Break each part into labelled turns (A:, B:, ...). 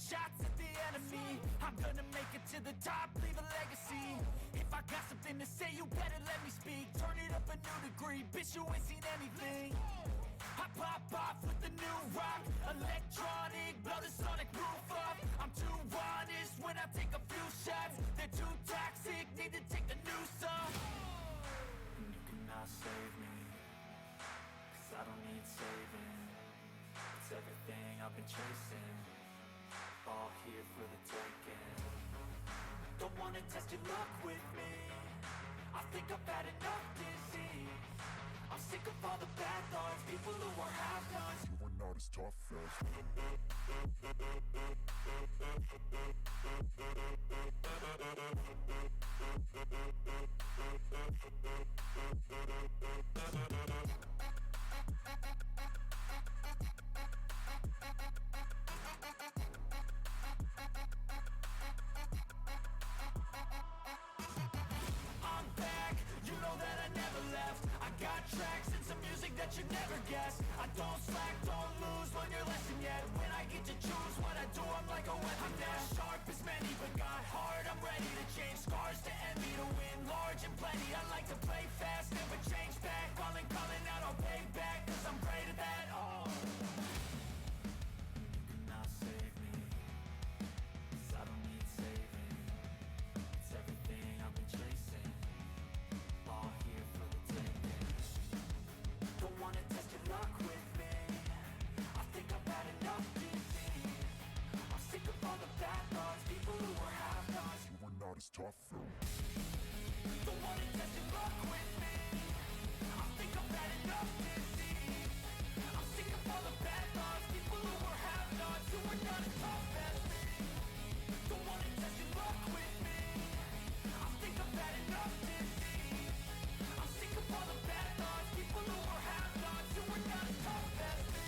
A: shots at the enemy. I'm gonna make it to the top, leave a legacy. If I got something to say, you better let me speak. Turn it up a new degree, bitch, you ain't seen anything. I pop off with the new rock, electronic, blow the sonic roof up. I'm too honest when I take a few shots. They're too toxic, need to take the noose off. And you cannot save me, 'cause I don't need saving. It's everything I've been chasing, all here for the taking. Don't wanna test your luck with me, I think I've had enough disease. I'm sick of all the bad thoughts, people who are half-nots.
B: You are not as tough as
A: I'm back, you know that I never left. I got tracks and some music that you never guessed. I don't slack, don't lose, learn your lesson yet. When I get to choose what I do, I'm like a weapon. I'm not sharp as many, but got heart, I'm ready to change. Scars to envy, to win large and plenty. I like to play fast, never change back. Calling out, I'll pay back, 'cause I'm great at that. Oh, you cannot save me, 'cause I don't need saving. It's everything I've been chasing, all here for the taking. Don't wanna test your luck with me, I think I've had enough disease. I'm sick of all the bad thoughts, people who are half-nots.
B: you are not as tough as
A: Don't wanna test your luck with me, I think I've had enough disease. I'm sick of all the bad thoughts, people who are half-nots, who are not as tough as me. Don't wanna test your luck with me, I think I've had enough disease. I'm sick of all the bad thoughts, people who are half-nots, who are not as tough as me.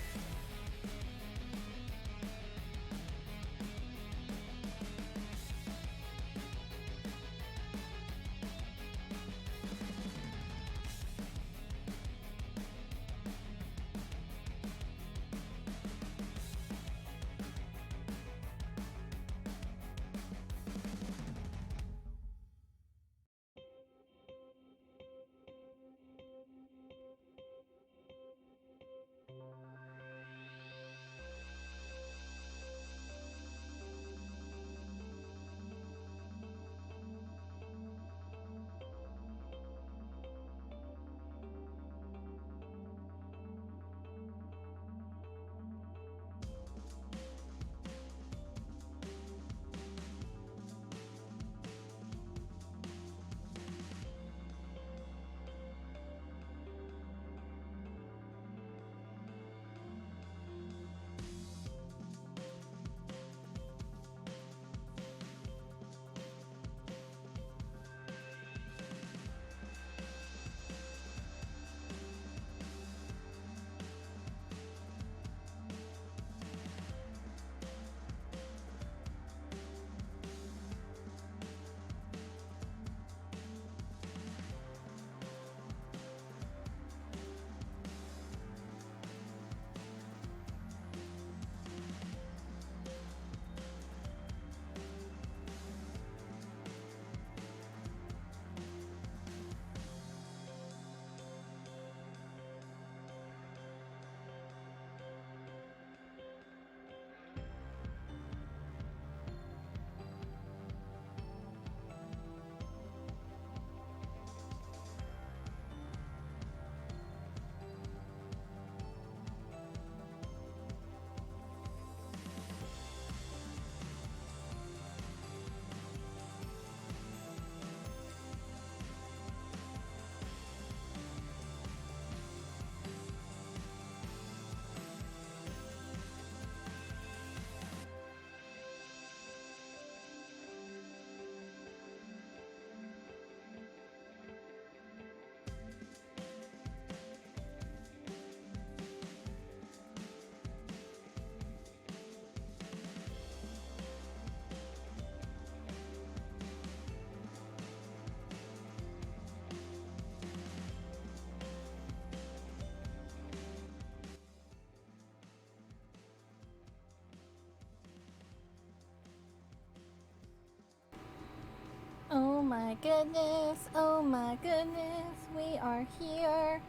C: my goodness, oh my goodness, we are here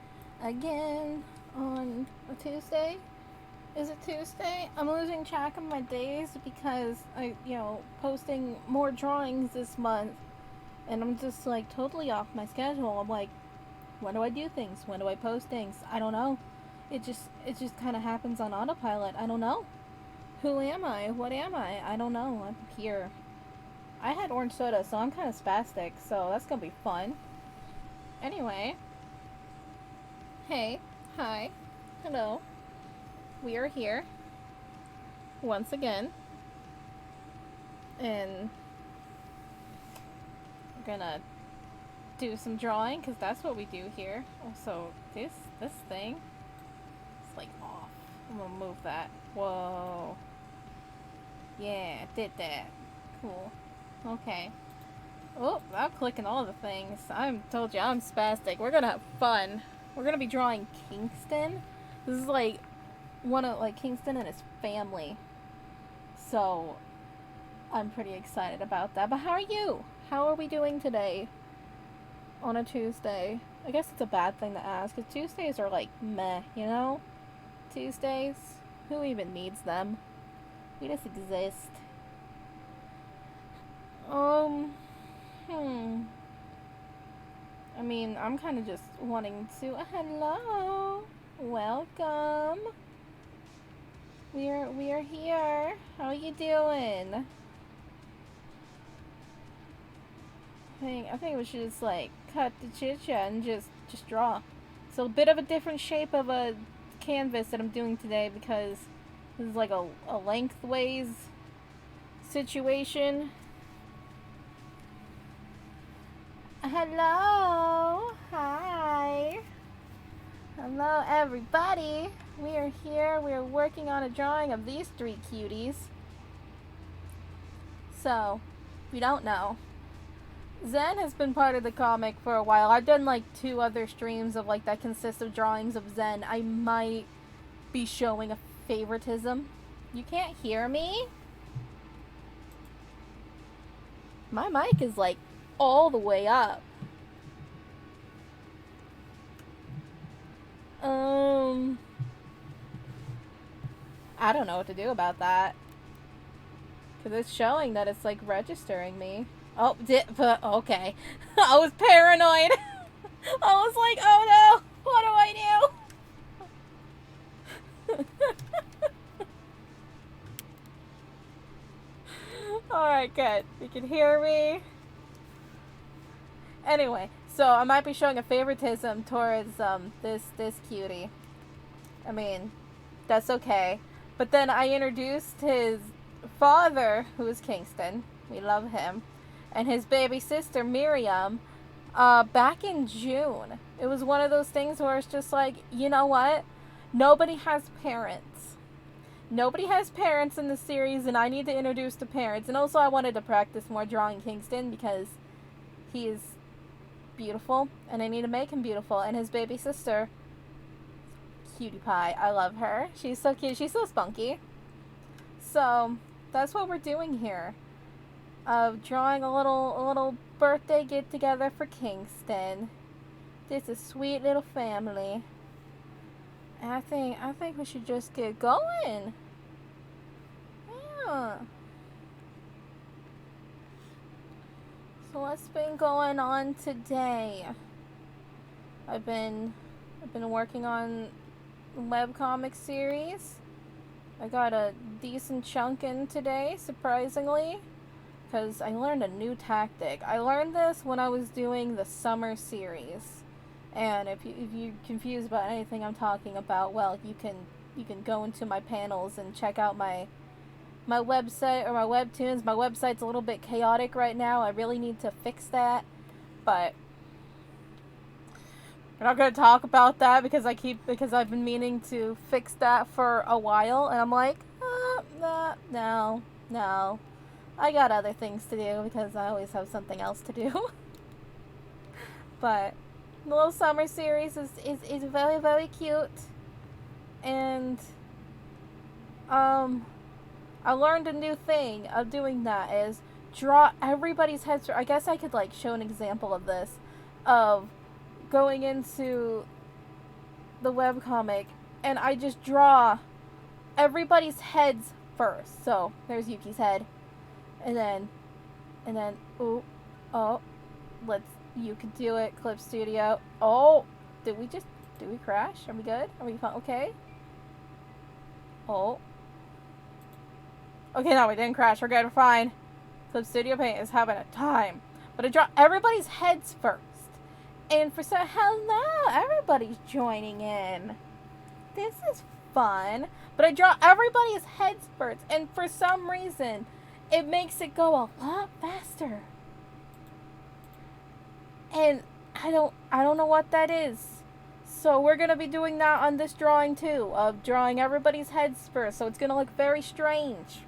C: again on a Tuesday. Is it Tuesday? I'm losing track of my days because posting more drawings this month, and I'm just like totally off my schedule. I'm like, when do I do things? When do I post things? I don't know. It just kind of happens on autopilot. I don't know. Who am I? What am I? I don't know. I'm here. I had orange soda, so I'm kind of spastic, so that's gonna be fun. Anyway. Hey. Hi. Hello. We are here. Once again. And we're gonna do some drawing, because that's what we do here. Also, this thing is like off. I'm gonna move that. Whoa. Yeah, did that. Cool. Okay. Oh, I'm clicking all the things. I told you, I'm spastic. We're gonna have fun. We're gonna be drawing Kingston. This is like one of Kingston and his family. So I'm pretty excited about that. But how are you? How are we doing today? On a Tuesday. I guess it's a bad thing to ask, because Tuesdays are like meh, you know? Tuesdays? Who even needs them? We just exist. I mean, I'm kind of just wanting to. Hello, welcome. We are here. How are you doing? I think we should just like cut the chit chat and just draw. So a bit of a different shape of a canvas that I'm doing today, because this is like a lengthways situation. Hello! Hi! Hello, everybody! We are here. We are working on a drawing of these three cuties. So, if you don't know, Zen has been part of the comic for a while. I've done like 2 other streams of like that consist of drawings of Zen. I might be showing a favoritism. You can't hear me? My mic is like all the way up. I don't know what to do about that. Because it's showing that it's like registering me. Oh, okay. I was paranoid. I was like, oh no, what do I do? Alright, good. You can hear me. Anyway, so I might be showing a favoritism towards this cutie. I mean, that's okay. But then I introduced his father, who is Kingston. We love him. And his baby sister, Miriam, back in June. It was one of those things where it's just like, you know what? Nobody has parents. Nobody has parents in the series, and I need to introduce the parents. And also I wanted to practice more drawing Kingston, because he is beautiful, and I need to make him beautiful. And his baby sister, cutie pie. I love her. She's so cute. She's so spunky. So that's what we're doing here. Drawing a little birthday get together for Kingston. This is a sweet little family. And I think we should just get going. Yeah. So what's been going on today? I've been working on webcomic series. I got a decent chunk in today, surprisingly, because I learned a new tactic. I learned this when I was doing the summer series. And if you're confused about anything I'm talking about, well, you can go into my panels and check out my website or my webtoons. My website's a little bit chaotic right now. I really need to fix that, but we're not going to talk about that because I've been meaning to fix that for a while, and I'm like, no. I got other things to do because I always have something else to do. But the little summer series is very, very cute. And I learned a new thing of doing that is draw everybody's heads. I guess I could like show an example of this, of going into the webcomic and I just draw everybody's heads first. So there's Yuki's head, and then ooh, oh, you can do it, Clip Studio. Oh, did we crash? Are we good? Are we fine? Okay. Oh. Okay, no, we didn't crash. We're good. We're fine. Clip Studio Paint is having a time. But I draw everybody's heads first. And for some, hello, everybody's joining in. This is fun. But I draw everybody's heads first. And for some reason, it makes it go a lot faster. And I don't know what that is. So we're going to be doing that on this drawing too, of drawing everybody's heads first. So it's going to look very strange.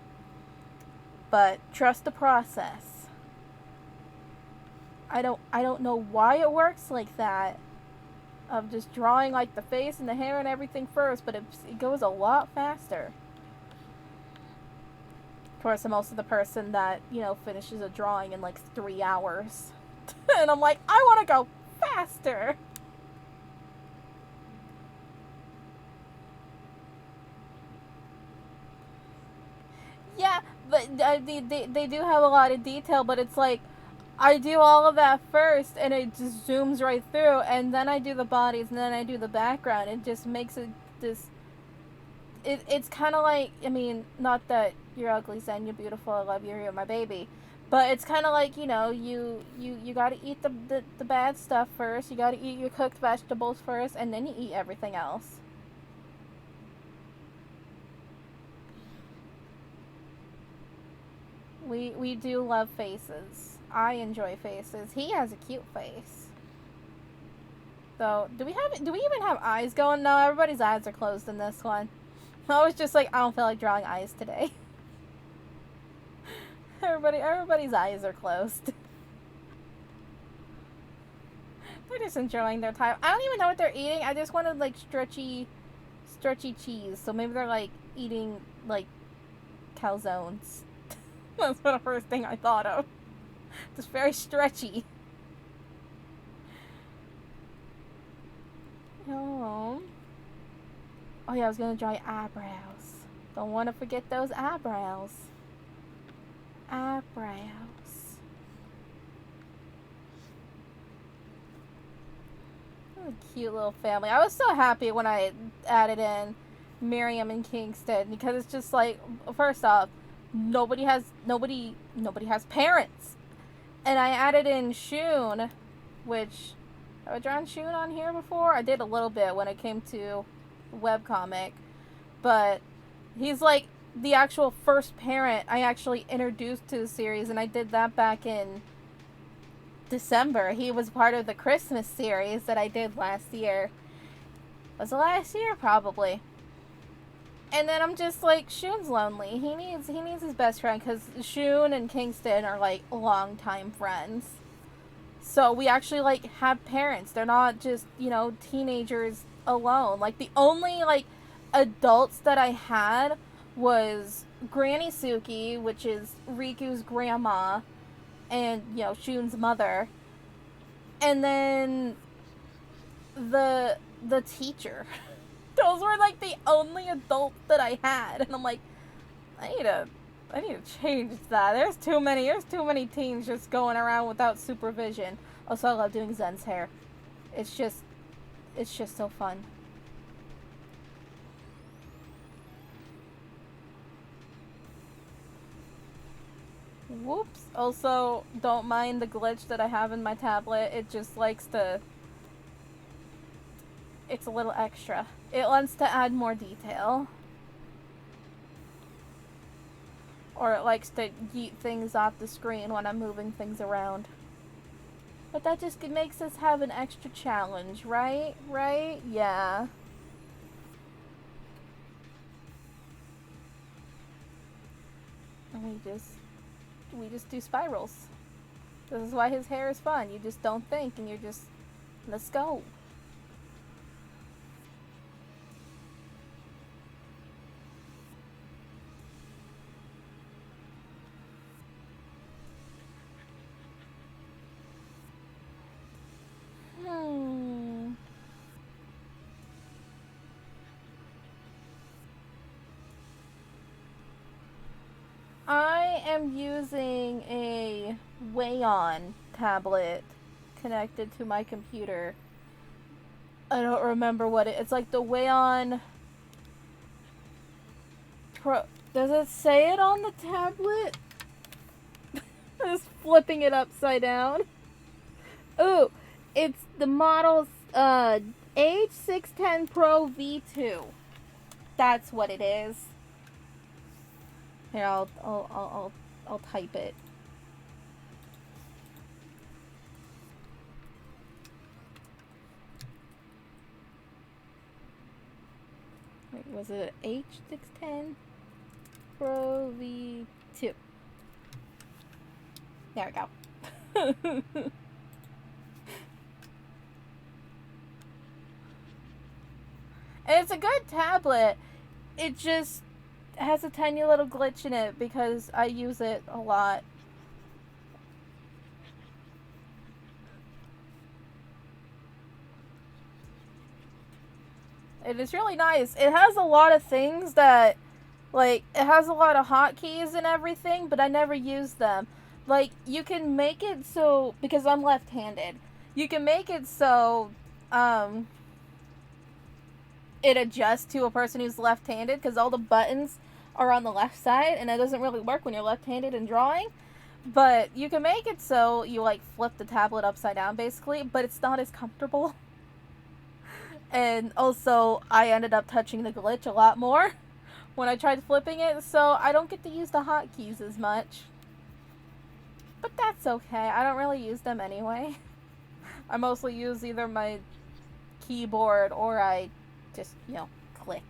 C: But trust the process. I don't know why it works like that, of just drawing like the face and the hair and everything first, but it goes a lot faster. Of course, I'm also the person that, you know, finishes a drawing in like 3 hours. And I'm like, I want to go faster. Yeah, but they do have a lot of detail, but it's like, I do all of that first, and it just zooms right through, and then I do the bodies, and then I do the background. It just makes it this... It's kind of like, I mean, not that you're ugly, Zen, you're beautiful, I love you, you're my baby. But it's kind of like, you know, you gotta eat the bad stuff first, you gotta eat your cooked vegetables first, and then you eat everything else. We do love faces. I enjoy faces. He has a cute face. So, do we even have eyes going? No, everybody's eyes are closed in this one. I was just like, I don't feel like drawing eyes today. Everybody's eyes are closed. They're just enjoying their time. I don't even know what they're eating. I just wanted like stretchy cheese. So maybe they're like eating like calzones. That's the first thing I thought of. Just very stretchy. Oh. Oh yeah, I was gonna draw eyebrows. Don't want to forget those eyebrows. Eyebrows. What a cute little family. I was so happy when I added in Miriam and Kingston, because it's just like, first off, nobody has parents. And I added in Shun, which, have I drawn Shun on here before? I did a little bit when it came to webcomic, but he's like the actual first parent I actually introduced to the series, and I did that back in December. He was part of the Christmas series that I did last year. Was it last year? Probably. And then I'm just like, Shun's lonely. He needs his best friend, because Shun and Kingston are like longtime friends. So we actually like have parents. They're not just, you know, teenagers alone. Like the only like adults that I had was Granny Suki, which is Riku's grandma, and, you know, Shun's mother. And then the teacher. Those were like the only adults that I had, and I'm like, I need to change that. There's too many teens just going around without supervision. Also, I love doing Zen's hair. It's just so fun. Whoops. Also, don't mind the glitch that I have in my tablet. It just likes to... It's a little extra. It wants to add more detail. Or it likes to yeet things off the screen when I'm moving things around. But that just makes us have an extra challenge, right? Right? Yeah. And we just do spirals. This is why his hair is fun. You just don't think, and you're just, let's go. am using a Wayon tablet connected to my computer. I don't remember what it's like the Wayon Pro. Does it say it on the tablet? Just flipping it upside down. Ooh, it's the model H610 Pro V2. That's what it is. Here, I'll type it. Wait, was it H610 Pro V2? There we go. And it's a good tablet. It just has a tiny little glitch in it because I use it a lot. It is really nice. It has a lot of things that, like, it has a lot of hotkeys and everything, but I never use them. Like, you can make it so, because I'm left-handed, you can make it so, it adjusts to a person who's left-handed, because all the buttons are on the left side, and it doesn't really work when you're left-handed in drawing. But you can make it so you, like, flip the tablet upside down, basically, but it's not as comfortable. And also, I ended up touching the glitch a lot more when I tried flipping it, so I don't get to use the hotkeys as much. But that's okay. I don't really use them anyway. I mostly use either my keyboard or I just, you know, click.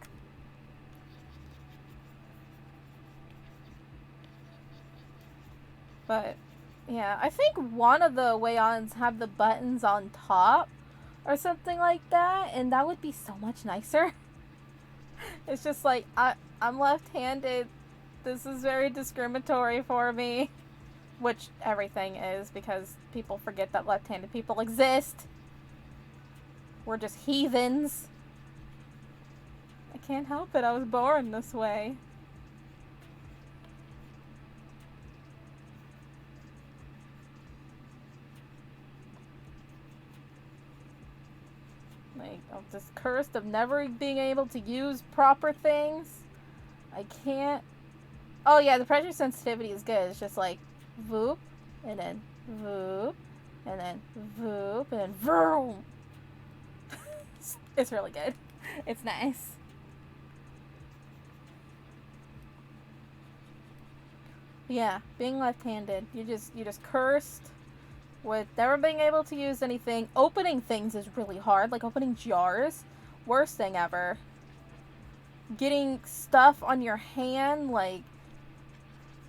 C: But, yeah, I think one of the Wayons have the buttons on top or something like that, and that would be so much nicer. It's just like, I'm left-handed. This is very discriminatory for me. Which everything is, because people forget that left-handed people exist. We're just heathens. I can't help it. I was born this way. Like, I'm just cursed of never being able to use proper things. I can't. Oh yeah, the pressure sensitivity is good. It's just like voop, and then voop, and then voop, and then vroom. It's really good. It's nice. Yeah, being left-handed, you just cursed with never being able to use anything. Opening things is really hard, like opening jars. Worst thing ever. Getting stuff on your hand, like,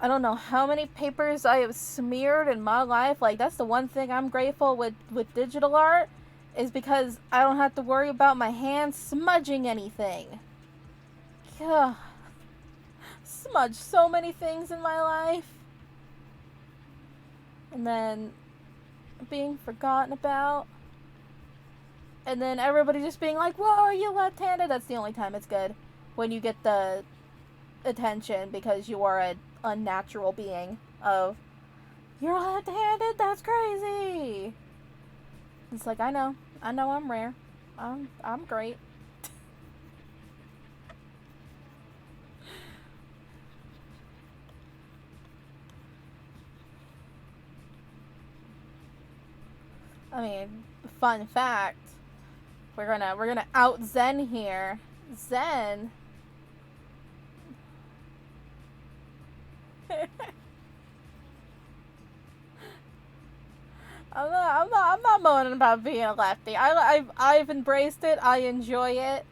C: I don't know how many papers I have smeared in my life. Like, that's the one thing I'm grateful with digital art, is because I don't have to worry about my hands smudging anything. Gah. Smudged so many things in my life. And then being forgotten about. And then everybody just being like, whoa, are you left-handed? That's the only time it's good. When you get the attention because you are an unnatural being of, you're left-handed? That's crazy. It's like, I know I'm rare. I'm great. I mean, fun fact, we're gonna out Zen here. Zen I'm not moaning about being a lefty. I've embraced it. I enjoy it.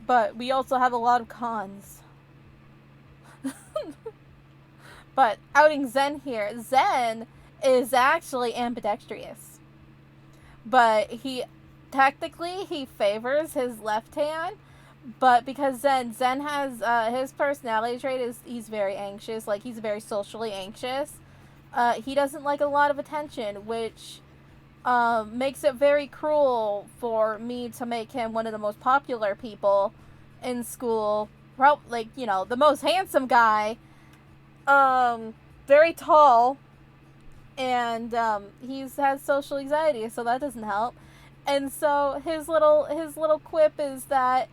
C: But we also have a lot of cons. But outing Zen here. Zen is actually ambidextrous. But he favors his left hand. But because Zen has, his personality trait is he's very anxious. Like, he's very socially anxious. He doesn't like a lot of attention, which makes it very cruel for me to make him one of the most popular people in school. Like, you know, the most handsome guy. very tall, and he has social anxiety, so that doesn't help. And so his little quip is that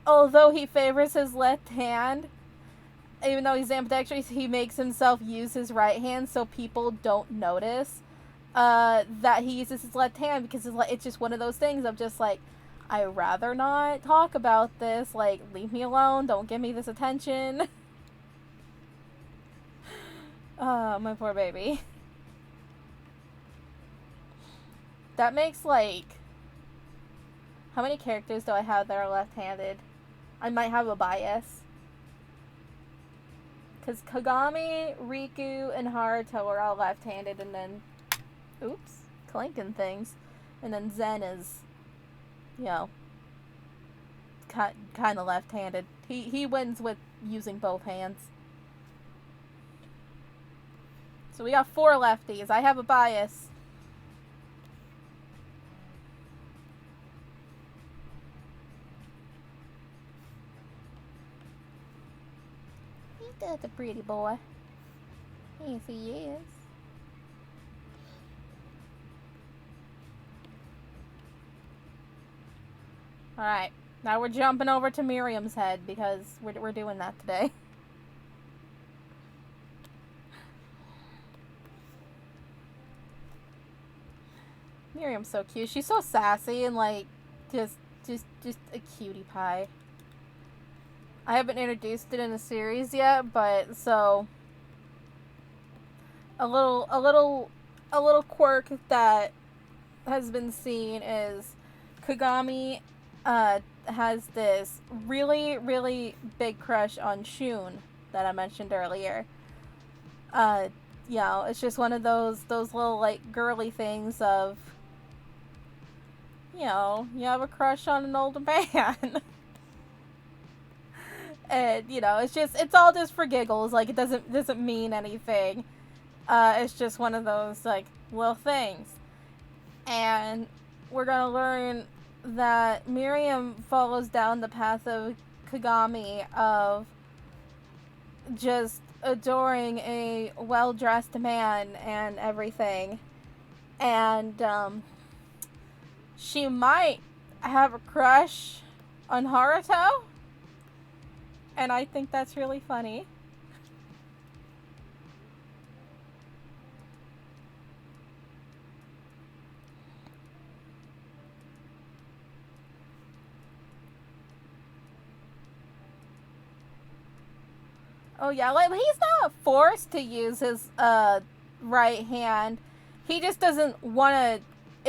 C: although he favors his left hand, even though he's ambidextrous, he makes himself use his right hand so people don't notice that he uses his left hand, because it's just one of those things of just like, I'd rather not talk about this. Like, leave me alone. Don't give me this attention. Oh, my poor baby. That makes, like... How many characters do I have that are left-handed? I might have a bias. Because Kagami, Riku, and Haruto are all left-handed, and then... Oops. Clanking things. And then Zen is... You know... kind of left-handed. He wins with using both hands. So we got 4 lefties. I have a bias. That's a pretty boy. Yes, he is. Alright. Now we're jumping over to Miriam's head because we're doing that today. Miriam's so cute. She's so sassy and like just a cutie pie. I haven't introduced it in the series yet, but so a little quirk that has been seen is Kagami has this really big crush on Shun that I mentioned earlier. You know, it's just one of those little like girly things of, you know, you have a crush on an older man. And, you know, it's all just for giggles. Like, it doesn't mean anything. It's just one of those, like, little things. And we're gonna learn that Miriam follows down the path of Kagami of just adoring a well-dressed man and everything. And, she might have a crush on Haruto. And I think that's really funny. Oh yeah, like he's not forced to use his right hand. He just doesn't want to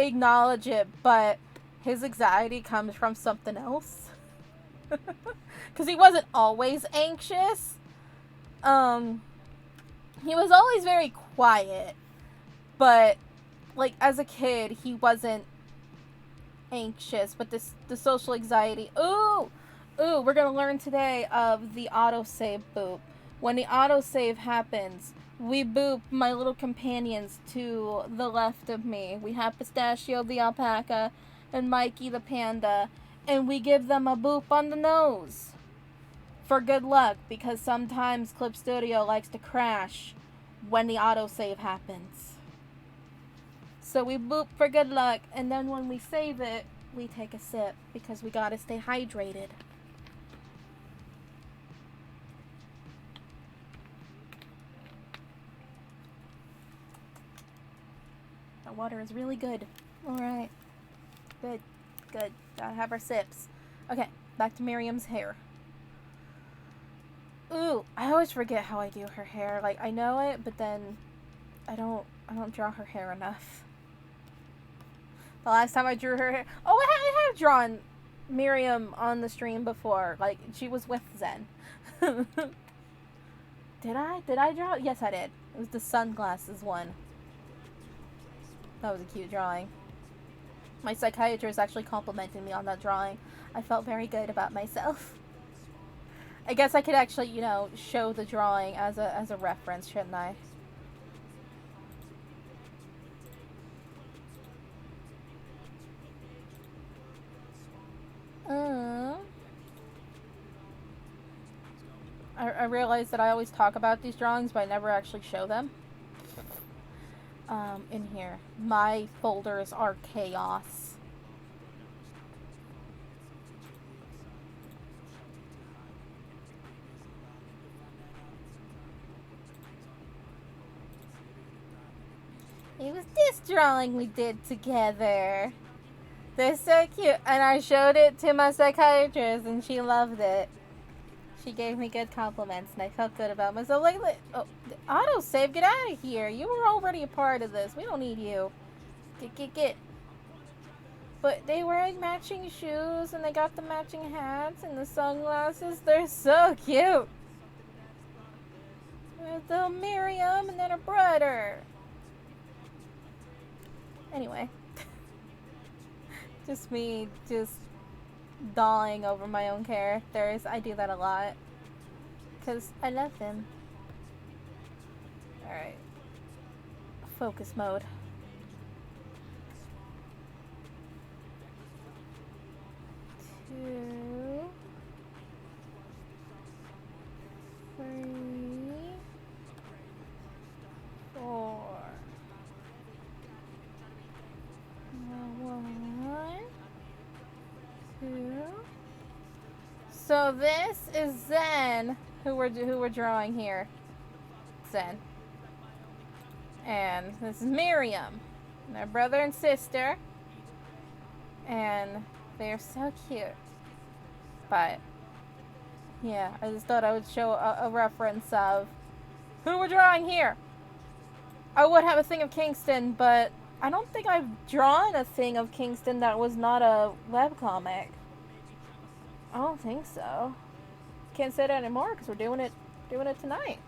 C: acknowledge it, but his anxiety comes from something else. Because he wasn't always anxious. He was always very quiet. But, like, as a kid, he wasn't anxious. But the social anxiety... Ooh, we're going to learn today of the autosave boop. When the autosave happens, we boop my little companions to the left of me. We have Pistachio the alpaca and Mikey the panda. And we give them a boop on the nose. For good luck, because sometimes Clip Studio likes to crash when the autosave happens. So we boop for good luck, and then when we save it, we take a sip, because we gotta stay hydrated. The water is really good. Alright. Good. Gotta have our sips. Okay, back to Miriam's hair. Ooh, I always forget how I do her hair. Like, I know it, but then I don't draw her hair enough. The last time I drew her hair... Oh, I have drawn Miriam on the stream before. Like, she was with Zen. Did I draw? Yes, I did. It was the sunglasses one. That was a cute drawing. My psychiatrist actually complimented me on that drawing. I felt very good about myself. I guess I could actually, you know, show the drawing as a reference, shouldn't I? I realized that I always talk about these drawings, but I never actually show them. In here. My folders are chaos. It was this drawing we did together. They're so cute. And I showed it to my psychiatrist and she loved it. She gave me good compliments and I felt good about myself. Like, oh, autosave, get out of here. You were already a part of this. We don't need you. Get. But they wearing matching shoes and they got the matching hats and the sunglasses. They're so cute. There's little Miriam and then her brother. Anyway. Just me, just dolling over my own characters. I do that a lot. Because I love them. Alright. Focus mode. 2, 3, 4. 1, 2. So this is Zen, who we're drawing here. Zen. And this is Miriam. Their brother and sister. And they're so cute. But yeah, I just thought I would show a reference of who we're drawing here. I would have a thing of Kingston, but I don't think I've drawn a thing of Kingston that was not a webcomic. I don't think so. Can't say that anymore because we're doing it tonight.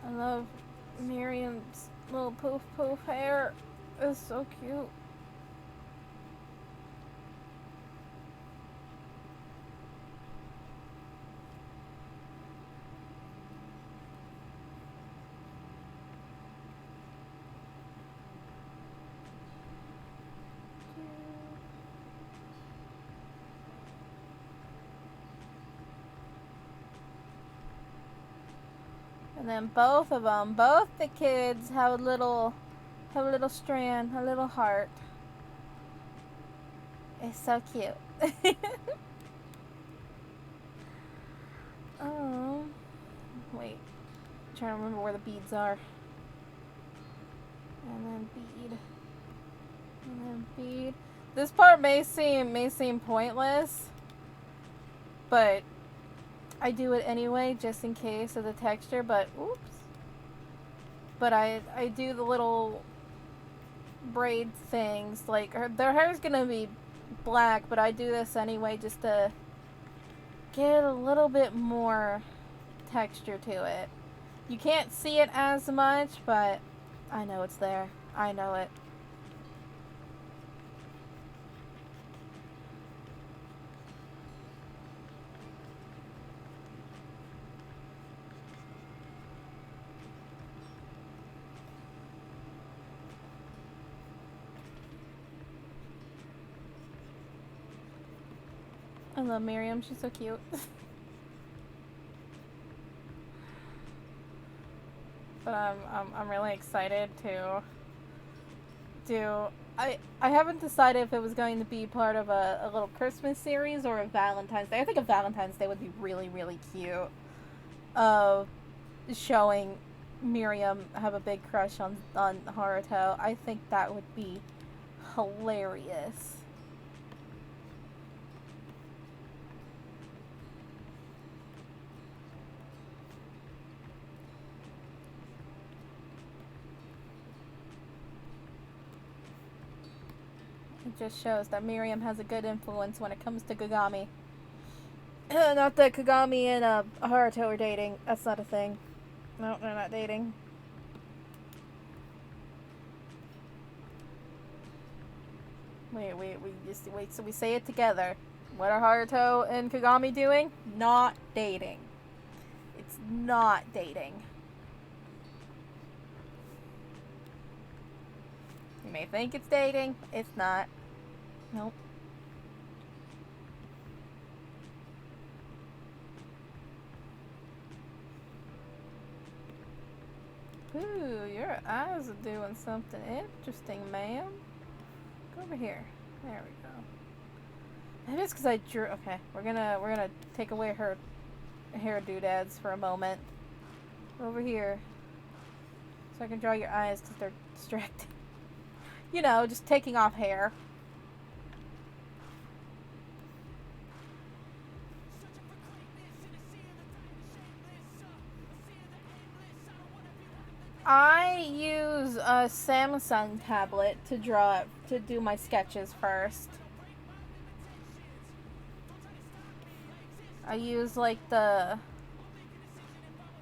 C: I love Miriam's little poof hair. It's so cute. And then both of them, both the kids have a little strand, a little heart. It's so cute. Wait. I'm trying to remember where the beads are. And then bead. And then bead. This part may seem pointless, but I do it anyway just in case of the texture, but oops. But I do the little braid things, like their hair's gonna be black, but I do this anyway just to get a little bit more texture to it. You can't see it as much, but I know it's there. I know it. I love Miriam. She's so cute. But I'm really excited to do. I haven't decided if it was going to be part of a little Christmas series or a Valentine's Day. I think a Valentine's Day would be really, really cute. Of showing Miriam have a big crush on Haruto. I think that would be hilarious. It just shows that Miriam has a good influence when it comes to Kagami. Not that Kagami and Haruto are dating. That's not a thing. No, they're not dating. Wait, so we say it together. What are Haruto and Kagami doing? Not dating. It's not dating. You may think it's dating. It's not. Nope. Ooh, your eyes are doing something interesting, ma'am. Go over here. There we go. Maybe it's because I drew. Okay, we're gonna take away her hair doodads for a moment. Over here, so I can draw your eyes because they're distracting. You know, just taking off hair. I use a Samsung tablet to do my sketches first. I use like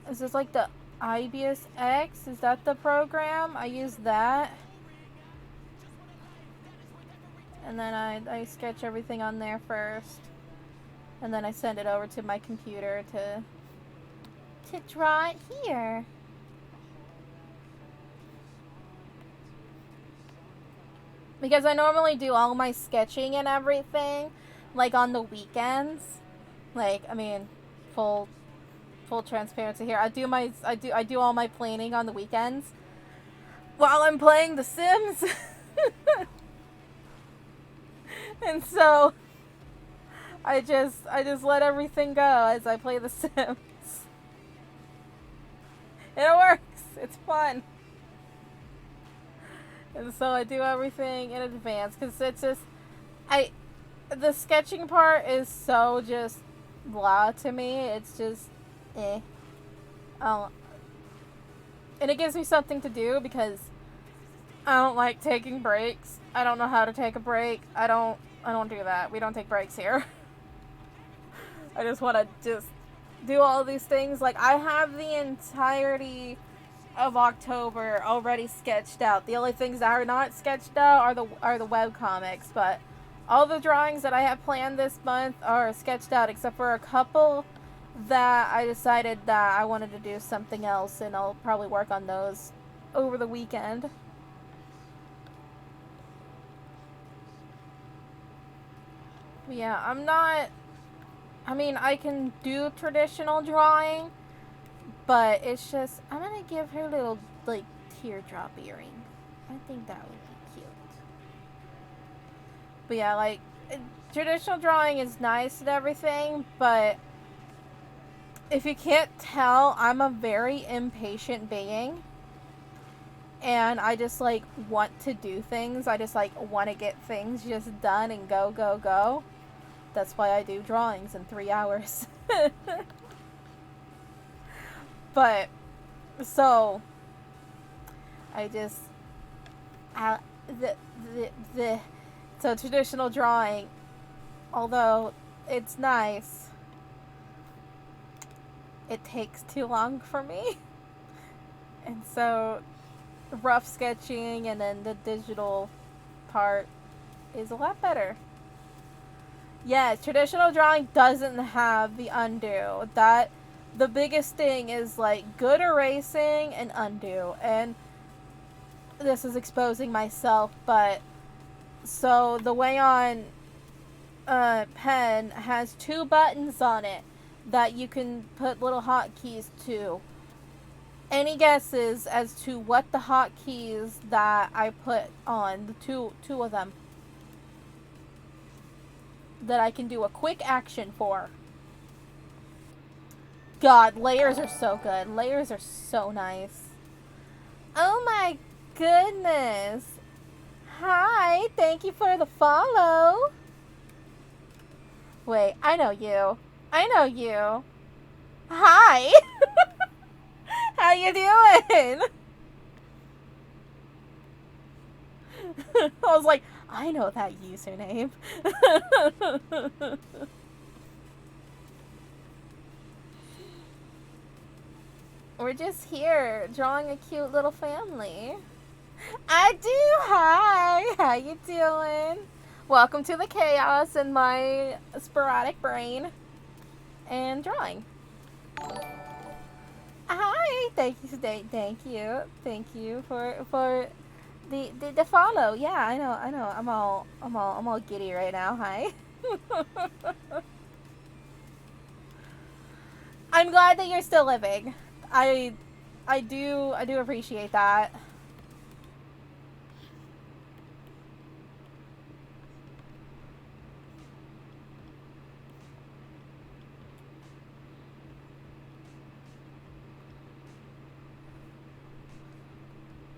C: is this like the IBS X? Is that the program? I use that. And then I sketch everything on there first. And then I send it over to my computer to draw it here. Because I normally do all my sketching and everything like on the weekends. Like, I mean, full transparency here. I do all my planning on the weekends while I'm playing The Sims. And so I just let everything go as I play The Sims. And it works. It's fun. And so I do everything in advance because it's just the sketching part is so just blah to me. It's just and it gives me something to do because I don't like taking breaks. I don't know how to take a break. I don't do that. We don't take breaks here. I just want to just do all these things. Like, I have the entirety of October already sketched out. The only things that are not sketched out are the web comics, but all the drawings that I have planned this month are sketched out except for a couple that I decided that I wanted to do something else, and I'll probably work on those over the weekend. But yeah, I mean, I can do traditional drawing, but it's just, I'm gonna give her little, like, teardrop earrings. I think that would be cute. But yeah, like, traditional drawing is nice and everything, but if you can't tell, I'm a very impatient being. And I just, like, want to do things. I just, like, want to get things just done and go, go, go. That's why I do drawings in 3 hours. But, so, so traditional drawing, although it's nice, it takes too long for me. And so, rough sketching and then the digital part is a lot better. Yes, traditional drawing doesn't have the undo. The biggest thing is, like, good erasing and undo. And this is exposing myself, but so the way on pen has 2 buttons on it that you can put little hotkeys to. Any guesses as to what the hotkeys that I put on, the two of them, that I can do a quick action for? God, layers are so good. Layers are so nice. Oh my goodness. Hi, thank you for the follow. Wait, I know you. I know you. Hi. How you doing? I was like, I know that username. We're just here drawing a cute little family. I do. Hi. How you doing? Welcome to the chaos in my sporadic brain and drawing. Hi, thank you, thank you for the follow. Yeah, I know. I'm all giddy right now. Hi. I'm glad that you're still living. I do appreciate that.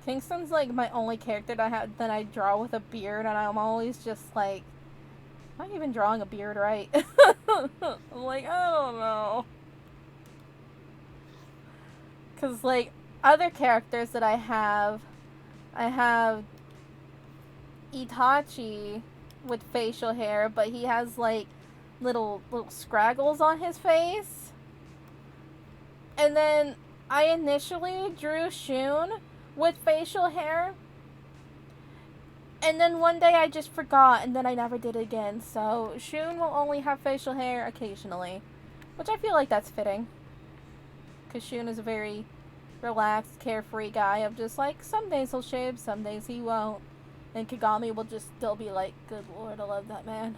C: Kingston's like my only character that I draw with a beard, and I'm always just like, am I even drawing a beard right? I'm like, I don't know. Cause like other characters that I have Itachi with facial hair, but he has like little scraggles on his face. And then I initially drew Shun with facial hair. And then one day I just forgot, and then I never did it again. So Shun will only have facial hair occasionally, which I feel like that's fitting. Because Shun is a very relaxed, carefree guy of just like, some days he'll shave, some days he won't. And Kagami will just still be like, good lord, I love that man.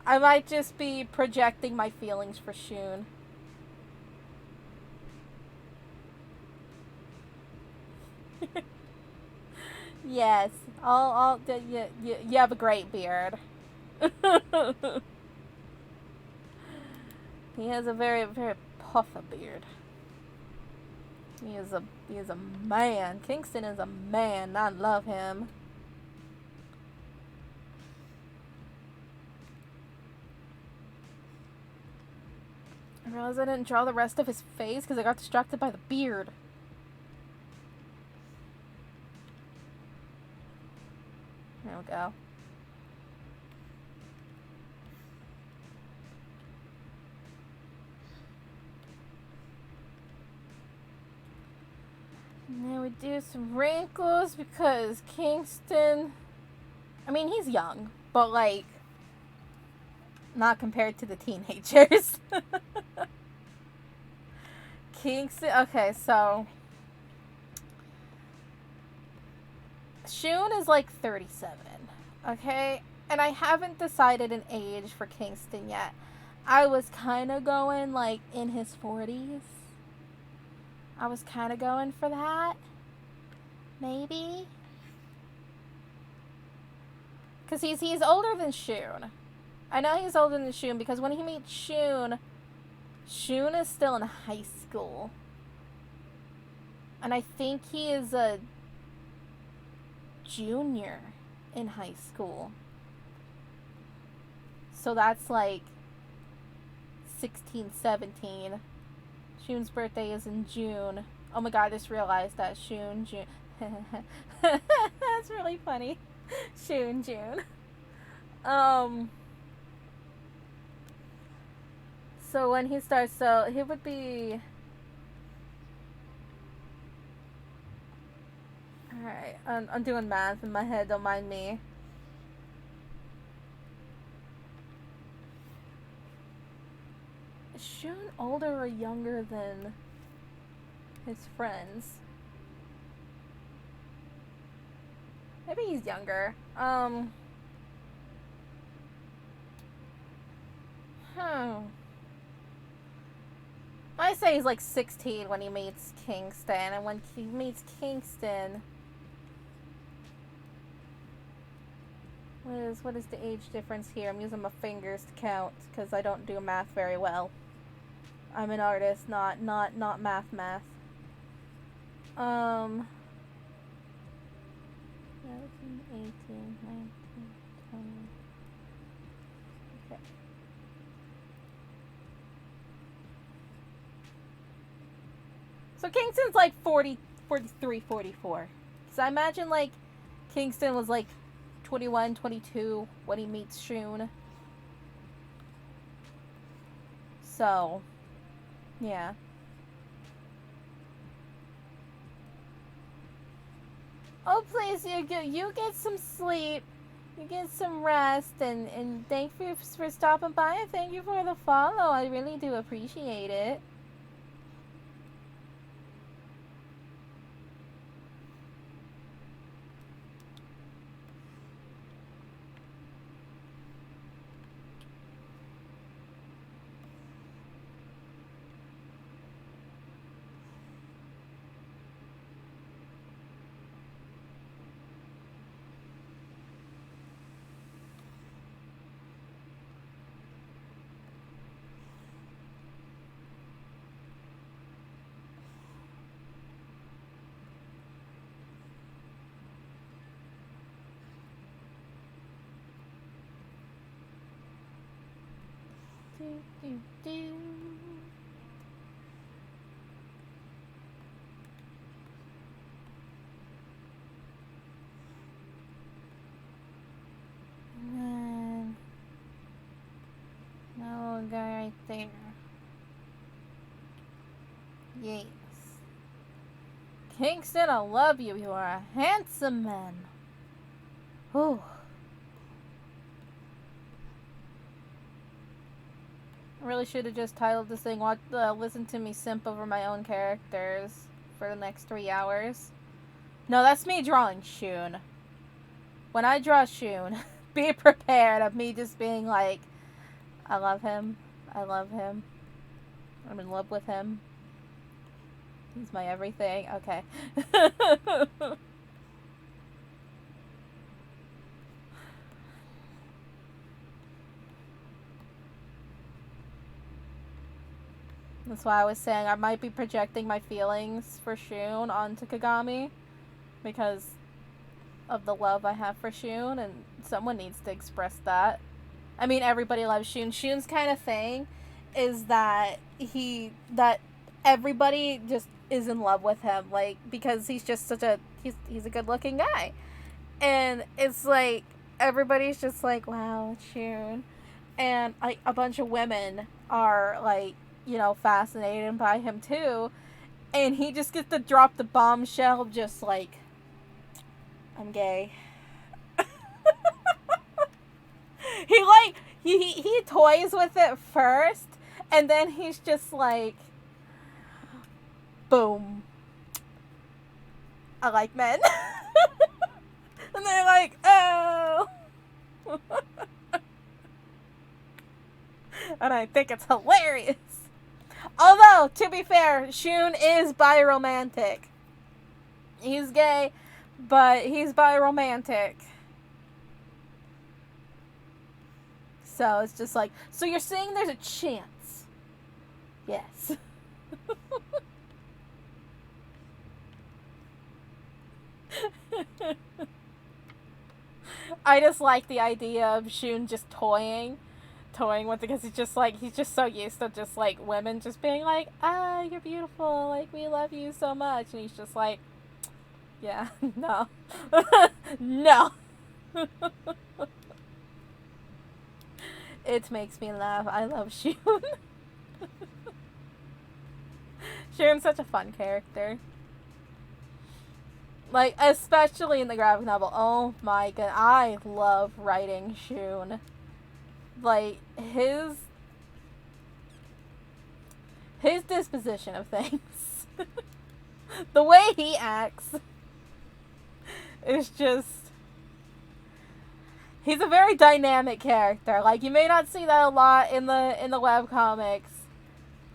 C: I might just be projecting my feelings for Shun. Yes, you have a great beard. He has a very, very puffer beard. He is a man. Kingston is a man. I love him. I realized I didn't draw the rest of his face because I got distracted by the beard. There we go. And then we do some wrinkles because Kingston, I mean, he's young, but like, not compared to the teenagers. Kingston, okay, so Shun is like 37, okay? And I haven't decided an age for Kingston yet. I was kind of going like in his 40s. I was kind of going for that. Maybe. Because he's older than Shun. I know he's older than Shun because when he meets Shun, Shun is still in high school. And I think he is a junior in high school. So that's like 16, 17. Shun's birthday is in June. Oh my god, I just realized that. June. That's really funny. June. So when he starts, so he would be... Alright, I'm doing math in my head, don't mind me. Is Shun older or younger than his friends? Maybe he's younger. I say he's like 16 when he meets Kingston, and when he meets Kingston, what is the age difference here? I'm using my fingers to count because I don't do math very well. I'm an artist, not math. 17, 18, 19, 20. Okay. So Kingston's like 40, 43, 44. So I imagine like Kingston was like 21, 22 when he meets Shun. So, yeah. Oh, please, you get some sleep. You get some rest, and thank you for stopping by, and thank you for the follow. I really do appreciate it. Do, do, do. And then that little guy right there. Yes. Kingston, I love you. You are a handsome man. Whew. I really should have just titled this thing, listen to me simp over my own characters for the next 3 hours. No, that's me drawing Shun. When I draw Shun, be prepared of me just being like, I love him. I love him. I'm in love with him. He's my everything. Okay. That's why I was saying I might be projecting my feelings for Shun onto Kagami because of the love I have for Shun, and someone needs to express that. I mean, everybody loves Shun. Shun's kind of thing is that everybody just is in love with him, like, because he's just he's a good-looking guy. And it's like everybody's just like, wow, Shun. And like a bunch of women are like, fascinated by him too. And he just gets to drop the bombshell, just like, I'm gay. he toys with it first, and then he's just like, boom, I like men. And they're like, oh. And I think it's hilarious. Although, to be fair, Shun is biromantic. He's gay, but he's biromantic. So it's just like, so you're saying there's a chance? Yes. I just like the idea of Shun just toying with it, because he's just so used to just like women just being like, ah, you're beautiful, like, we love you so much, and he's just like, yeah, no. No. It makes me laugh. I love Shun. Shun's such a fun character. Like, especially in the graphic novel. Oh my god, I love writing Shun. Like, his disposition of things. The way he acts is just... He's a very dynamic character. Like, you may not see that a lot in the webcomics.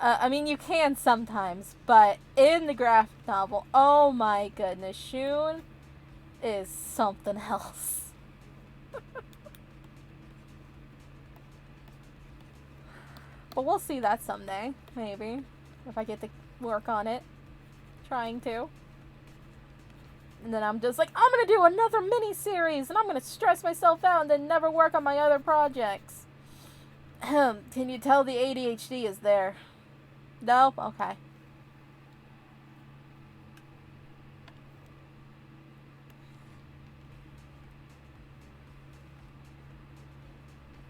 C: I mean, you can sometimes, but in the graphic novel, oh my goodness, Shun is something else. But we'll see that someday, maybe, if I get to work on it. Trying to. And then I'm just like, I'm gonna do another mini-series, and I'm gonna stress myself out and then never work on my other projects. Can you tell the ADHD is there? No? Okay.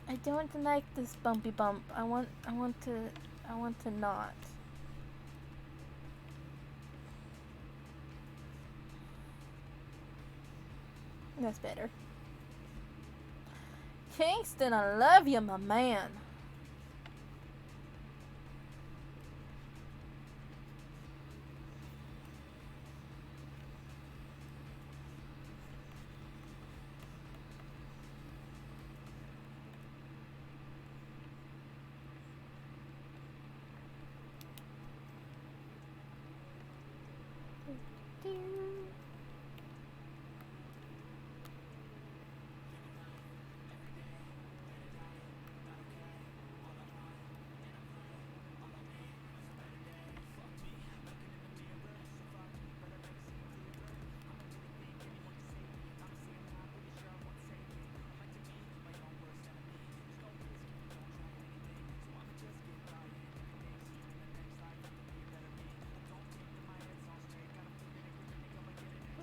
C: I don't like this bumpy bump. I want to not. That's better. Kingston, I love you, my man.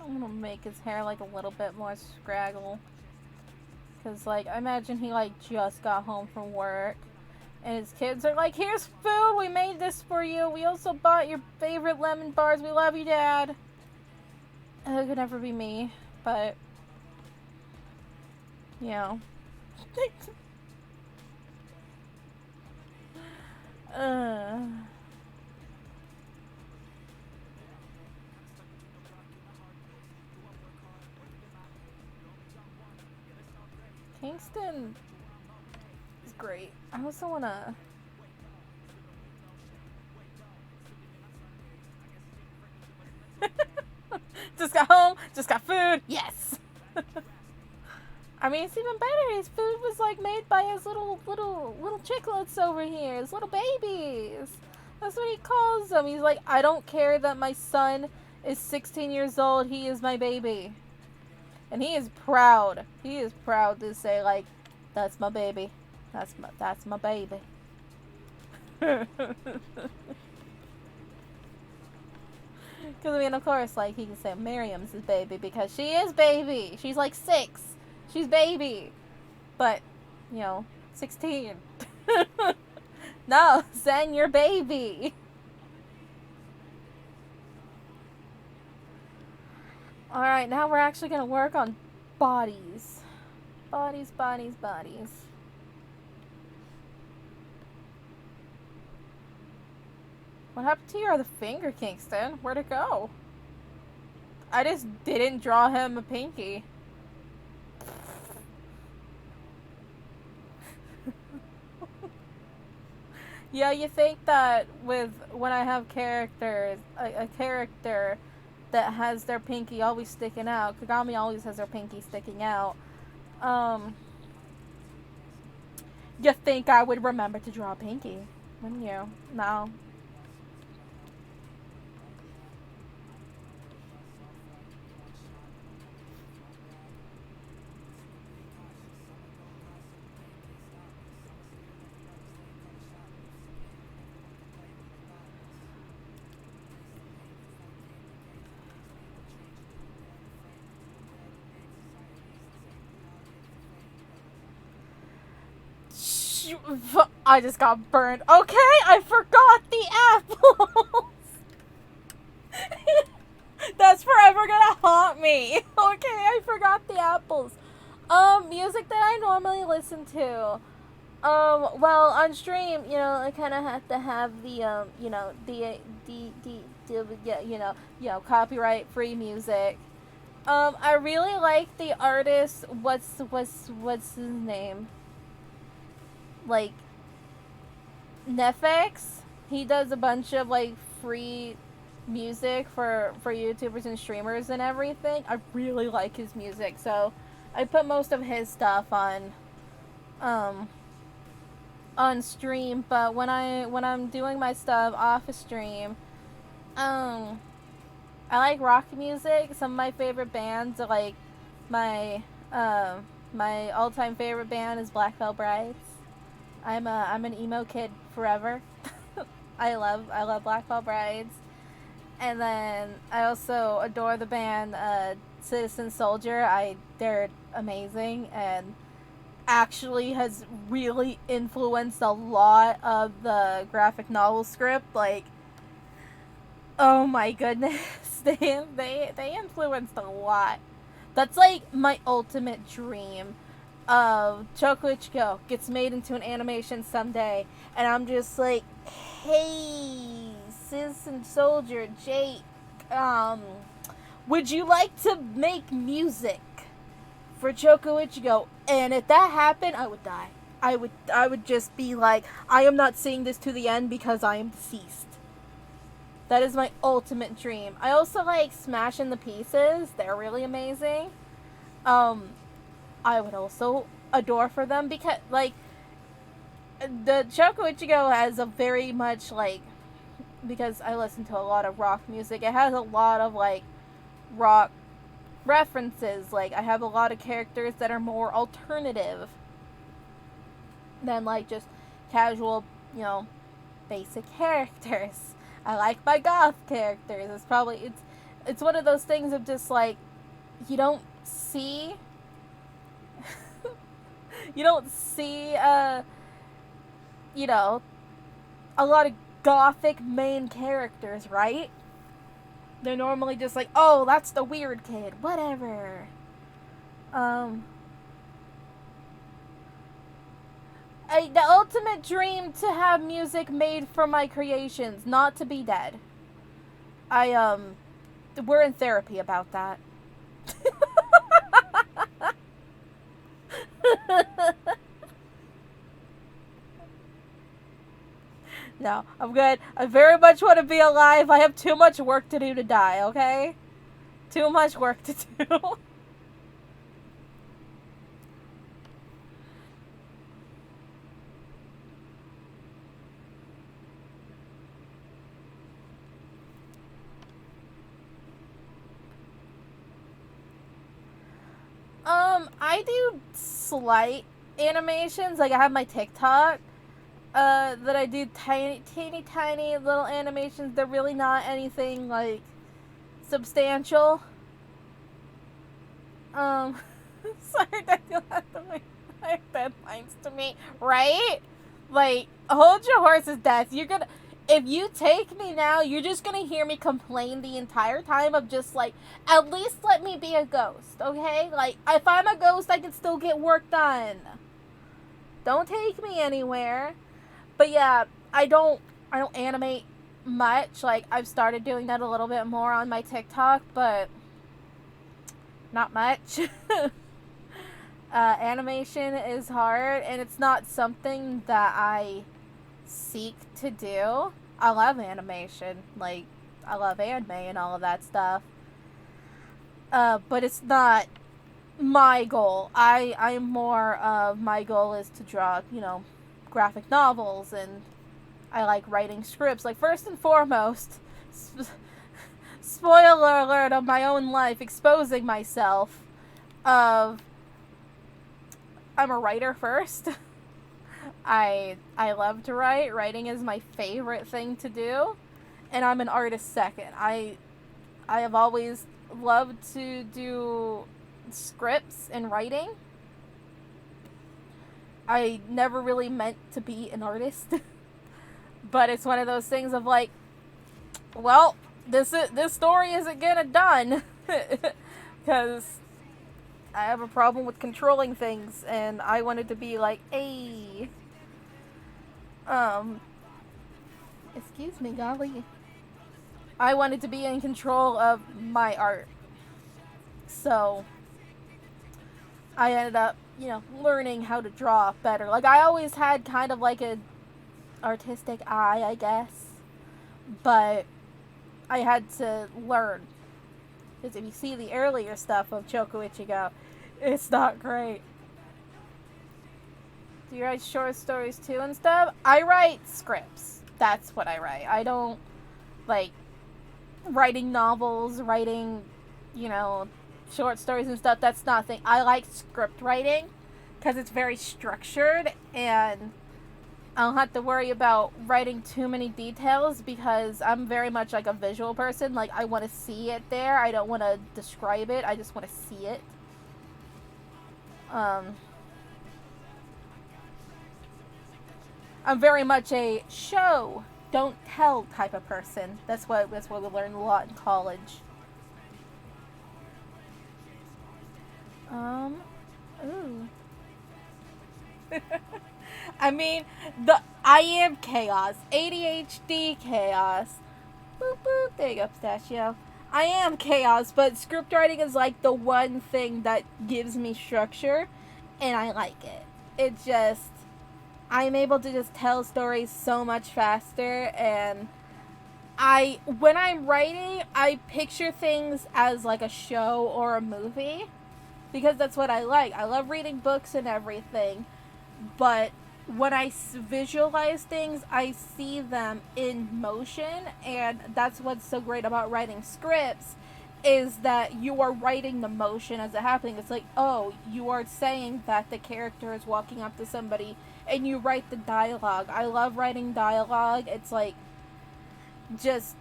C: I'm gonna make his hair like a little bit more scraggle. Cause like, I imagine he like just got home from work. And his kids are like, here's food, we made this for you. We also bought your favorite lemon bars. We love you, Dad. It could never be me, but, you know. Kingston is great. I also wanna... Just got home, just got food, yes! I mean, it's even better. His food was like made by his little chicklets over here, his little babies. That's what he calls them. He's like, I don't care that my son is 16 years old, he is my baby. And he is proud. He is proud to say, like, that's my baby. That's my baby. Because, I mean, of course, like, he can say Miriam's his baby because she is baby. She's, like, 6. She's baby. But, you know, 16. No, Zen, you're baby. Alright, now we're actually going to work on bodies. Bodies. What happened to your other finger, Kingston? Where'd it go? I just didn't draw him a pinky. Yeah, you think that when I have characters, a character that has their pinky always sticking out. Kagami always has her pinky sticking out. You think I would remember to draw a pinky, wouldn't you? No. I just got burned. Okay, I forgot the apples. That's forever gonna haunt me. Okay, I forgot the apples. Music that I normally listen to. Well, on stream, you know, I kind of have to have the, you know, the copyright free music. I really like the artist. What's his name? Like, Netflix. He does a bunch of like free music for YouTubers and streamers and everything. I really like his music, so I put most of his stuff on stream. But when I'm doing my stuff off of stream, I like rock music. Some of my favorite bands are like my all-time favorite band is Black Veil Brides. I'm an emo kid forever. I love Black Veil Brides. And then I also adore the band Citizen Soldier. They're amazing and actually has really influenced a lot of the graphic novel script. Like, oh my goodness, they influenced a lot. That's like my ultimate dream of Choco Ichigo gets made into an animation someday, and I'm just like, hey, Citizen Soldier, Jake, would you like to make music for Choco Ichigo? And if that happened, I would die. I would just be like, I am not seeing this to the end because I am deceased. That is my ultimate dream. I also like Smash in the Pieces. They're really amazing. I would also adore for them because, like, the Choco Ichigo has a very much, like, because I listen to a lot of rock music, it has a lot of, like, rock references. Like, I have a lot of characters that are more alternative than, like, just casual, basic characters. I like my goth characters. It's one of those things of just, like, you don't see a lot of gothic main characters, right? They're normally just like, oh, that's the weird kid, whatever. The ultimate dream to have music made for my creations, not to be dead. We're in therapy about that. No, I'm good. I very much want to be alive. I have too much work to do to die, okay? Too much work to do. I do slight animations. Like, I have my TikTok, that I do tiny little animations. They're really not anything, like, substantial. Sorry that you'll have to make deadlines to me, right? Like, hold your horse's death. If you take me now, you're just gonna hear me complain the entire time of just, like, at least let me be a ghost, okay? Like, if I'm a ghost, I can still get work done. Don't take me anywhere. But yeah, I don't animate much. Like, I've started doing that a little bit more on my TikTok, but not much. Animation is hard, and it's not something that I seek to do. I love animation. Like, I love anime and all of that stuff. But it's not my goal. I'm more of, my goal is to draw, graphic novels, and I like writing scripts. Like, first and foremost, spoiler alert of my own life, exposing myself, I'm a writer first. I love to write. Writing is my favorite thing to do, and I'm an artist second. I have always loved to do scripts and writing. I never really meant to be an artist, but it's one of those things of, like, well, this story isn't gonna done because I have a problem with controlling things, and I wanted to be like, hey, excuse me, golly. I wanted to be in control of my art. So, I ended up, learning how to draw better. Like, I always had kind of like a artistic eye, I guess. But I had to learn. Because if you see the earlier stuff of Choco Ichigo, it's not great. Do you write short stories too and stuff? I write scripts. That's what I write. I don't, like, writing novels, writing, short stories and stuff. That's nothing. I like script writing because it's very structured, and I don't have to worry about writing too many details because I'm very much like a visual person. Like, I want to see it there. I don't want to describe it. I just want to see it. I'm very much a show, don't tell type of person. That's what we learned a lot in college. Ooh. I mean, I am chaos. ADHD chaos. Boop boop. There you go, pistachio. I am chaos, but script writing is like the one thing that gives me structure, and I like it. It just, I'm able to just tell stories so much faster, and when I'm writing, I picture things as like a show or a movie, because that's what I like. I love reading books and everything, but when I visualize things, I see them in motion, and that's what's so great about writing scripts, is that you are writing the motion as it happening. It's like, oh, you are saying that the character is walking up to somebody, and you write the dialogue. I love writing dialogue. It's like, just,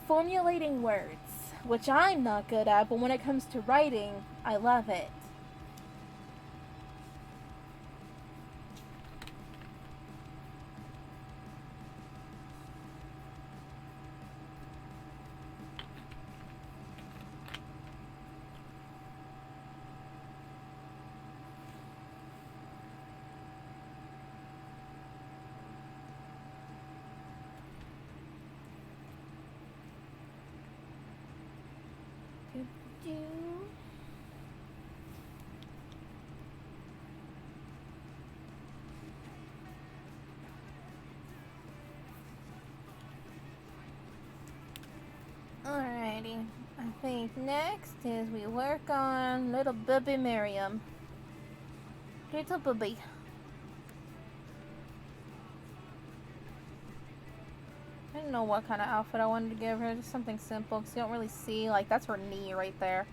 C: formulating words, which I'm not good at, but when it comes to writing, I love it. Alrighty, I think next is we work on little baby Miriam. Little baby. I didn't know what kind of outfit I wanted to give her. Just something simple, because you don't really see. Like, that's her knee right there.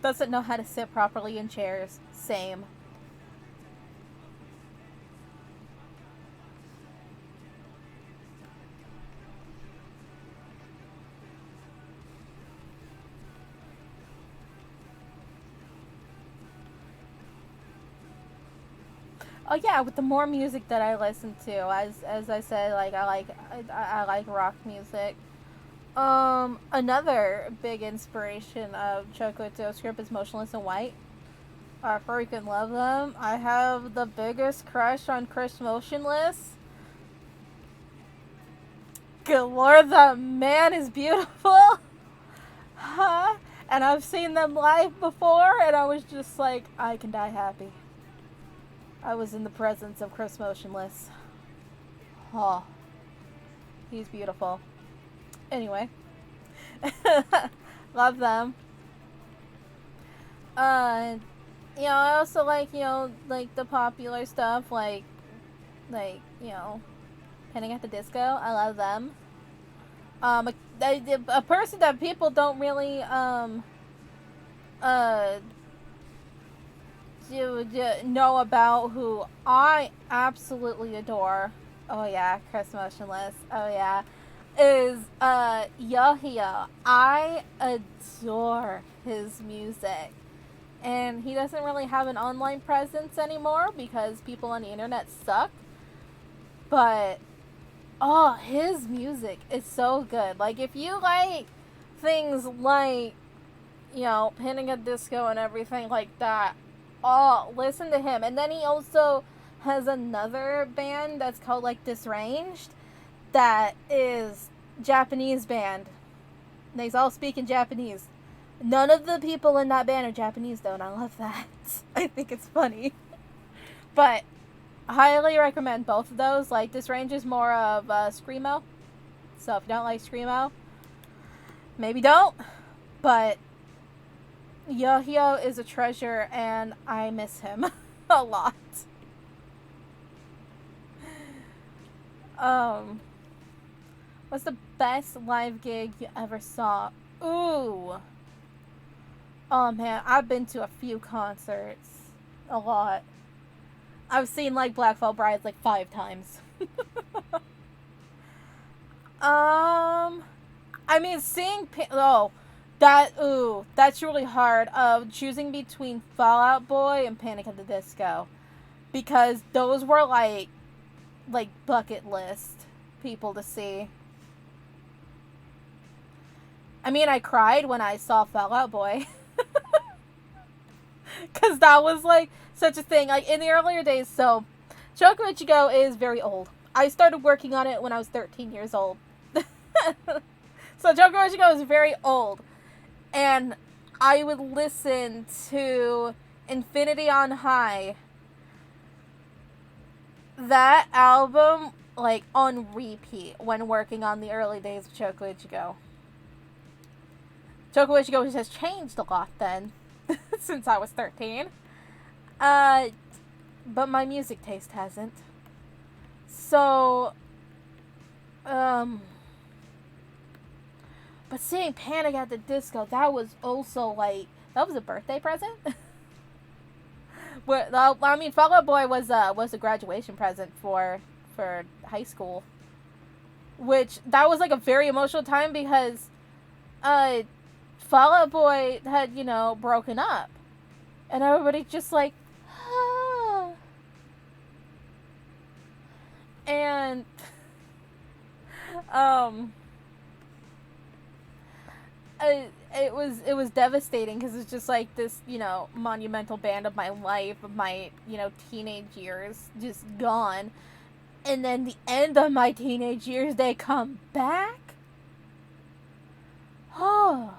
C: Doesn't know how to sit properly in chairs. Same. Oh yeah, with the more music that I listen to, as I said, like I like rock music. Another big inspiration of Chocoto's script is Motionless in White. I freaking love them. I have the biggest crush on Chris Motionless. Good lord, that man is beautiful. Huh? And I've seen them live before, and I was just like, I can die happy. I was in the presence of Chris Motionless. Oh, he's beautiful. Anyway, love them. I also like, like the popular stuff, like, Panic at the Disco. I love them. A person that people don't really, know about, who I absolutely adore. Oh yeah, Chris Motionless. Oh yeah, is Yahia. I adore his music, and he doesn't really have an online presence anymore because people on the internet suck. But oh, his music is so good. Like, if you like things like, Panic at Disco and everything like that, oh, listen to him. And then he also has another band that's called, like, Disranged, that is Japanese band. They all speak in Japanese. None of the people in that band are Japanese, though, and I love that. I think it's funny. But I highly recommend both of those. Like, Disranged is more of Screamo. So if you don't like Screamo, maybe don't. But Yohio is a treasure, and I miss him a lot. What's the best live gig you ever saw? Ooh. Oh man, I've been to a few concerts. A lot. I've seen, like, Black Veil Brides like 5 times. I mean, that's really hard, of choosing between Fall Out Boy and Panic at the Disco, because those were like bucket list people to see. I mean, I cried when I saw Fall Out Boy. Because that was, like, such a thing. Like, in the earlier days, so, Choco Ichigo is very old. I started working on it when I was 13 years old. So, Choco Ichigo is very old. And I would listen to Infinity on High. That album, like, on repeat when working on the early days of Choco Ichigo. Choco Ichigo has changed a lot then, since I was 13. But my music taste hasn't. So, but seeing Panic at the Disco, that was also, like, that was a birthday present. I mean, Fall Out Boy was a graduation present for high school. Which, that was, like, a very emotional time because, Fall Out Boy had, you know, broken up. And everybody just, like, ah. And, it was devastating because it's just like this, you know, monumental band of my life, of my, you know, teenage years just gone. And then the end of my teenage years, they come back? Oh.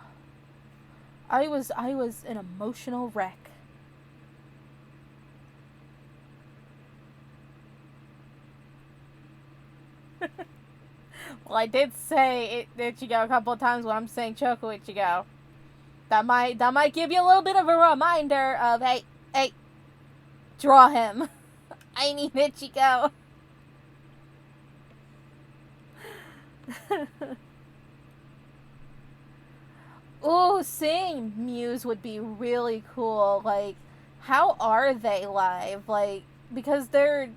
C: I was an emotional wreck. Well, I did say Ichigo a couple of times when I'm saying Choco Ichigo. That might give you a little bit of a reminder of, hey, draw him. I need Ichigo. Ooh, seeing Muse would be really cool. Like, how are they live? Like, because their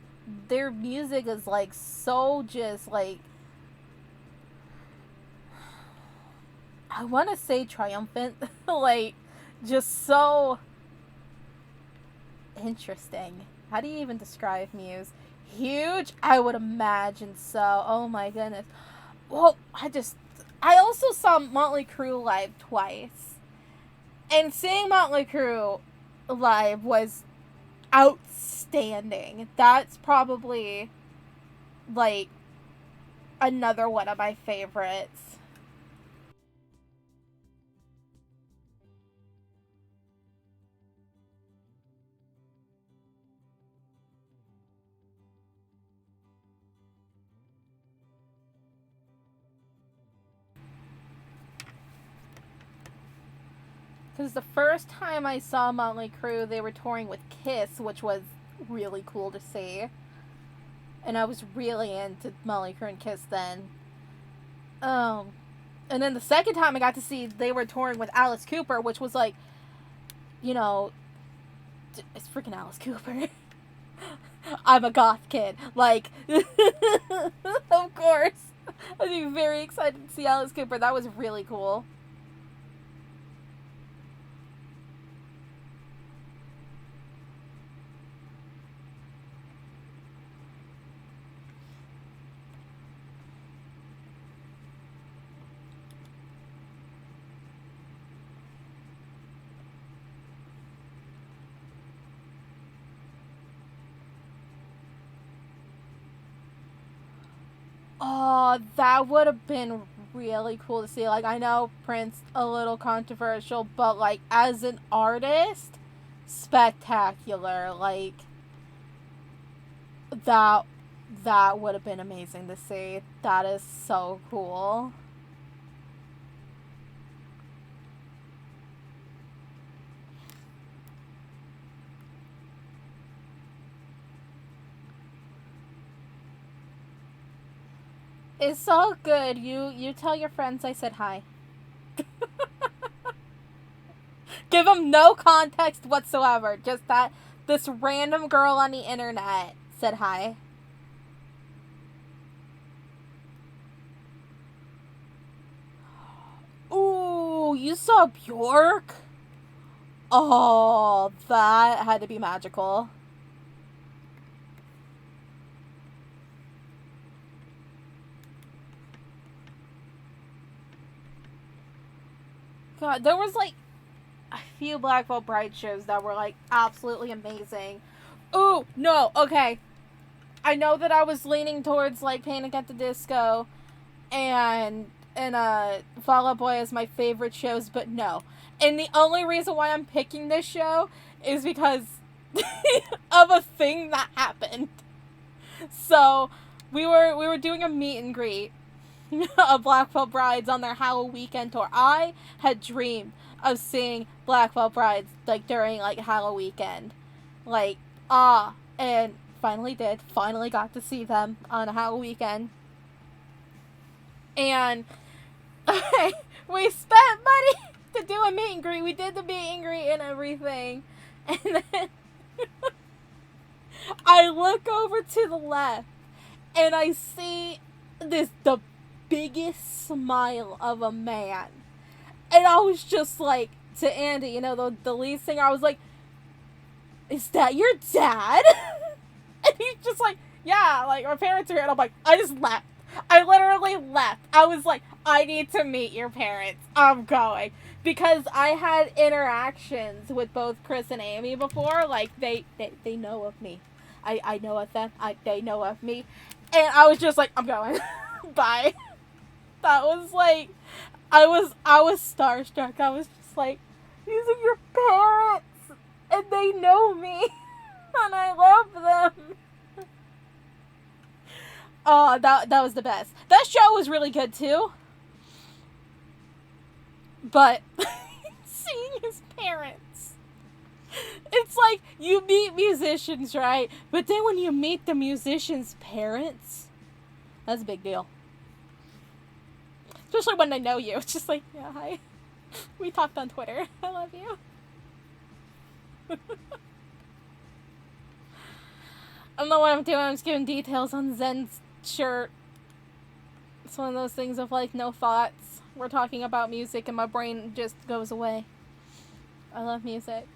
C: music is, like, so just, like, I want to say triumphant. Like, just so interesting. How do you even describe Muse? Huge? I would imagine so. Oh my goodness. Well, I also saw Motley Crue live twice. And seeing Motley Crue live was outstanding. That's probably, like, another one of my favorites. Because the first time I saw Motley Crue, they were touring with Kiss, which was really cool to see. And I was really into Motley Crue and Kiss then. And then the second time I got to see, they were touring with Alice Cooper, which was like, you know, it's freaking Alice Cooper. I'm a goth kid. Like, of course. I'd be very excited to see Alice Cooper. That was really cool. Oh, that would have been really cool to see. Like, I know Prince, a little controversial, but, like, as an artist, spectacular. Like, that would have been amazing to see. That is so cool. It's all good. You tell your friends I said hi. Give them no context whatsoever. Just that this random girl on the internet said hi. Ooh, you saw Bjork? Oh, that had to be magical. God, there was like a few Black Veil Bride shows that were like absolutely amazing. Ooh, no, okay. I know that I was leaning towards like Panic at the Disco and Fall Out Boy as my favorite shows, but no. And the only reason why I'm picking this show is because of a thing that happened. So we were doing a meet and greet of Black Veil Brides on their Halloween weekend tour. I had dreamed of seeing Black Veil Brides like during like Halloween weekend. Like, and finally did. Finally got to see them on a Halloween weekend. And we spent money to do a meet and greet. We did the meet and greet and everything. And then I look over to the left and I see the biggest smile of a man. And I was just like, to Andy, you know, the lead singer, I was like, is that your dad? And he's just like, yeah, like, my parents are here. And I'm like, I just left. I literally left. I was like, I need to meet your parents. I'm going. Because I had interactions with both Chris and Amy before. Like, they know of me. I know of them. They know of me. And I was just like, I'm going. Bye. That was like, I was starstruck. I was just like, these are your parents. And they know me. And I love them. Oh, that was the best. That show was really good too. But seeing his parents, it's like you meet musicians, right? But then when you meet the musicians' parents, that's a big deal. Especially when they know you. It's just like, yeah, hi. We talked on Twitter. I love you. I don't know what I'm doing. I'm just giving details on Zen's shirt. It's one of those things of like no thoughts. We're talking about music and my brain just goes away. I love music.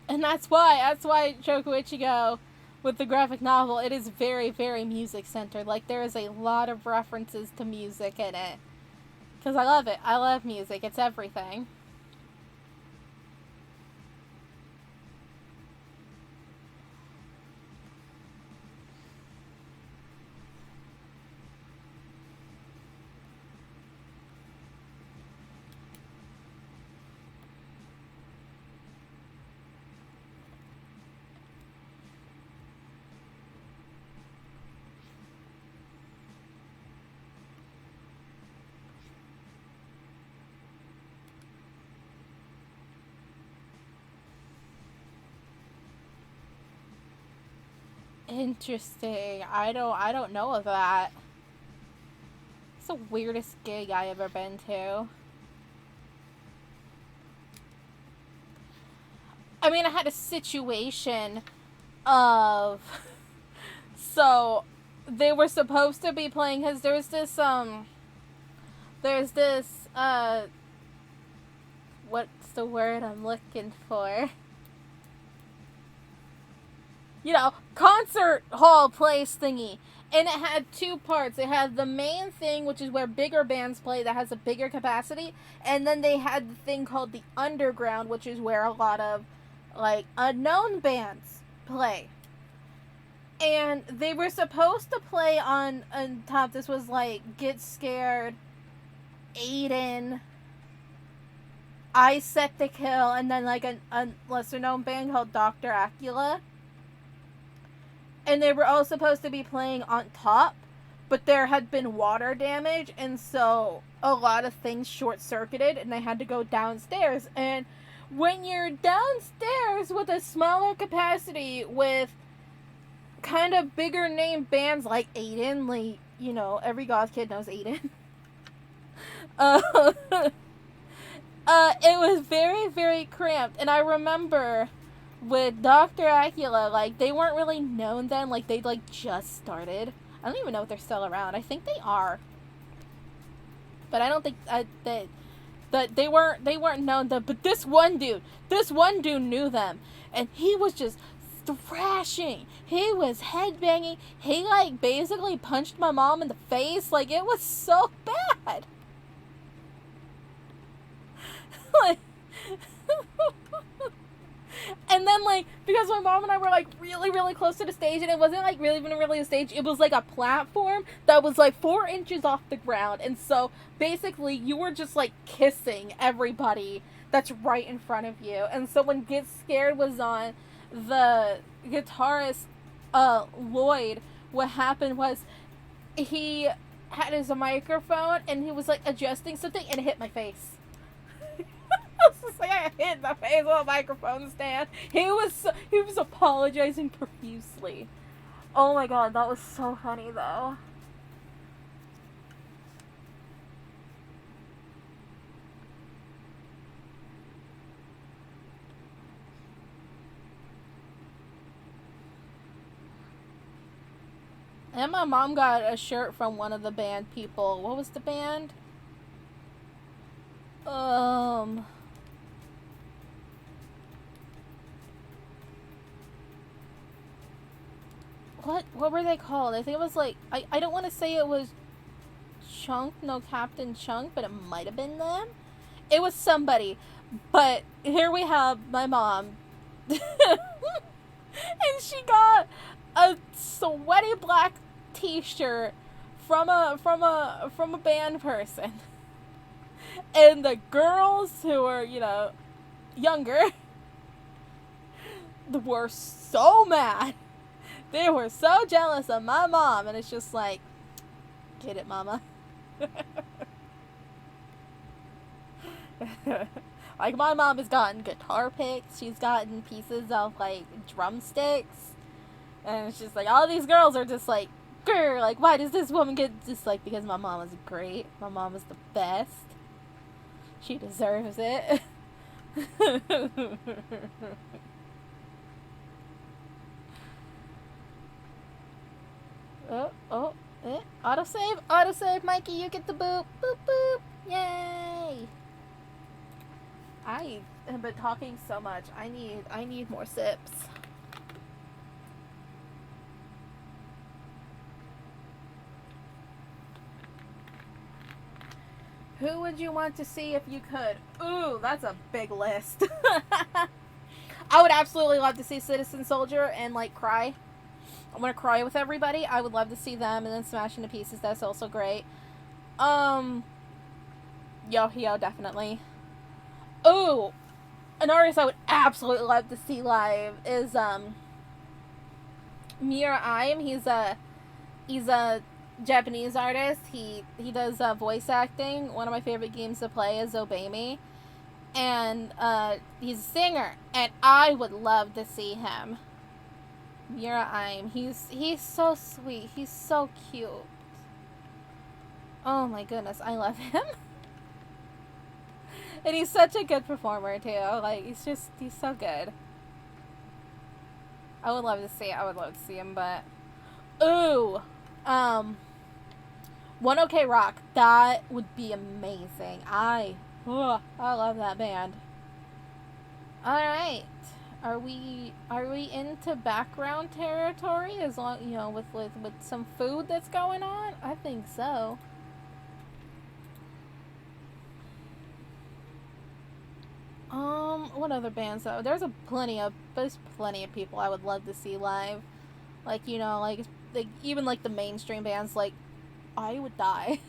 C: And that's why Shoko Ichigo with the graphic novel, it is very, very music centered. Like there is a lot of references to music in it. Because I love it. I love music. It's everything. Interesting. I don't know of that. It's the weirdest gig I ever been to. I mean, I had a situation of so they were supposed to be playing because there's this what's the word I'm looking for? You know, concert hall place thingy. And it had two parts. It had the main thing, which is where bigger bands play that has a bigger capacity. And then they had the thing called the underground, which is where a lot of, like, unknown bands play. And they were supposed to play on top. This was, like, Get Scared, Aiden, I Set the Kill, and then, like, a lesser-known band called Dr. Acula. And they were all supposed to be playing on top, but there had been water damage, and so a lot of things short-circuited, and they had to go downstairs. And when you're downstairs with a smaller capacity, with kind of bigger name bands like Aiden, like, you know, every goth kid knows Aiden. It was very, very cramped, and I remember with Dr. Acula, like, they weren't really known then. Like, they like, just started. I don't even know if they're still around. I think they are. But I don't think that they weren't known then. But this one dude knew them. And he was just thrashing. He was headbanging. He, like, basically punched my mom in the face. Like, it was so bad. God. Like, and then, like, because my mom and I were, like, really, really close to the stage, and it wasn't, like, really even really a stage, it was, like, a platform that was, like, 4 inches off the ground, and so, basically, you were just, like, kissing everybody that's right in front of you, and so when Get Scared was on, the guitarist, Lloyd, what happened was, he had his microphone, and he was, like, adjusting something, and it hit my face. It's just like I hit the face with a microphone stand. He was apologizing profusely. Oh my god, that was so funny though. And my mom got a shirt from one of the band people. What was the band? What were they called? I think it was like, I don't want to say it was Chunk, no Captain Chunk, but it might have been them. It was somebody. But here we have my mom. And she got a sweaty black t-shirt from a band person. And the girls who were, you know, younger were so mad. They were so jealous of my mom, and it's just like, get it, mama. Like, my mom has gotten guitar picks, she's gotten pieces of, like, drumsticks, and it's just like, all these girls are just like, grr, like, why does this woman get, just like, because my mom is great, my mom is the best, she deserves it. Autosave, Mikey, you get the boop, boop, boop, yay! I have been talking so much, I need more sips. Who would you want to see if you could? Ooh, that's a big list. I would absolutely love to see Citizen Soldier and, like, cry. I want to cry with everybody. I would love to see them and then Smash into Pieces. That's also great. Yo-Hyo, definitely. Ooh, an artist I would absolutely love to see live is, Mira Aim. He's a Japanese artist. He does, voice acting. One of my favorite games to play is Obey Me. And, he's a singer. And I would love to see him. Mira Aim. He's so sweet. He's so cute. Oh my goodness, I love him. And he's such a good performer too. Like, he's so good. I would love to see him, but ooh. One OK Rock. That would be amazing. I love that band. Alright. Are we into background territory as long, you know, with some food that's going on? I think so. What other bands though? There's plenty of people I would love to see live. Like, you know, like even like the mainstream bands, like, I would die.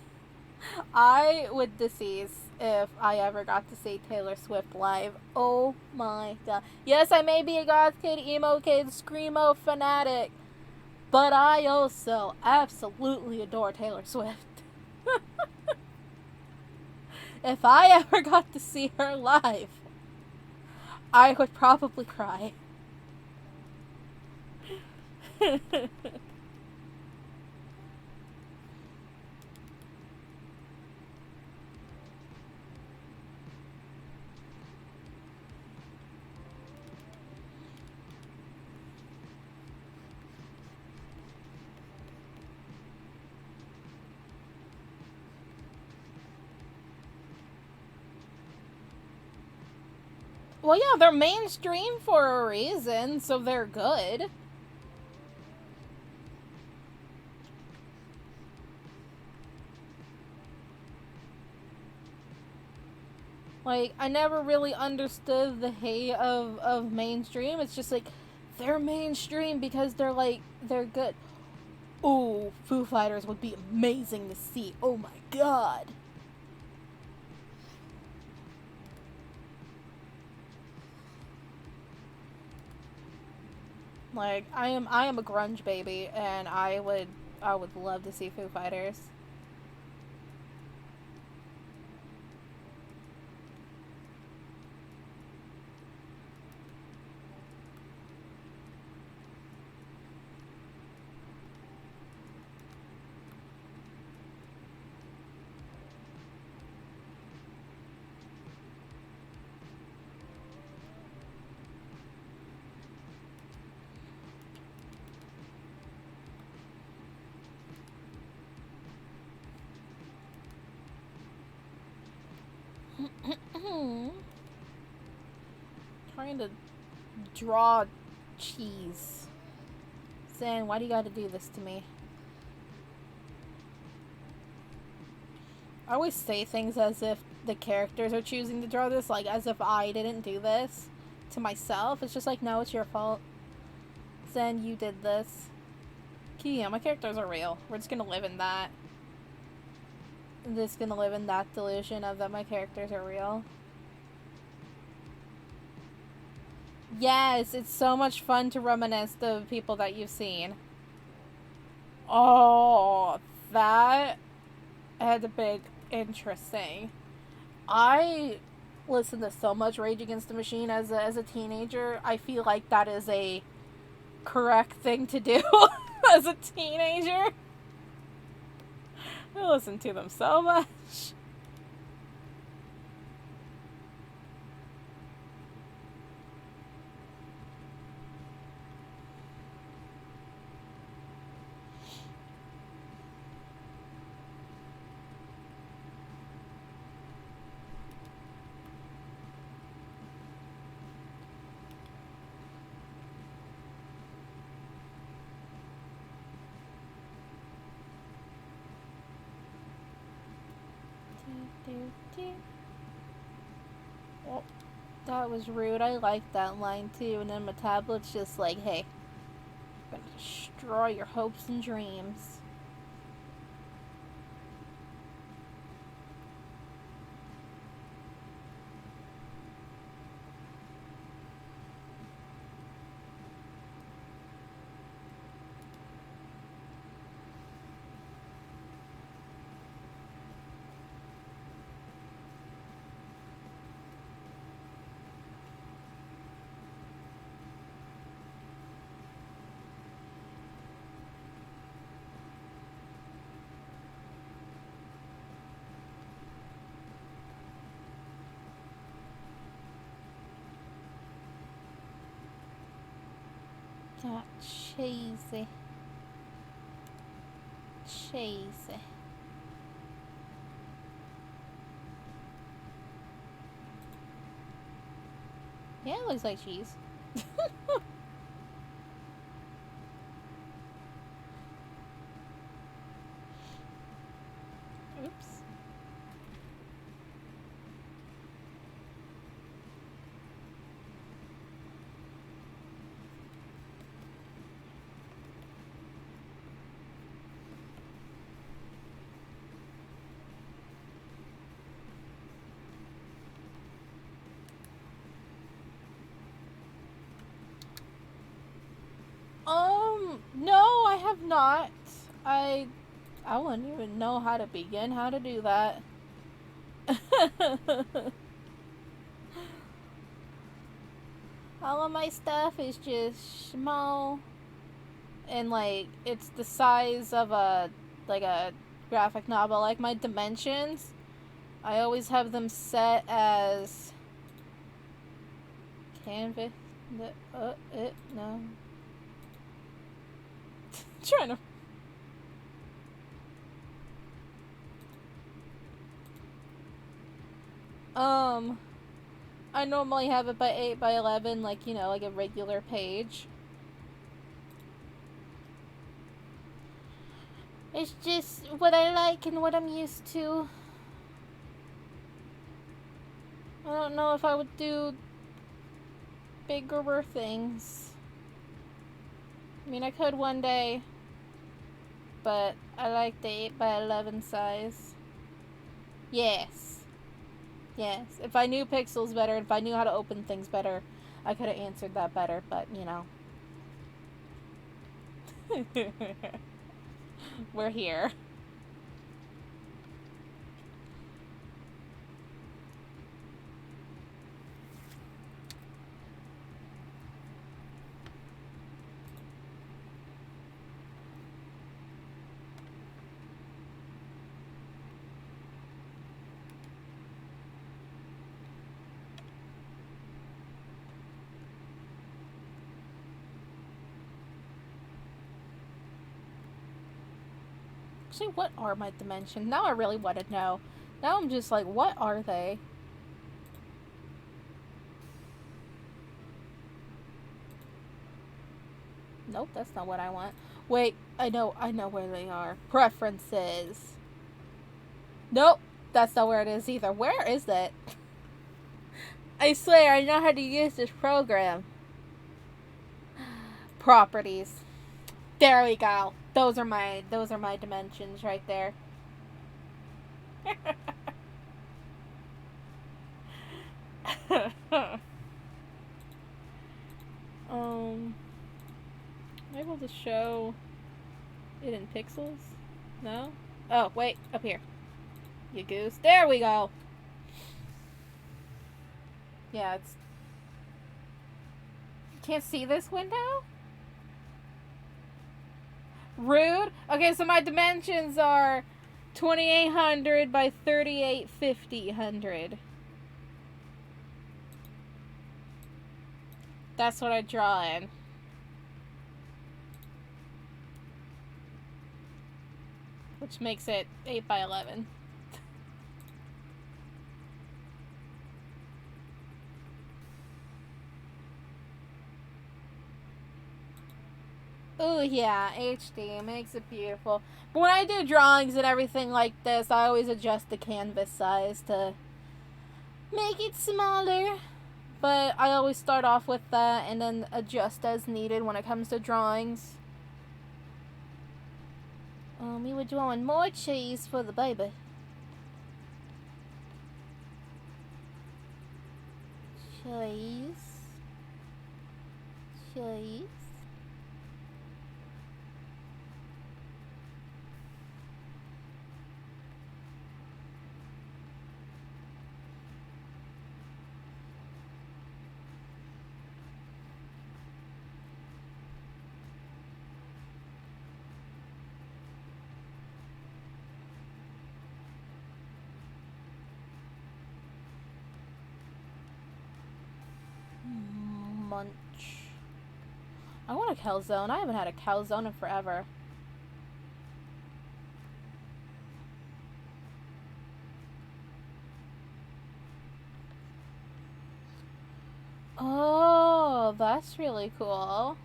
C: I would decease if I ever got to see Taylor Swift live. Oh my god. Yes, I may be a goth kid, emo kid, screamo fanatic, but I also absolutely adore Taylor Swift. If I ever got to see her live, I would probably cry. Well, yeah, they're mainstream for a reason, so they're good. Like, I never really understood the hate of mainstream. It's just like, they're mainstream because they're like, they're good. Oh, Foo Fighters would be amazing to see. Oh my god. Like, I am a grunge baby, and I would love to see Foo Fighters. Trying to draw cheese. Saying, why do you gotta do this to me? I always say things as if the characters are choosing to draw this, like as if I didn't do this to myself. It's just like, no, it's your fault. Zen, you did this. Yeah, my characters are real. We're just gonna live in that. I'm just gonna live in that delusion of that my characters are real. Yes, it's so much fun to reminisce the people that you've seen. Oh, that had a big interesting. I listened to so much Rage Against the Machine as a teenager. I feel like that is a correct thing to do as a teenager. I listened to them so much. Oh, that was rude. I liked that line too. And then my tablet's just like, hey, I'm gonna destroy your hopes and dreams. That cheesy. Cheesy. Yeah, it looks like cheese. Oops. No, I have not. I wouldn't even know how to begin how to do that. All of my stuff is just small. And like it's the size of a graphic novel. Like my dimensions, I always have them set as canvas. No. Trying to. I normally have it by 8 by 11, like, you know, like a regular page. It's just what I like and what I'm used to. don't know if I would do bigger things. I mean, I could one day, but I like the 8x11 size. Yes. Yes. If I knew pixels better, if I knew how to open things better, I could have answered that better, but, you know. We're here. Actually, what are my dimensions? Now I really want to know. Now I'm just like, what are they? Nope, that's not what I want. Wait, I know where they are. Preferences. Nope, that's not where it is either. Where is it? I swear, I know how to use this program. Properties. There we go. Those are my dimensions right there. I'm able to show it in pixels? No? Oh, wait, up here. You goose. There we go. Yeah, it's... You can't see this window? Rude. Okay, so my dimensions are 2800 by 3850. That's what I draw in. Which makes it 8x11. Oh yeah, HD makes it beautiful. But when I do drawings and everything like this, I always adjust the canvas size to make it smaller. But I always start off with that and then adjust as needed when it comes to drawings. We were drawing more cheese for the baby. Cheese. Cheese. Munch. I want a calzone. I haven't had a calzone in forever. Oh, that's really cool.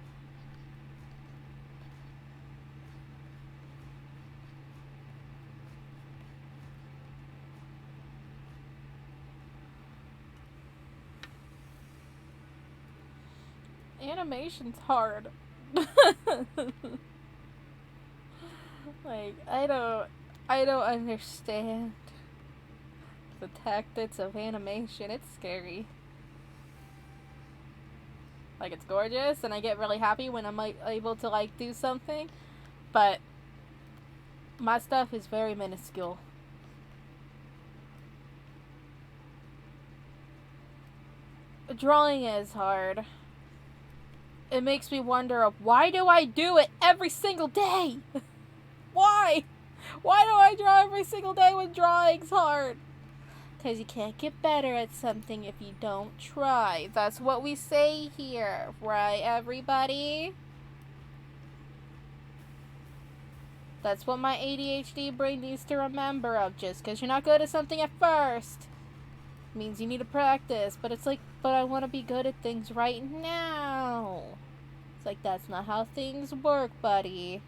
C: Animation's hard. Like, I don't understand the tactics of animation. It's scary. Like, it's gorgeous, and I get really happy when I'm able to, like, do something, but my stuff is very minuscule. Drawing is hard. It makes me wonder of why do I do it every single day? Why? Why do I draw every single day when drawing's hard? Because you can't get better at something if you don't try. That's what we say here, right, everybody? That's what my ADHD brain needs to remember of. Just because you're not good at something at first means you need to practice. But it's like, but I want to be good at things right now. It's like, that's not how things work, buddy.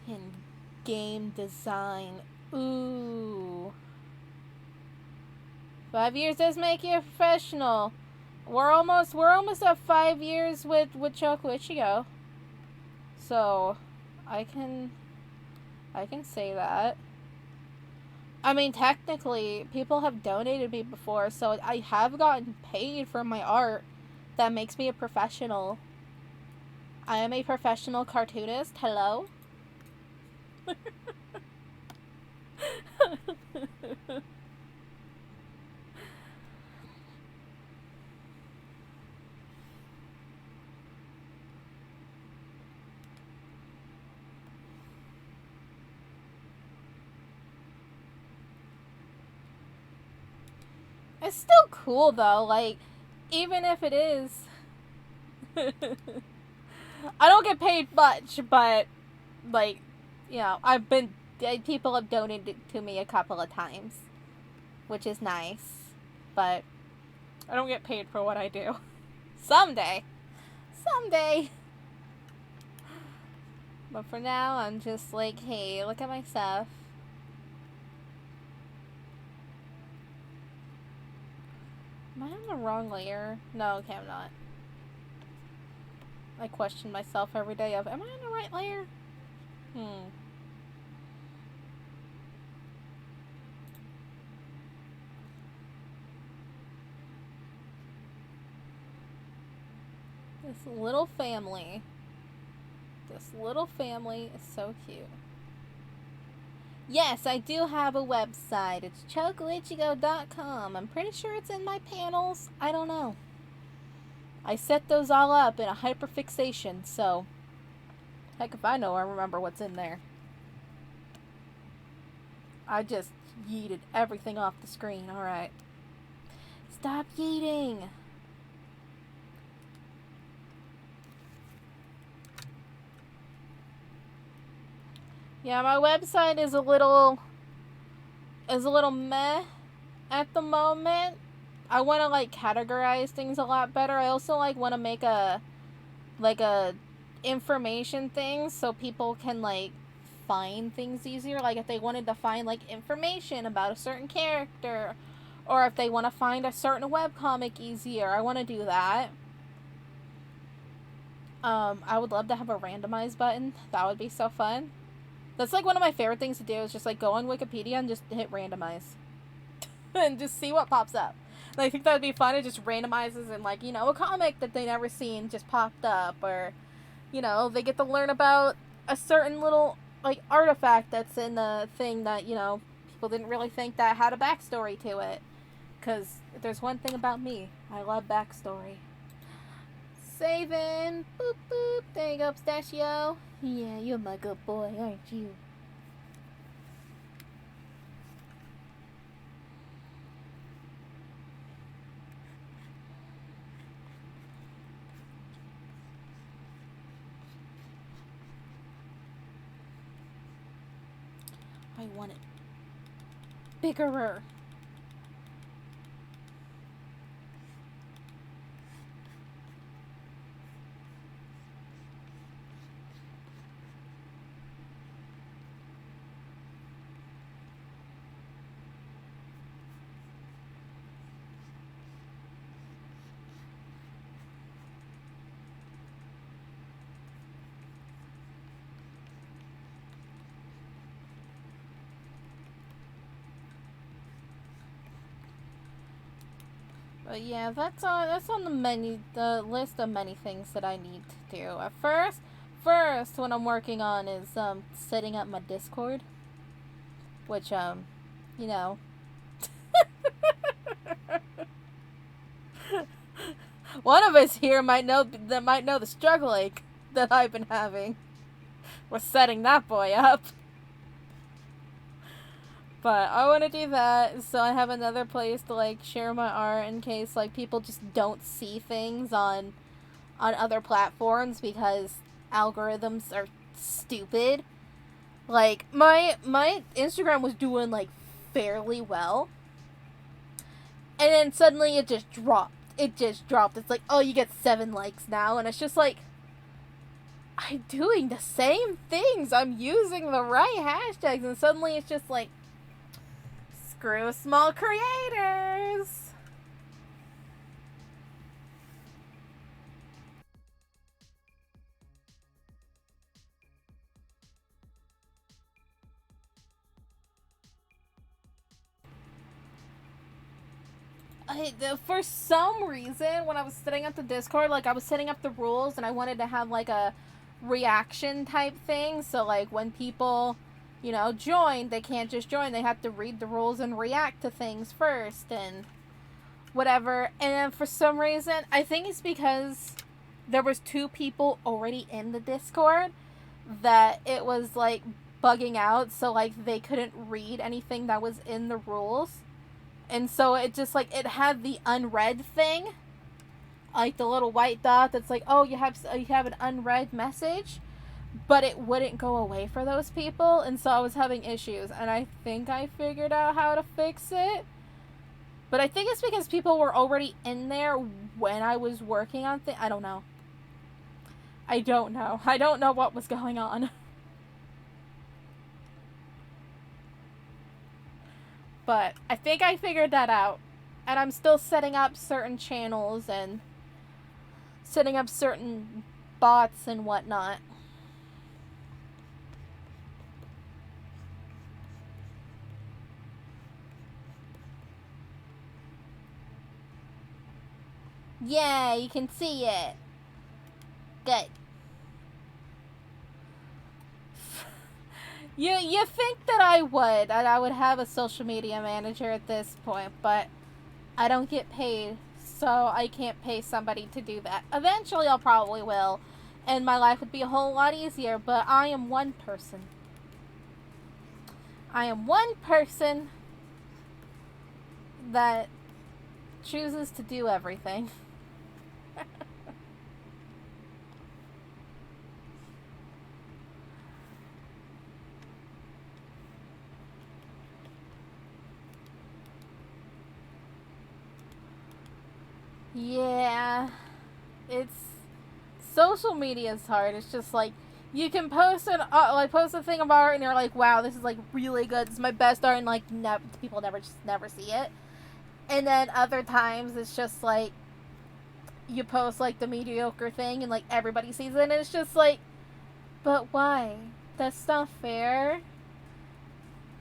C: In game design. Ooh. 5 years does make you a professional. We're almost at 5 years with Choco Ichigo. So I can say that. I mean, technically, people have donated me before, so I have gotten paid for my art. That makes me a professional. I am a professional cartoonist. Hello? It's still cool though, like, even if it is. I don't get paid much, but, like, you know, people have donated to me a couple of times, which is nice, but I don't get paid for what I do. Someday. But for now, I'm just like, hey, look at my stuff. Am I on the wrong layer? No, okay, I'm not. I question myself every day of, am I on the right layer? This little family is so cute. Yes, I do have a website. It's chocoichigo.com. I'm pretty sure it's in my panels. I don't know. I set those all up in a hyperfixation, so heck if I know I remember what's in there. I just yeeted everything off the screen. Alright. Stop yeeting! Yeah, my website is a little meh at the moment. I want to like categorize things a lot better. I also like want to make a information thing so people can like find things easier. Like if they wanted to find like information about a certain character, or if they want to find a certain webcomic easier, I want to do that. I would love to have a randomize button. That would be so fun. That's like one of my favorite things to do is just like go on Wikipedia and just hit randomize. And just see what pops up. And I think that would be fun. It just randomizes and like, you know, a comic that they never seen just popped up. Or, you know, they get to learn about a certain little like artifact that's in the thing that, you know, people didn't really think that had a backstory to it. Because there's one thing about me. I love backstory. Saving. Boop, boop. There you go, Pistachio. Yeah, you're my good boy, aren't you? I want it biggerer. But yeah, that's on the list of many things that I need to do. At first, what I'm working on is setting up my Discord, which you know, one of us here might know the struggle ache that I've been having. We're setting that boy up. But I want to do that, so I have another place to, like, share my art in case, like, people just don't see things on other platforms because algorithms are stupid. Like, my Instagram was doing, like, fairly well. And then suddenly it just dropped. It's like, oh, you get 7 likes now, and it's just like, I'm doing the same things. I'm using the right hashtags, and suddenly it's just like, screw small creators. For some reason, when I was setting up the Discord, like, I was setting up the rules, and I wanted to have, like, a reaction type thing. So, like, when people, join, they can't just join. They have to read the rules and react to things first, and whatever. And then for some reason, I think it's because there was 2 people already in the Discord, that it was, like, bugging out. So, like, they couldn't read anything that was in the rules. And so it just, like, it had the unread thing, like the little white dot that's like, oh, you have an unread message, but it wouldn't go away for those people. And so I was having issues, and I think I figured out how to fix it. But I think it's because people were already in there when I was working on things. I don't know. I don't know what was going on. But I think I figured that out. And I'm still setting up certain channels and setting up certain bots and whatnot. Yeah, you can see it. Good. You think that I would have a social media manager at this point, but I don't get paid, so I can't pay somebody to do that. Eventually I'll probably will, and my life would be a whole lot easier, but I am one person. I am one person that chooses to do everything. Yeah, social media is hard. It's just like, you can post a thing of art, and you're like, wow, this is like really good. This is my best art, and like people never see it. And then other times it's just like, you post like the mediocre thing, and like everybody sees it, and it's just like, but why? That's not fair.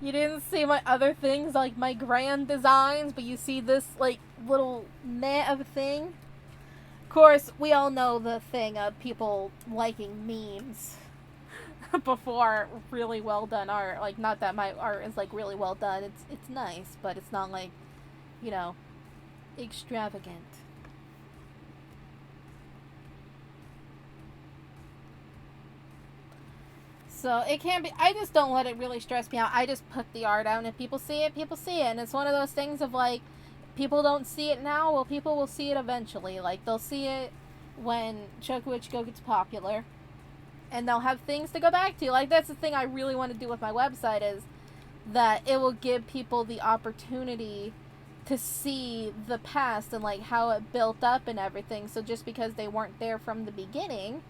C: You didn't see my other things, like my grand designs, but you see this, like, little meh of a thing. Of course, we all know the thing of people liking memes before really well done art. Like, not that my art is, like, really well done. It's nice, but it's not, like, extravagant. So it can be, I just don't let it really stress me out. I just put the art out, and if people see it, people see it. And it's one of those things of like, people don't see it now, well, people will see it eventually. Like, they'll see it when Chokuichiko gets popular, and they'll have things to go back to. Like, that's the thing I really want to do with my website, is that it will give people the opportunity to see the past and like how it built up and everything. So just because they weren't there from the beginning,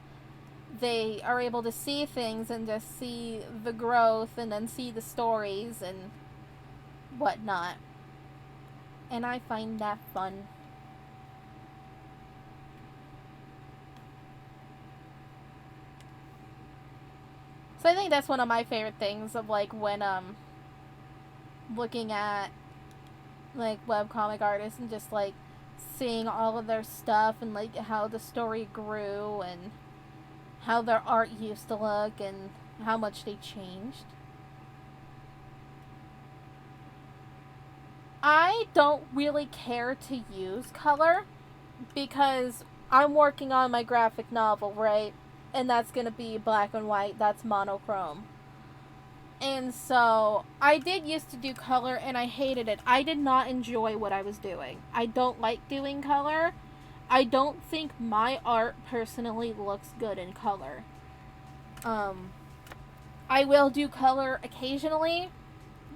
C: they are able to see things and just see the growth and then see the stories and whatnot. And I find that fun. So I think that's one of my favorite things of like when looking at like webcomic artists and just like seeing all of their stuff and like how the story grew and how their art used to look and how much they changed. I don't really care to use color because I'm working on my graphic novel, right? And that's going to be black and white. That's monochrome. And so I did used to do color, and I hated it. I did not enjoy what I was doing. I don't like doing color. I don't think my art personally looks good in color. I will do color occasionally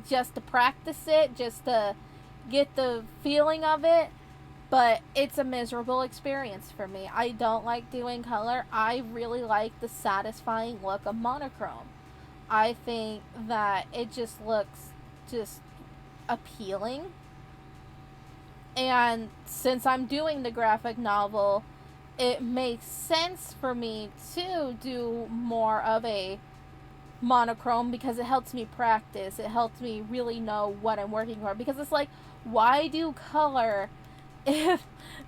C: just to practice it, just to get the feeling of it. But it's a miserable experience for me. I don't like doing color. I really like the satisfying look of monochrome. I think that it just looks just appealing. And since I'm doing the graphic novel, it makes sense for me to do more of a monochrome because it helps me practice. It helps me really know what I'm working for. Because it's like, why do color if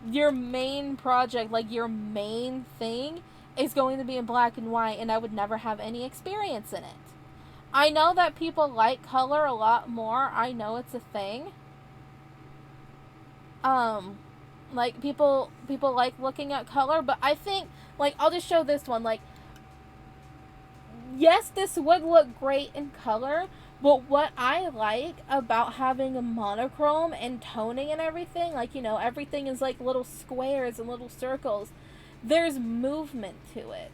C: your main project, like your main thing, is going to be in black and white and I would never have any experience in it? I know that people like color a lot more. I know it's a thing. Like people like looking at color, but I think, like, I'll just show this one. Like, yes, this would look great in color, but what I like about having a monochrome and toning and everything, like, you know, everything is like little squares and little circles. There's movement to it.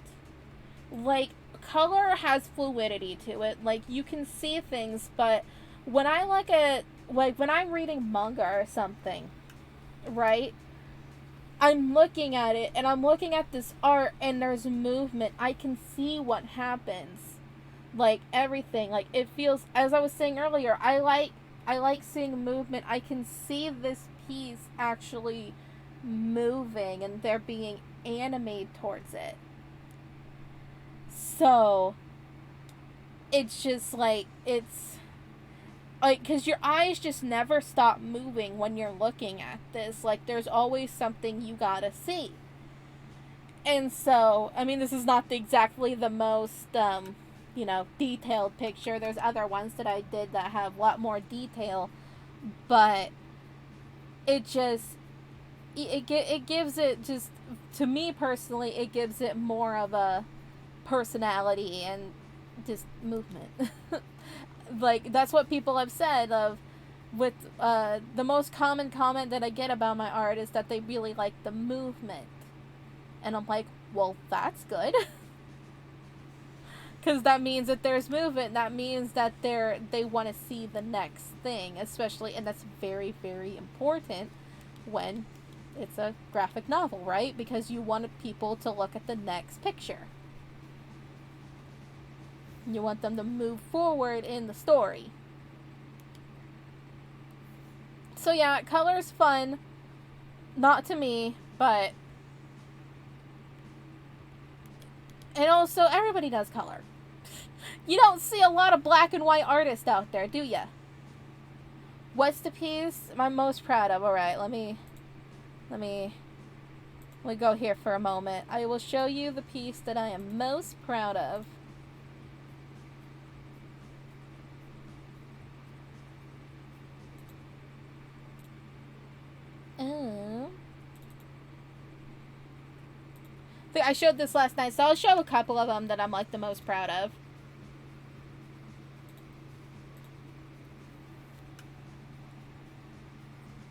C: Like, color has fluidity to it. Like, you can see things, but when I look at, like, when I'm reading manga or something, right? I'm looking at it and I'm looking at this art and there's movement. I can see what happens. Like, everything. Like, it feels, as I was saying earlier, I like seeing movement. I can see this piece actually moving and there being anime towards it. So it's just like, it's like, because your eyes just never stop moving when you're looking at this. Like, there's always something you gotta see. And so, I mean, this is not exactly the most, you know, detailed picture. There's other ones that I did that have a lot more detail. But it just, it gives it just, to me personally, it gives it more of a personality and just movement. Like, that's what people have said of, with the most common comment that I get about my art is that they really like the movement. And I'm like, well, that's good. Because that means that there's movement. That means that they want to see the next thing, especially, and that's very, very important when it's a graphic novel, right? Because you want people to look at the next picture. You want them to move forward in the story. So yeah, color's fun. Not to me, but... And also, everybody does color. You don't see a lot of black and white artists out there, do ya? What's the piece I'm most proud of? Alright, let me go here for a moment. I will show you the piece that I am most proud of. I showed this last night, so I'll show a couple of them that I'm, like, the most proud of.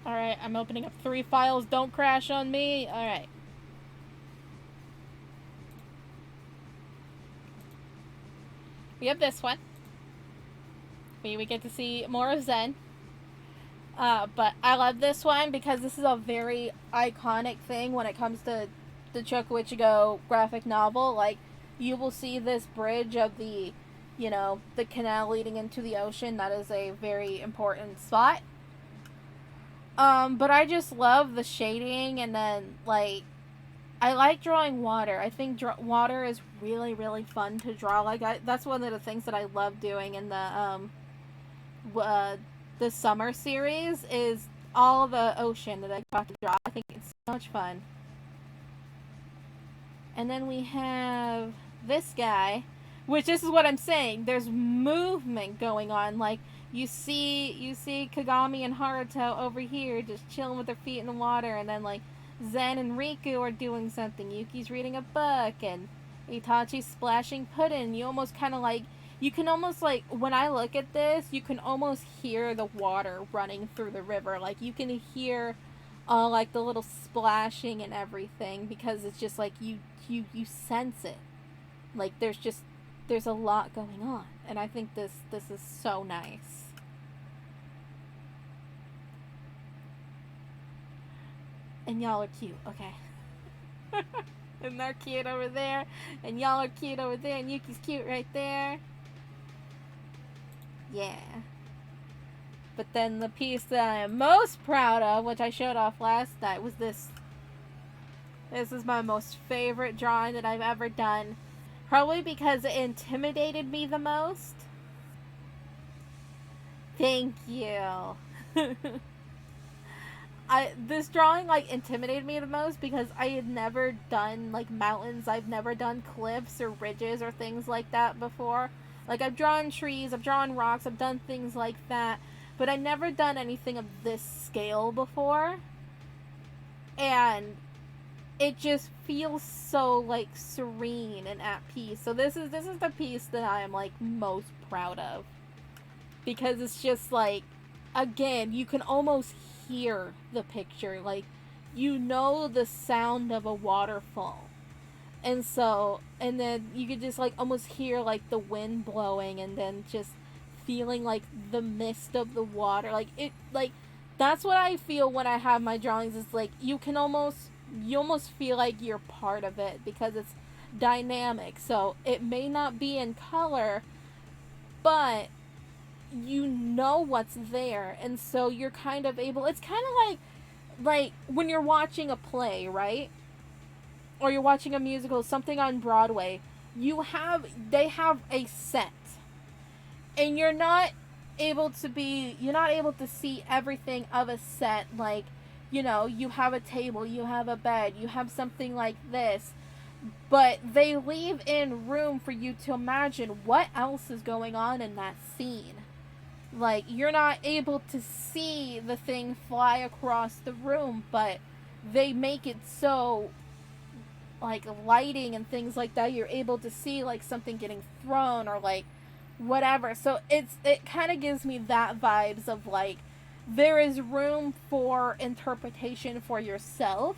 C: Alright, I'm opening up 3 files. Don't crash on me. Alright. We have this one. We get to see more of Zen. But I love this one because this is a very iconic thing when it comes to the Choco Ichigo graphic novel. Like, you will see this bridge of the, you know, the canal leading into the ocean. That is a very important spot. But I just love the shading, and then, like, I like drawing water. I think water is really, really fun to draw. Like, that's one of the things that I love doing in the summer series is all the ocean that I got to draw. I think it's so much fun. And then we have this guy, which this is what I'm saying. There's movement going on. Like, you see Kagami and Haruto over here just chilling with their feet in the water, and then, like, Zen and Riku are doing something. Yuki's reading a book, and Itachi's splashing pudding. You almost kind of, like, you can almost, like, when I look at this, you can almost hear the water running through the river. Like, you can hear, like, the little splashing and everything, because it's just, like, you sense it. Like, there's a lot going on. And I think this is so nice. And y'all are cute, okay? And they're cute over there. And y'all are cute over there. And Yuki's cute right there. Yeah. But then the piece that I am most proud of, which I showed off last night, was this. This is my most favorite drawing that I've ever done. Probably because it intimidated me the most. Thank you. This drawing, like, intimidated me the most because I had never done, like, mountains. I've never done cliffs or ridges or things like that before. Like, I've drawn trees, I've drawn rocks, I've done things like that. But I've never done anything of this scale before. And it just feels so, like, serene and at peace. So this is the piece that I am, like, most proud of. Because it's just, like, again, you can almost hear the picture. Like, you know the sound of a waterfall. And so, and then you could just, like, almost hear, like, the wind blowing and then just feeling, like, the mist of the water. Like, it, like, that's what I feel when I have my drawings. It's like, you almost feel like you're part of it because it's dynamic. So, it may not be in color, but you know what's there. And so you're kind of able, it's kind of like when you're watching a play, right? Or you're watching a musical, something on Broadway. They have a set. And you're not able to see everything of a set. Like, you know, you have a table, you have a bed, you have something like this. But they leave in room for you to imagine what else is going on in that scene. Like, you're not able to see the thing fly across the room, but they make it so, like, lighting and things like that, you're able to see, like, something getting thrown or, like, whatever. So it kind of gives me that vibes of, like, there is room for interpretation for yourself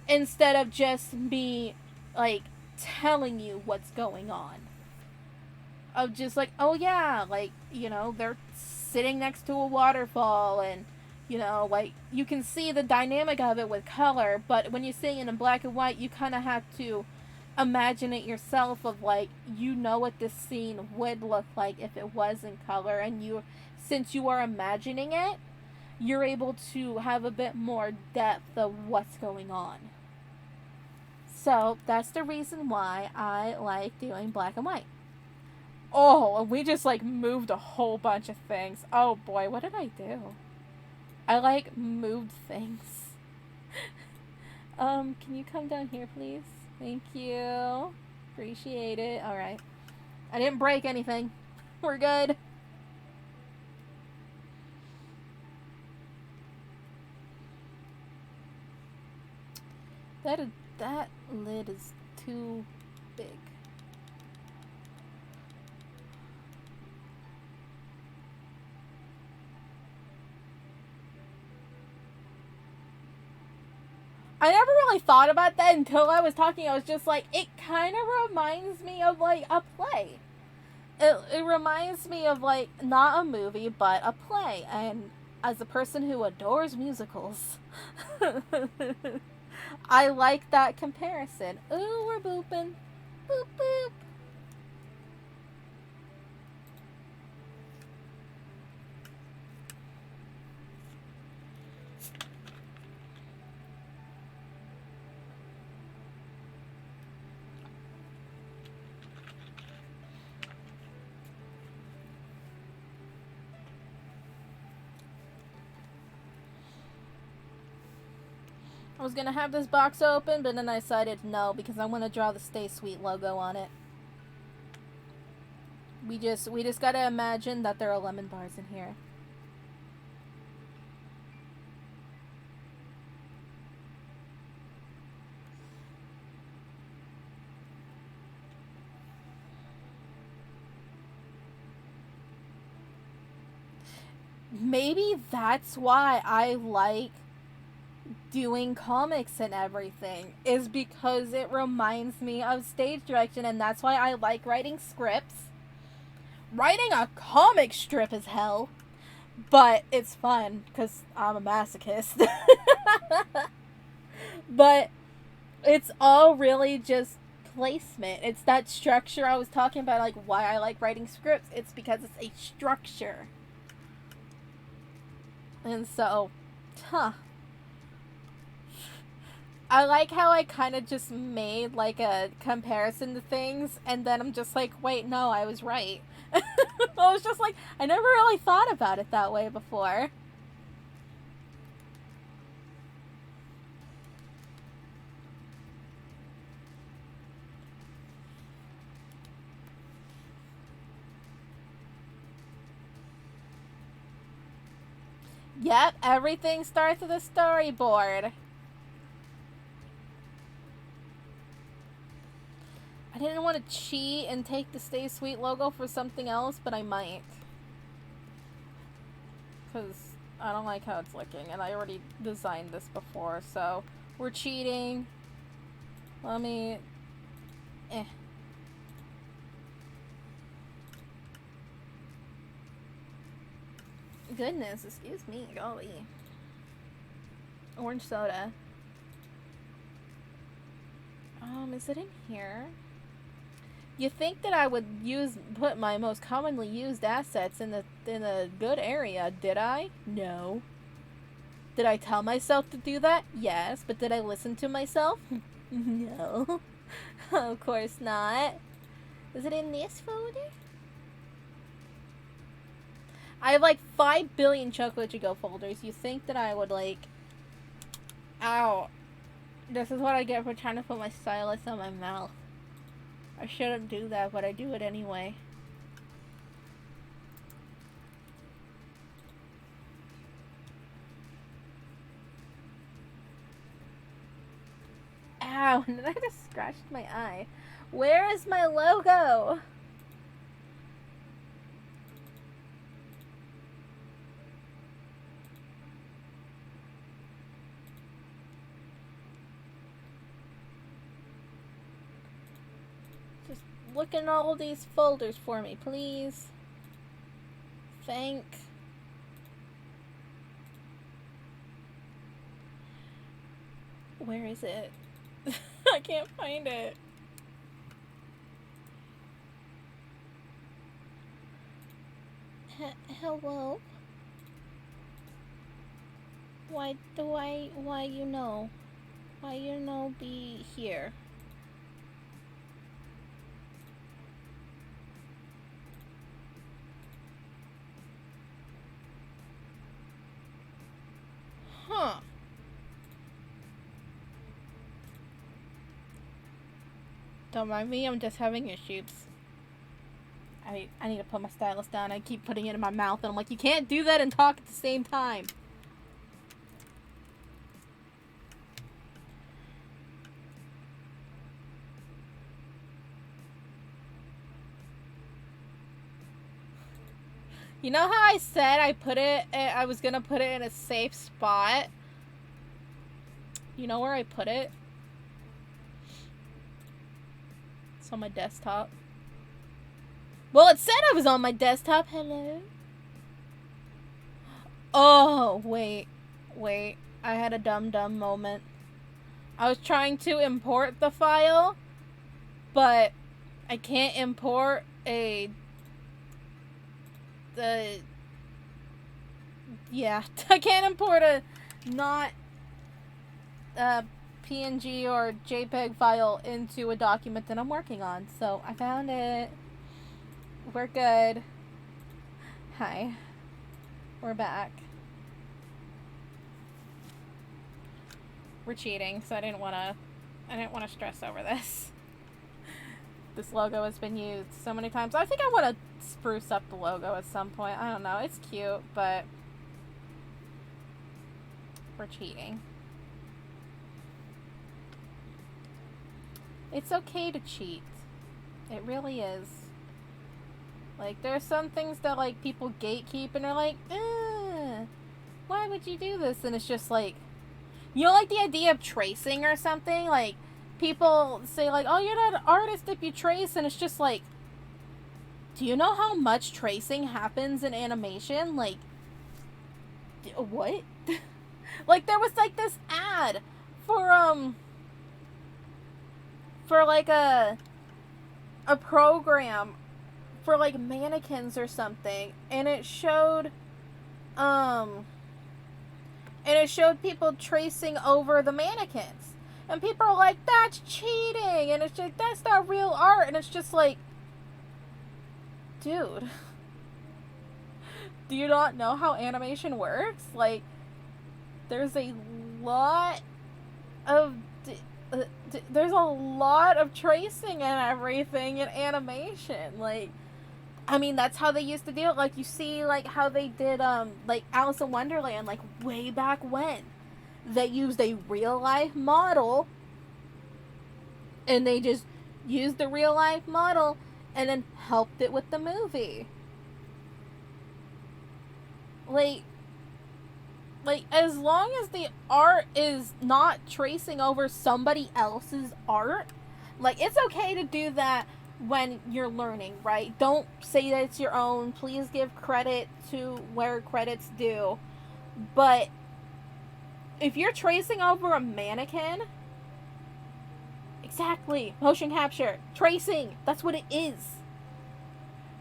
C: instead of just me, like, telling you what's going on. Of just like, oh yeah, like, you know, they're sitting next to a waterfall and, you know, like, you can see the dynamic of it with color, but when you're seeing it in black and white, you kind of have to imagine it yourself of, like, you know what this scene would look like if it was in color, and since you are imagining it, you're able to have a bit more depth of what's going on. So, that's the reason why I like doing black and white. Oh, we just, like, moved a whole bunch of things. Oh, boy, what did I do? I, like, moved things. Can you come down here, please? Thank you. Appreciate it. Alright. I didn't break anything. We're good. That lid is too big. I never really thought about that until I was talking. I was just like, it kind of reminds me of, like, a play. It reminds me of, like, not a movie, but a play. And as a person who adores musicals, I like that comparison. Ooh, we're booping. Boop, boop. I was gonna have this box open, but then I decided no, because I want to draw the Stay Sweet logo on it. We just gotta imagine that there are lemon bars in here. Maybe that's why I like doing comics and everything, is because it reminds me of stage direction, and that's why I like writing scripts. Writing a comic strip is hell, But it's fun because I'm a masochist. But it's all really just placement. It's that structure I was talking about, like why I like writing scripts. It's because it's a structure. And so, huh. I like how I kind of just made like a comparison to things, and then I'm just like, wait, no, I was right. I was just like, I never really thought about it that way before. Yep, everything starts with a storyboard. I didn't want to cheat and take the Stay Sweet logo for something else, but I might. Because I don't like how it's looking, and I already designed this before, so we're cheating. Let me... Goodness, excuse me, golly. Orange soda. Is it in here? You think that I would put my most commonly used assets in a good area, did I? No. Did I tell myself to do that? Yes, but did I listen to myself? No. Of course not. Is it in this folder? I have like 5 billion Chocolate to Go folders. You think that I would like... Ow. This is what I get for trying to put my stylus on my mouth. I shouldn't do that, but I do it anyway. Ow, and then I just scratched my eye. Where is my logo? Just look in all these folders for me, please. Thank. Where is it? I can't find it. Hello? Why you know? Why you know be here? Huh. Don't mind me, I'm just having issues. I need to put my stylus down. I keep putting it in my mouth, and I'm like, you can't do that and talk at the same time. You know how I said I was gonna put it in a safe spot? You know where I put it? It's on my desktop. Well, it said I was on my desktop. Hello? Oh, wait. I had a dumb moment. I was trying to import the file, but I can't import yeah, I can't import a not PNG or JPEG file into a document that I'm working on. So I found it. We're good. Hi. We're back. We're cheating, so I didn't want to stress over this. This logo has been used so many times. I think I want to spruce up the logo at some point. I don't know. It's cute, but we're cheating. It's okay to cheat. It really is. Like, there's some things that, like, people gatekeep and are like, why would you do this? And it's just like, you know, like the idea of tracing or something? Like, people say, like, oh, you're not an artist if you trace, and it's just like, do you know how much tracing happens in animation? Like, what? Like, there was, like, this ad for like a program for, like, mannequins or something, and it showed people tracing over the mannequins, and people are like, that's cheating, and it's like, that's not real art, and it's just like, dude, do you not know how animation works? Like, there's a lot of tracing and everything in animation. Like, I mean, that's how they used to do it. Like, you see, like, how they did, like, Alice in Wonderland, like, way back when. They used a real-life model, and they just used the real-life model, and then helped it with the movie. Like, as long as the art is not tracing over somebody else's art, like, it's okay to do that when you're learning, right? Don't say that it's your own. Please give credit to where credit's due. But if you're tracing over a mannequin, exactly, motion capture, tracing, that's what it is.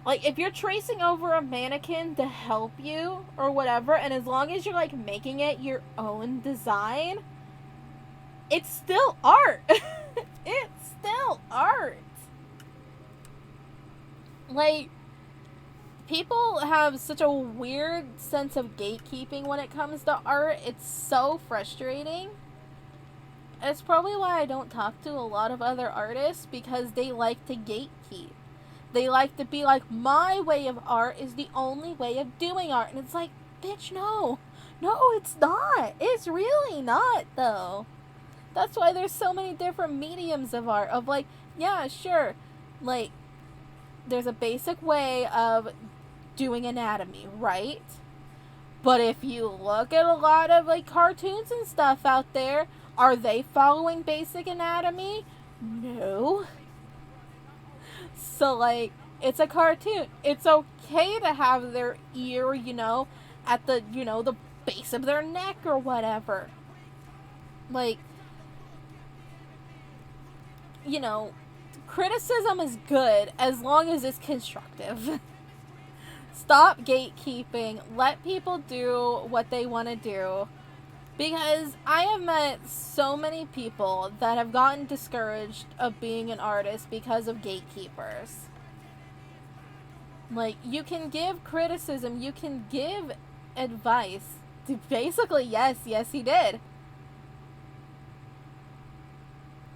C: Like, if you're tracing over a mannequin to help you or whatever, and as long as you're, like, making it your own design, it's still art. It's still art. Like, people have such a weird sense of gatekeeping when it comes to art. It's so frustrating. It's probably why I don't talk to a lot of other artists, because they like to gatekeep. They like to be like, my way of art is the only way of doing art. And it's like, bitch, no. No, it's not. It's really not, though. That's why there's so many different mediums of art. Of, like, yeah, sure. Like, there's a basic way of doing anatomy, right? But if you look at a lot of, like, cartoons and stuff out there, are they following basic anatomy? No. So, like, it's a cartoon. It's okay to have their ear, you know, at the, you know, the base of their neck or whatever. Like, you know, criticism is good as long as it's constructive. Stop gatekeeping. Let people do what they want to do. Because I have met so many people that have gotten discouraged of being an artist because of gatekeepers. Like, you can give criticism, you can give advice. Basically, yes, he did.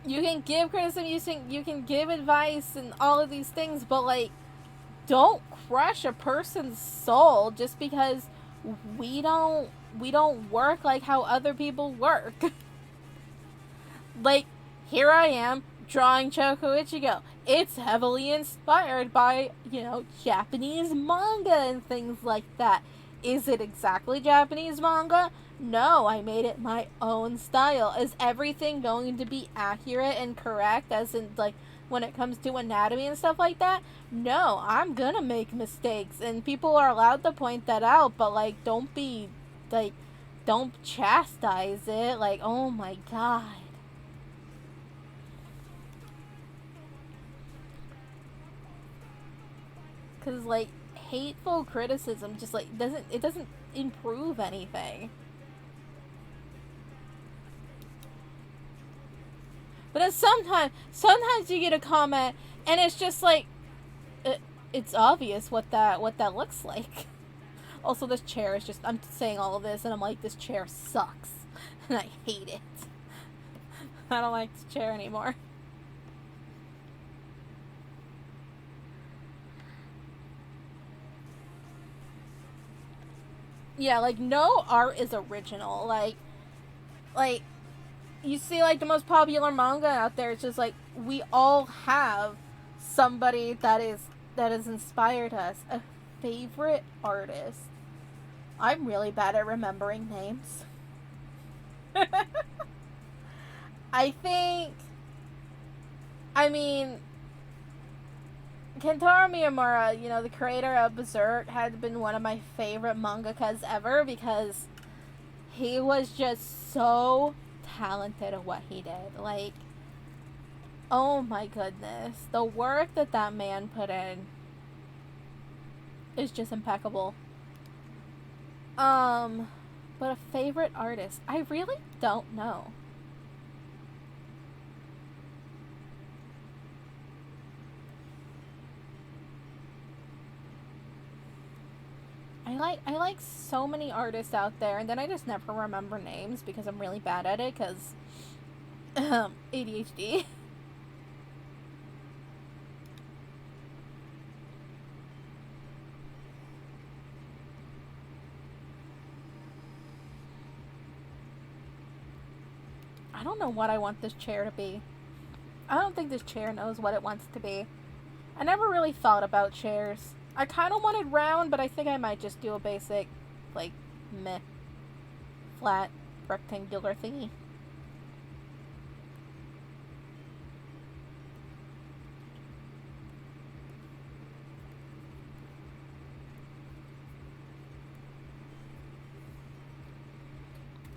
C: You can give criticism, you can give advice and all of these things, but, like, don't crush a person's soul just because we don't work like how other people work. Like, here I am drawing Choco Ichigo. It's heavily inspired by, you know, Japanese manga and things like that. Is it exactly Japanese manga? No, I made it my own style. Is everything going to be accurate and correct, as in, like, when it comes to anatomy and stuff like that? No, I'm gonna make mistakes, and people are allowed to point that out, but, like, don't be, like, don't chastise it. Like, oh my god. Because, like, hateful criticism just, like, doesn't improve anything. But then sometimes you get a comment and it's just like, it's obvious what that looks like. Also, this chair is just, I'm saying all of this and I'm like, this chair sucks. And I hate it. I don't like this chair anymore. Yeah, like, no art is original. Like, you see, like, the most popular manga out there, it's just like, we all have somebody that has inspired us. A favorite artist. I'm really bad at remembering names. I mean, Kentaro Miyamura, you know, the creator of Berserk, had been one of my favorite mangakas ever, because he was just so talented at what he did. Like, oh my goodness. The work that that man put in is just impeccable. But a favorite artist, I really don't know. I like so many artists out there, and then I just never remember names because I'm really bad at it, because ADHD. I don't know what I want this chair to be. I don't think this chair knows what it wants to be. I never really thought about chairs. I kind of wanted round, but I think I might just do a basic, like, meh, flat, rectangular thingy.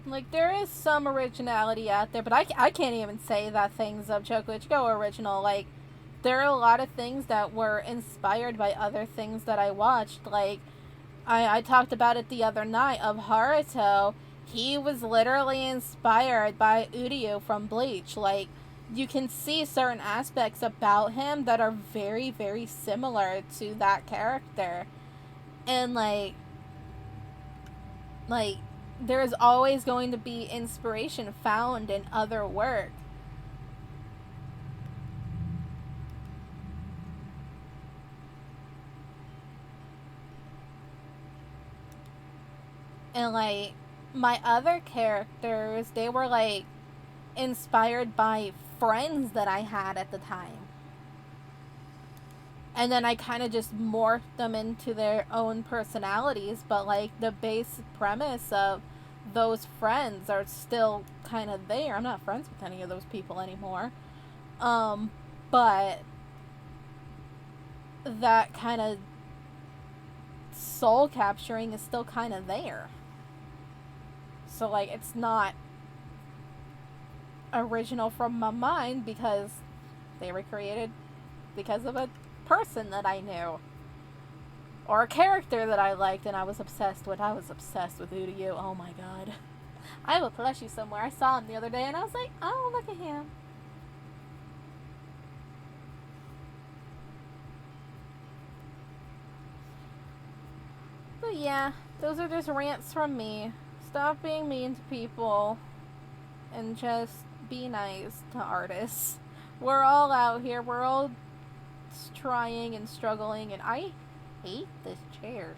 C: Like, there is some originality out there, but I can't even say that things of Choco Ichigo original. Like, there are a lot of things that were inspired by other things that I watched. Like, I talked about it the other night of Haruto. He was literally inspired by Uryu from Bleach. Like, you can see certain aspects about him that are very, very similar to that character. And, like, there's always going to be inspiration found in other work. And, like, my other characters, they were, like, inspired by friends that I had at the time. And then I kind of just morphed them into their own personalities, but, like, the base premise of those friends are still kind of there. I'm not friends with any of those people anymore. But that kind of soul capturing is still kind of there. So, like, it's not original from my mind because they were created because of a person that I knew. Or a character that I liked and I was obsessed with. I was obsessed with Uryu. Oh my god. I have a plushie somewhere. I saw him the other day and I was like, oh, look at him. But yeah, those are just rants from me. Stop being mean to people and just be nice to artists. We're all out here. We're all trying and struggling, and I hate this chair.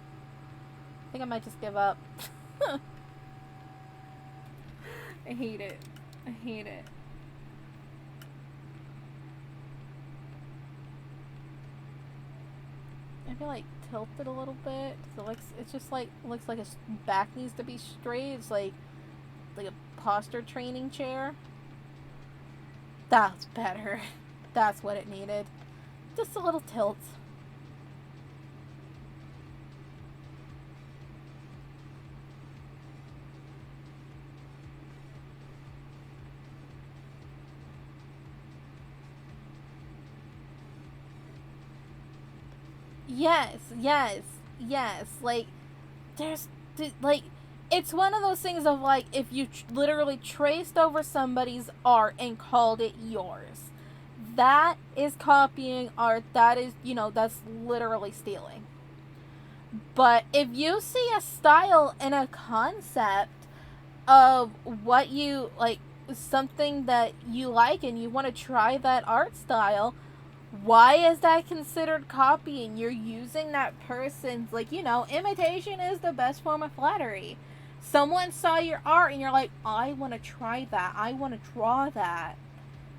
C: I think I might just give up. I hate it. I hate it. Maybe like tilt it a little bit. So it's just like looks like its back needs to be straight. It's like a posture training chair. That's better. That's what it needed. Just a little tilt. Yes. Like, it's one of those things of, like, if you literally traced over somebody's art and called it yours, that is copying art. That is, that's literally stealing. But if you see a style and a concept of what you, like, something that you like and you want to try that art style, why is that considered copying? You're using that person's, like, imitation is the best form of flattery. Someone saw your art and you're like, I want to try that. I want to draw that.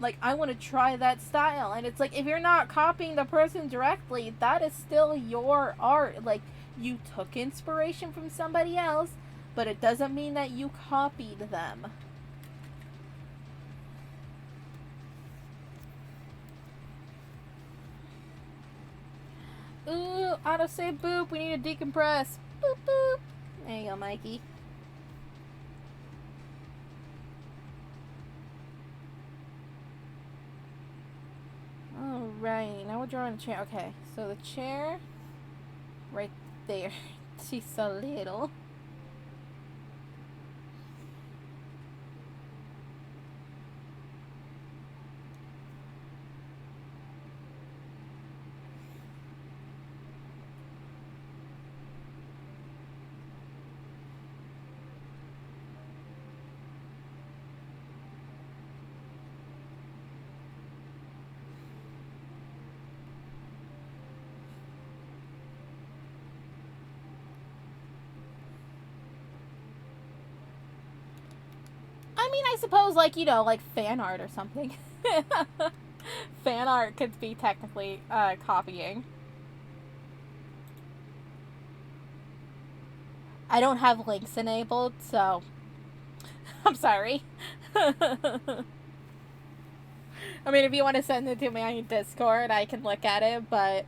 C: Like, I want to try that style. And it's like, if you're not copying the person directly, that is still your art. Like, you took inspiration from somebody else, but it doesn't mean that you copied them. Ooh, autosave boop. We need to decompress. Boop, boop. There you go, Mikey. Right, now we're drawing a chair. Okay, so the chair right there. She's so little. I mean, I suppose, like, you know, like fan art or something. Fan art could be technically copying. I don't have links enabled, so I'm sorry. I mean, if you want to send it to me on your Discord, I can look at it, but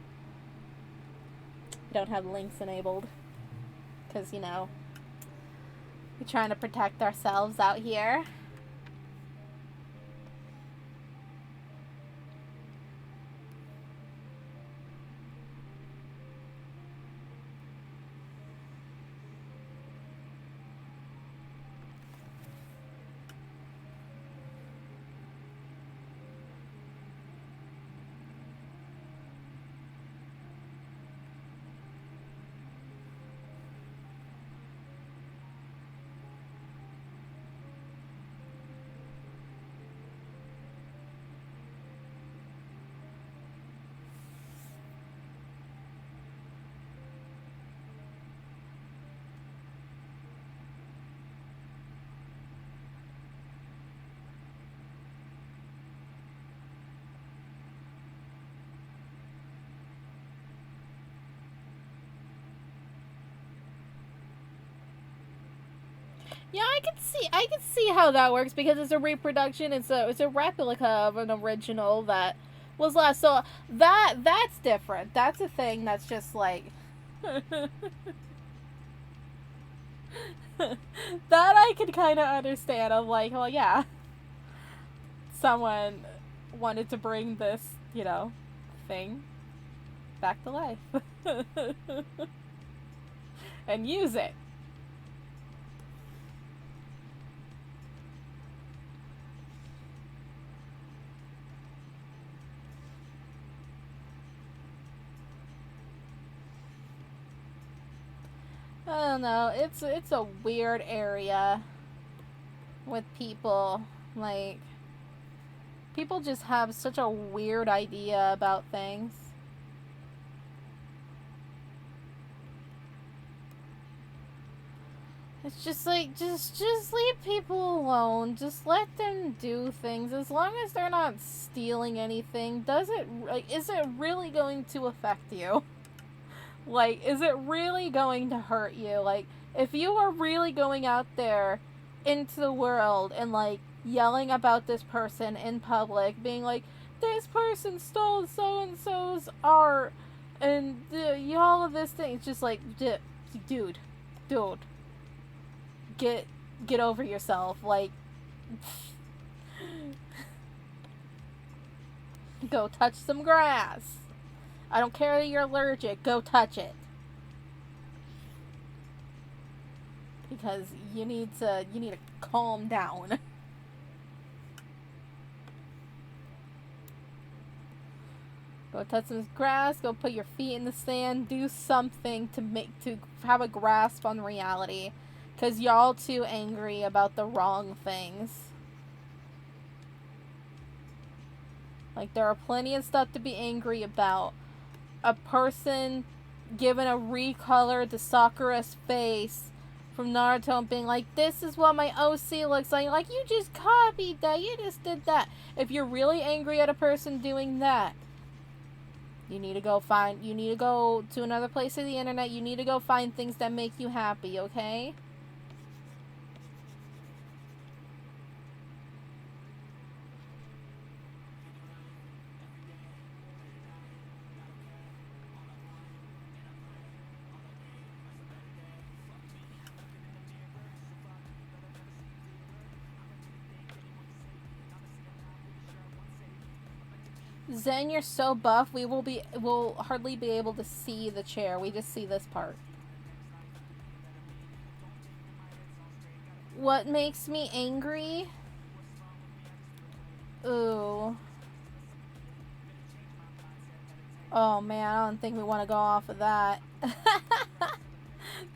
C: I don't have links enabled. Because, you know, we're trying to protect ourselves out here. Yeah, I can see how that works because it's a reproduction. It's a replica of an original that was last. So that's different. That's a thing that's just like that I can kind of understand. Of like, well, yeah, someone wanted to bring this, you know, thing back to life and use it. I don't know. It's a weird area with people. Like, people just have such a weird idea about things. It's just like, just leave people alone. Just let them do things. As long as they're not stealing anything, is it really going to affect you? Like, is it really going to hurt you? Like, if you are really going out there into the world and, like, yelling about this person in public, being like, this person stole so-and-so's art, and all of this thing, it's just like, dude, get over yourself. Like, go touch some grass. I don't care that you're allergic. Go touch it. Because you need to calm down. Go touch some grass. Go put your feet in the sand. Do something to have a grasp on reality. Because y'all too angry about the wrong things. Like, there are plenty of stuff to be angry about. A person given a recolored the Sakura's face from Naruto and being like, this is what my OC looks like. Like, you just copied that. You just did that. If you're really angry at a person doing that, you need to go to another place of the internet. You need to go find things that make you happy, okay? Zen, you're so buff, we'll hardly be able to see the chair. We just see this part. What makes me angry? Ooh. Oh man, I don't think we want to go off of that.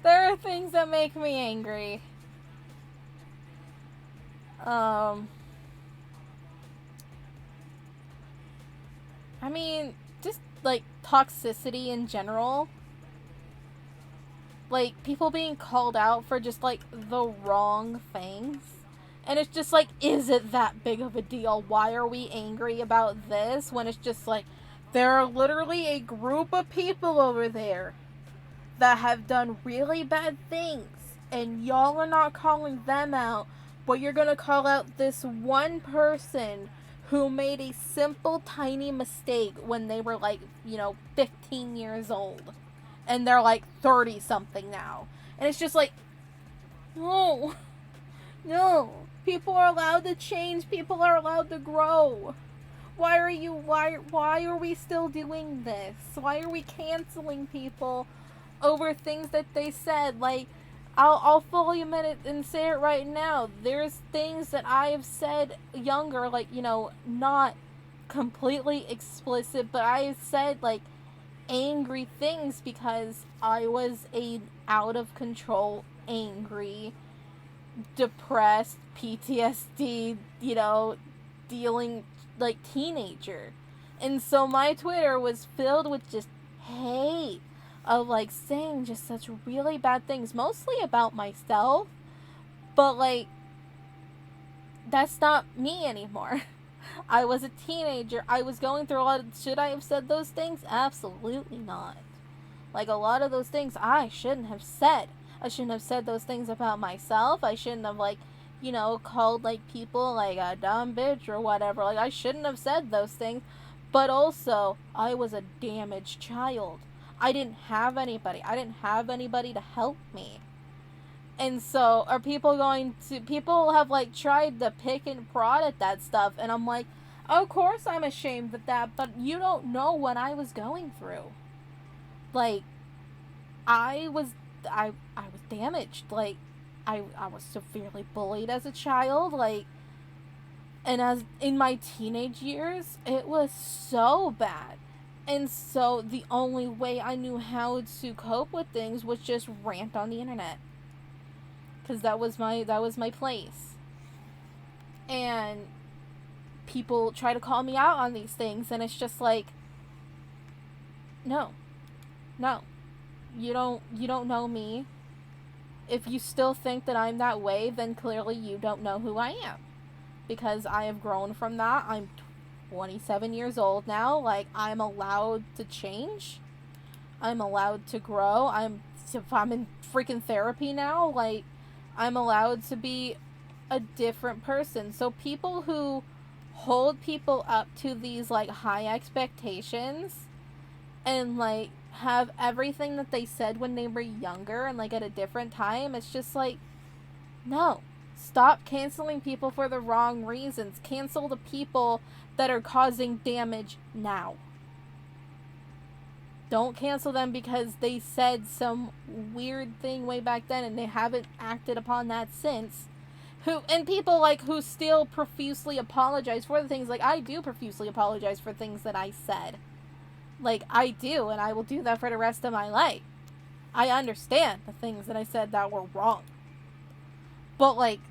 C: There are things that make me angry. I mean, just like toxicity in general. Like people being called out for just like the wrong things. And it's just like, is it that big of a deal? Why are we angry about this when it's just like, there are literally a group of people over there that have done really bad things, and y'all are not calling them out, but you're gonna call out this one person who made a simple, tiny mistake when they were like, 15 years old. And they're like 30 something now. And it's just like, no. No. People are allowed to change. People are allowed to grow. Why are we still doing this? Why are we canceling people over things that they said? Like, I'll fully admit it and say it right now. There's things that I have said younger, like, not completely explicit, but I have said, like, angry things because I was a out of control, angry, depressed, PTSD, dealing like teenager. And so my Twitter was filled with just hate of like saying just such really bad things, mostly about myself, but like that's not me anymore. I was a teenager. I was going through a lot of... Should I have said those things? Absolutely not. Like, a lot of those things I shouldn't have said. I shouldn't have said those things about myself. I shouldn't have, like, called, like, people, like, a dumb bitch or whatever. Like, I shouldn't have said those things. But also, I was a damaged child. I didn't have anybody. I didn't have anybody to help me. And so, are people people have, like, tried to pick and prod at that stuff, and I'm like, of course I'm ashamed of that, but you don't know what I was going through. Like, I was damaged. Like, I was severely bullied as a child, like, and as in my teenage years, it was so bad. And so, the only way I knew how to cope with things was just rant on the internet. Because that was my place. And people try to call me out on these things, and it's just like, no, you don't know me. If you still think that I'm that way, then clearly you don't know who I am, because I have grown from that. I'm 27 years old now. Like, I'm allowed to change. I'm allowed to grow. If I'm in freaking therapy now, like, I'm allowed to be a different person. So people who hold people up to these, like, high expectations and, like, have everything that they said when they were younger and, like, at a different time, it's just like, no. Stop canceling people for the wrong reasons. Cancel the people that are causing damage now. Don't cancel them because they said some weird thing way back then and they haven't acted upon that since. And people, like, who still profusely apologize for the things. Like, I do profusely apologize for things that I said. Like, I do, and I will do that for the rest of my life. I understand the things that I said that were wrong. But, like,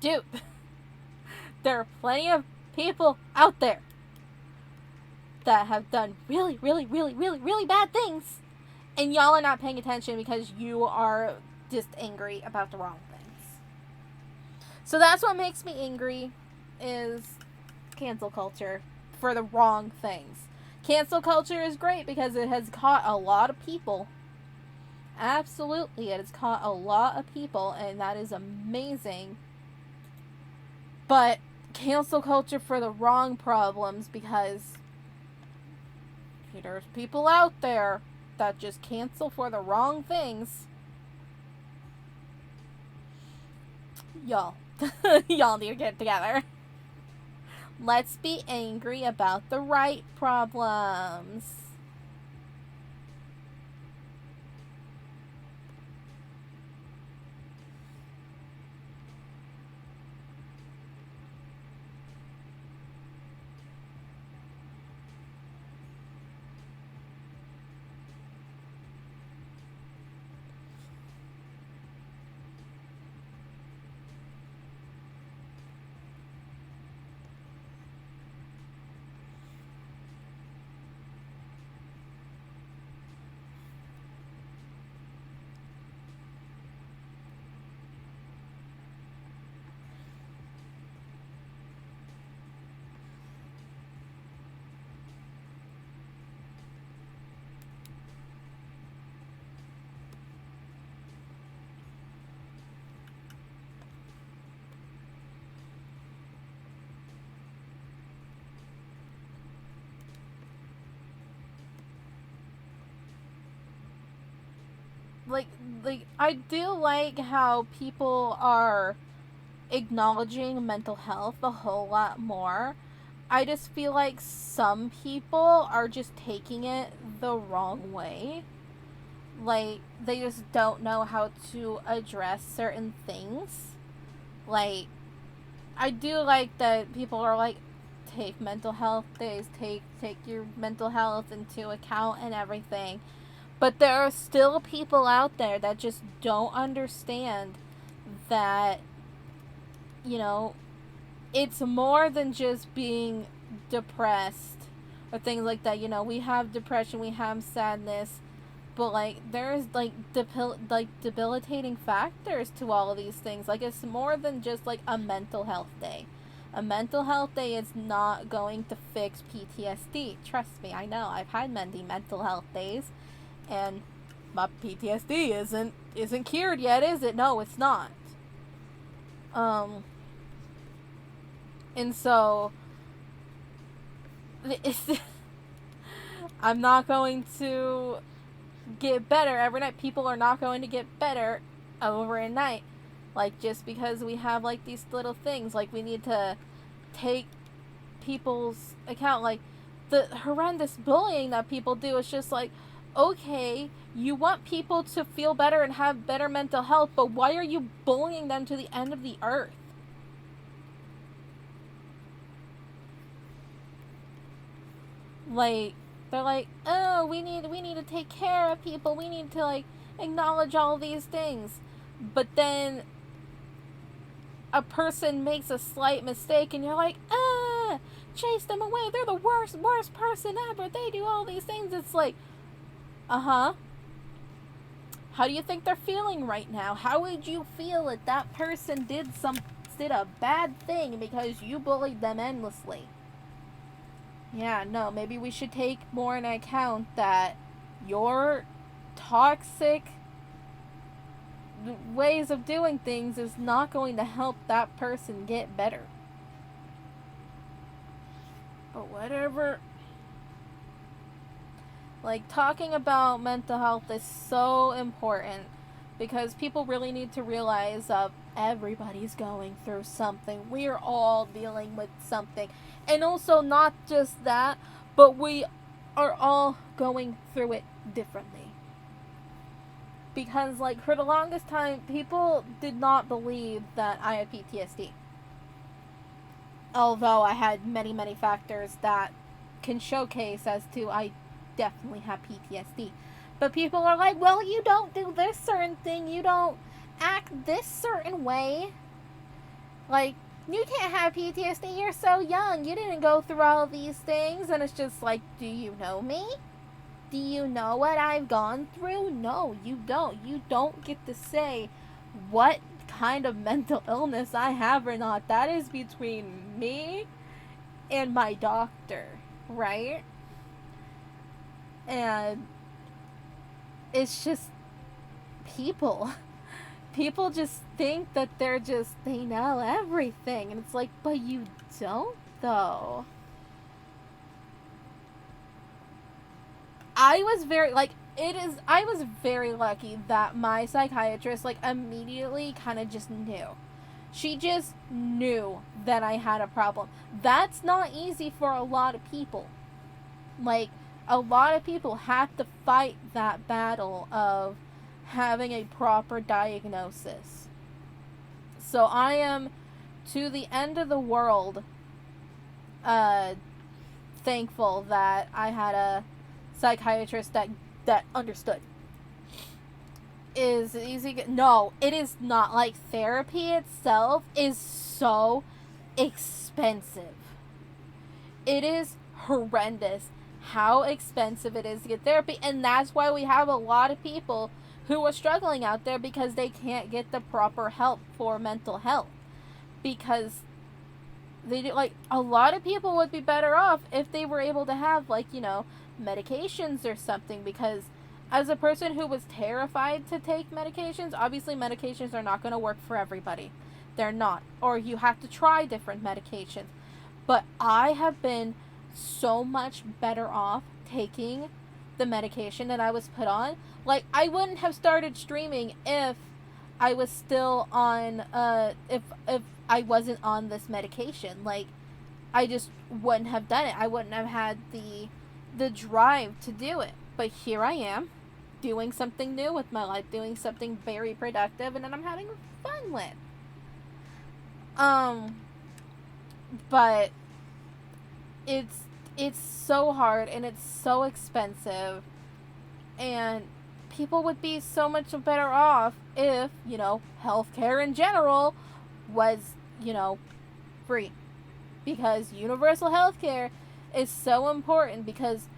C: dude, there are plenty of people out there that have done really, really, really, really, really bad things, and y'all are not paying attention because you are just angry about the wrong things. So that's what makes me angry, is cancel culture for the wrong things. Cancel culture is great because it has caught a lot of people. Absolutely, it has caught a lot of people, and that is amazing. But cancel culture for the wrong problems, because there's people out there that just cancel for the wrong things. Y'all. Y'all need to get together. Let's be angry about the right problems. Like, I do like how people are acknowledging mental health a whole lot more. I just feel like some people are just taking it the wrong way. Like, they just don't know how to address certain things. Like, I do like that people are like, take mental health days, take your mental health into account and everything. But there are still people out there that just don't understand that, you know, it's more than just being depressed or things like that. You know, we have depression, we have sadness, but like there's like debilitating factors to all of these things. Like, it's more than just like a mental health day. A mental health day is not going to fix PTSD. Trust me, I know. I've had many mental health days, and my PTSD isn't cured yet, is it? No, it's not. And so I'm not going to get better every night. People are not going to get better overnight. Like, just because we have like these little things, like we need to take people's account. Like, the horrendous bullying that people do is just like, okay, you want people to feel better and have better mental health, but why are you bullying them to the end of the earth? Like, they're like, oh, we need to take care of people, we need to like acknowledge all these things. But then a person makes a slight mistake and you're like, chase them away, they're the worst person ever, they do all these things. It's like, how do you think they're feeling right now? How would you feel if that person did a bad thing because you bullied them endlessly? Yeah, no, maybe we should take more into account that your toxic ways of doing things is not going to help that person get better. But whatever. Like, talking about mental health is so important because people really need to realize everybody's going through something. We are all dealing with something. And also, not just that, but we are all going through it differently. Because, like, for the longest time, people did not believe that I had PTSD. Although I had many, many factors that can showcase as to I definitely have PTSD. But people are like, well, you don't do this certain thing, you don't act this certain way. Like, you can't have PTSD, you're so young, you didn't go through all these things. And it's just like, do you know me? Do you know what I've gone through? No, you don't. You don't get to say what kind of mental illness I have or not. That is between me and my doctor, right? And it's just people just think that they know everything, and it's like, but you don't, though. I was very lucky that my psychiatrist, like, immediately kind of just knew. She just knew that I had a problem. That's not easy for a lot of people. Like, a lot of people have to fight that battle of having a proper diagnosis. So I am, to the end of the world, thankful that I had a psychiatrist that understood. Is it easy? No, it is not. Like, therapy itself is so expensive. It is horrendous how expensive it is to get therapy, and that's why we have a lot of people who are struggling out there because they can't get the proper help for mental health. Because they do, like, a lot of people would be better off if they were able to have, like, you know, medications or something. Because as a person who was terrified to take medications, obviously medications are not going to work for everybody. They're not. Or you have to try different medications. But I have been so much better off taking the medication that I was put on. Like, I wouldn't have started streaming if I was still on, if I wasn't on this medication. Like, I just wouldn't have done it. I wouldn't have had the drive to do it. But here I am, doing something new with my life, doing something very productive, and that I'm having fun with. But it's so hard and it's so expensive, and people would be so much better off if, you know, healthcare in general was, you know, free. Because universal healthcare is so important, because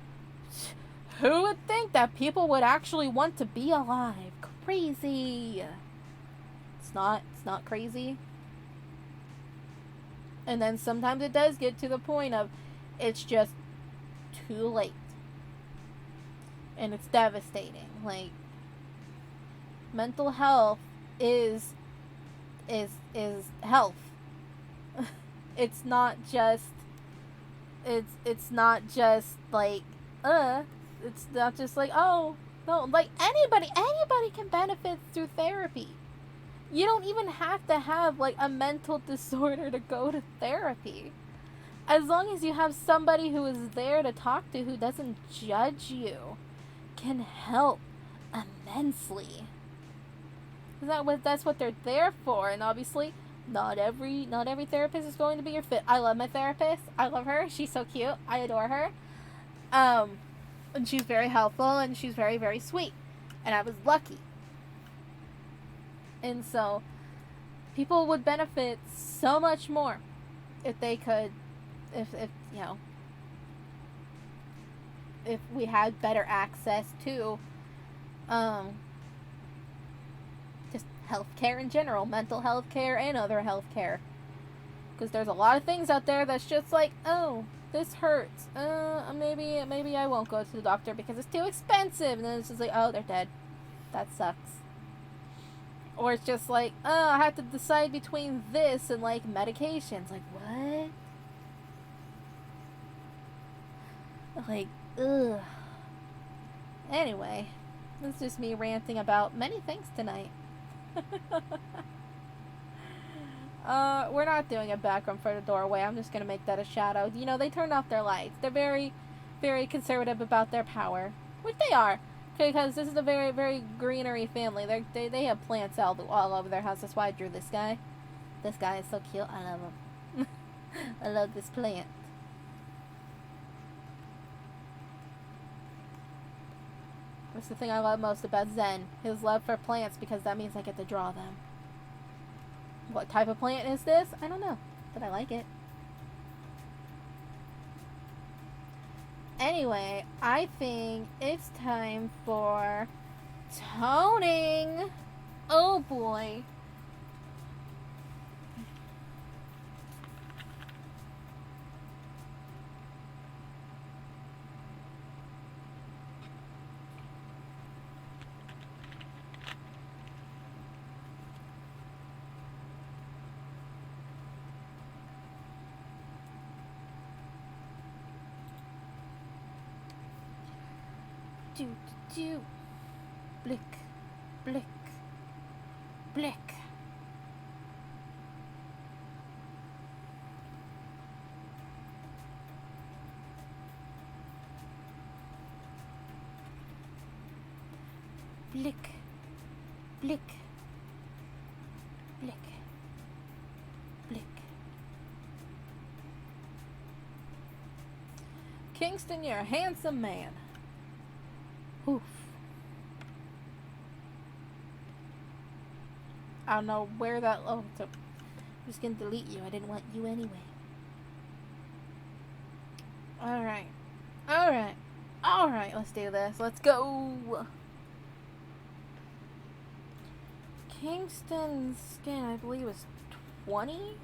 C: who would think that people would actually want to be alive? Crazy. It's not crazy. And then sometimes it does get to the point of it's just too late. And it's devastating. Like, mental health is health. It's not just it's not just like it's not just like, oh no, like anybody can benefit through therapy. You don't even have to have like a mental disorder to go to therapy. As long as you have somebody who is there to talk to, who doesn't judge you, can help immensely. That's what they're there for. And obviously, not every therapist is going to be your fit. I love my therapist. I love her. She's so cute. I adore her. And she's very helpful, and she's very, very sweet. And I was lucky. And so, people would benefit so much more if they could, if you know, if we had better access to, just healthcare in general, mental health care and other health care. Because there's a lot of things out there that's just like, oh, this hurts. Maybe I won't go to the doctor because it's too expensive. And then it's just like, oh, they're dead. That sucks. Or it's just like, oh, I have to decide between this and, like, medications. Like, what? Like, ugh. Anyway, it's just me ranting about many things tonight. We're not doing a background for the doorway. I'm just gonna make that a shadow. You know, they turned off their lights. They're very, very conservative about their power. Which they are. Because this is a very, very greenery family. They have plants all over their house. That's why I drew this guy. This guy is so cute. I love him. I love this plant. That's the thing I love most about Zen. His love for plants, because that means I get to draw them. What type of plant is this? I don't know. But I like it. Anyway, I think it's time for toning. Oh boy. Do, do, blick, blick, blick. Blick. Blick. Blick. Blick. Kingston, you're a handsome man. Oof. I don't know where that... Oh, so I'm just gonna delete you. I didn't want you anyway. Alright. Alright. Alright, let's do this. Let's go! Kingston's skin, I believe, was 20?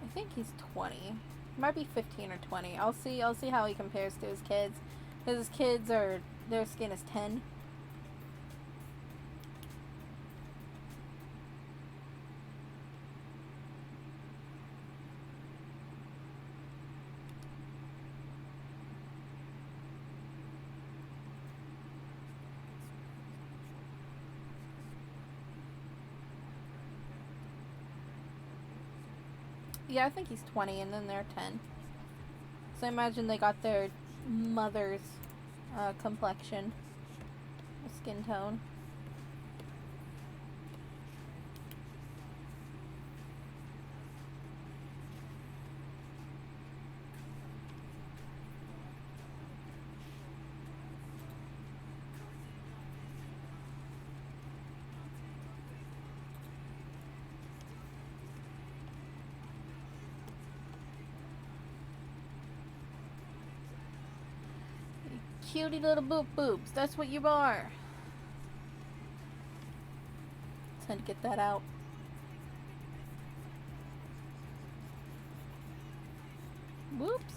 C: I think he's 20. Might be 15 or 20. I'll see how he compares to his kids. His kids are... Their skin is 10. Yeah, I think he's 20 and then they're 10. So I imagine they got their mother's complexion, skin tone. Cutie little boobs. That's what you are. Time to get that out. Whoops.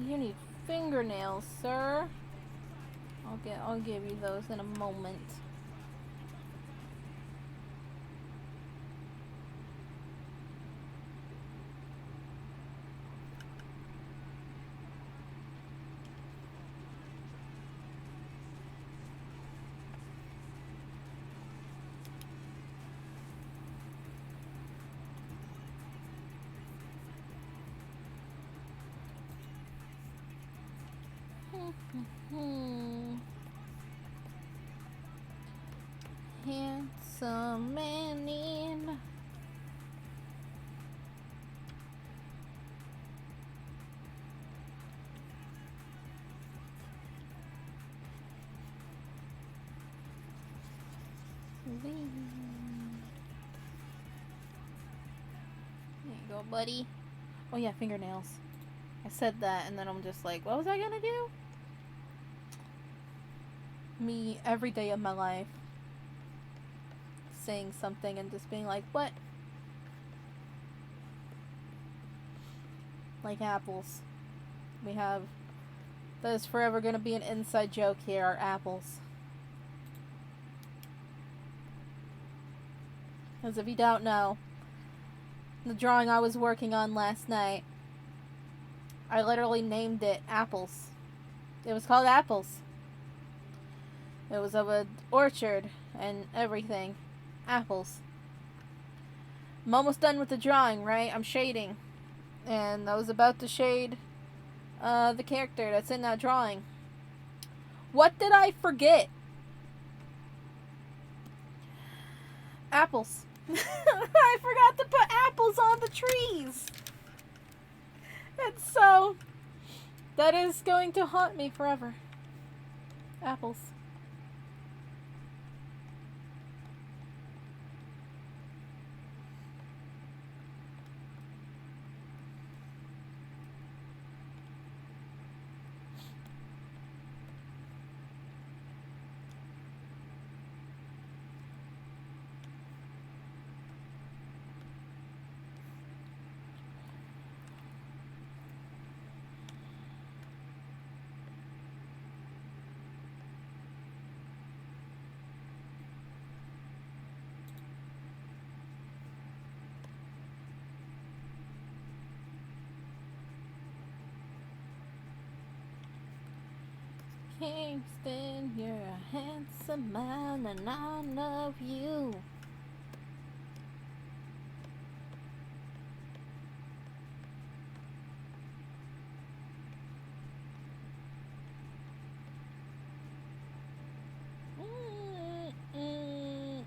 C: You need fingernails, sir. I'll give you those in a moment. Handsome man in. There you go, buddy. Oh yeah, fingernails. I said that and then I'm just like, what was I gonna do? Me every day of my life saying something and just being like, what? Like apples. We have... That is forever gonna be an inside joke here, are apples. As if you don't know, the drawing I was working on last night, I literally named it Apples. It was called Apples. It was of an orchard and everything. Apples. I'm almost done with the drawing, right? I'm shading. And I was about to shade the character that's in that drawing. What did I forget? Apples. I forgot to put apples on the trees. And so, that is going to haunt me forever. Apples. Kingston, you're a handsome man and I love you.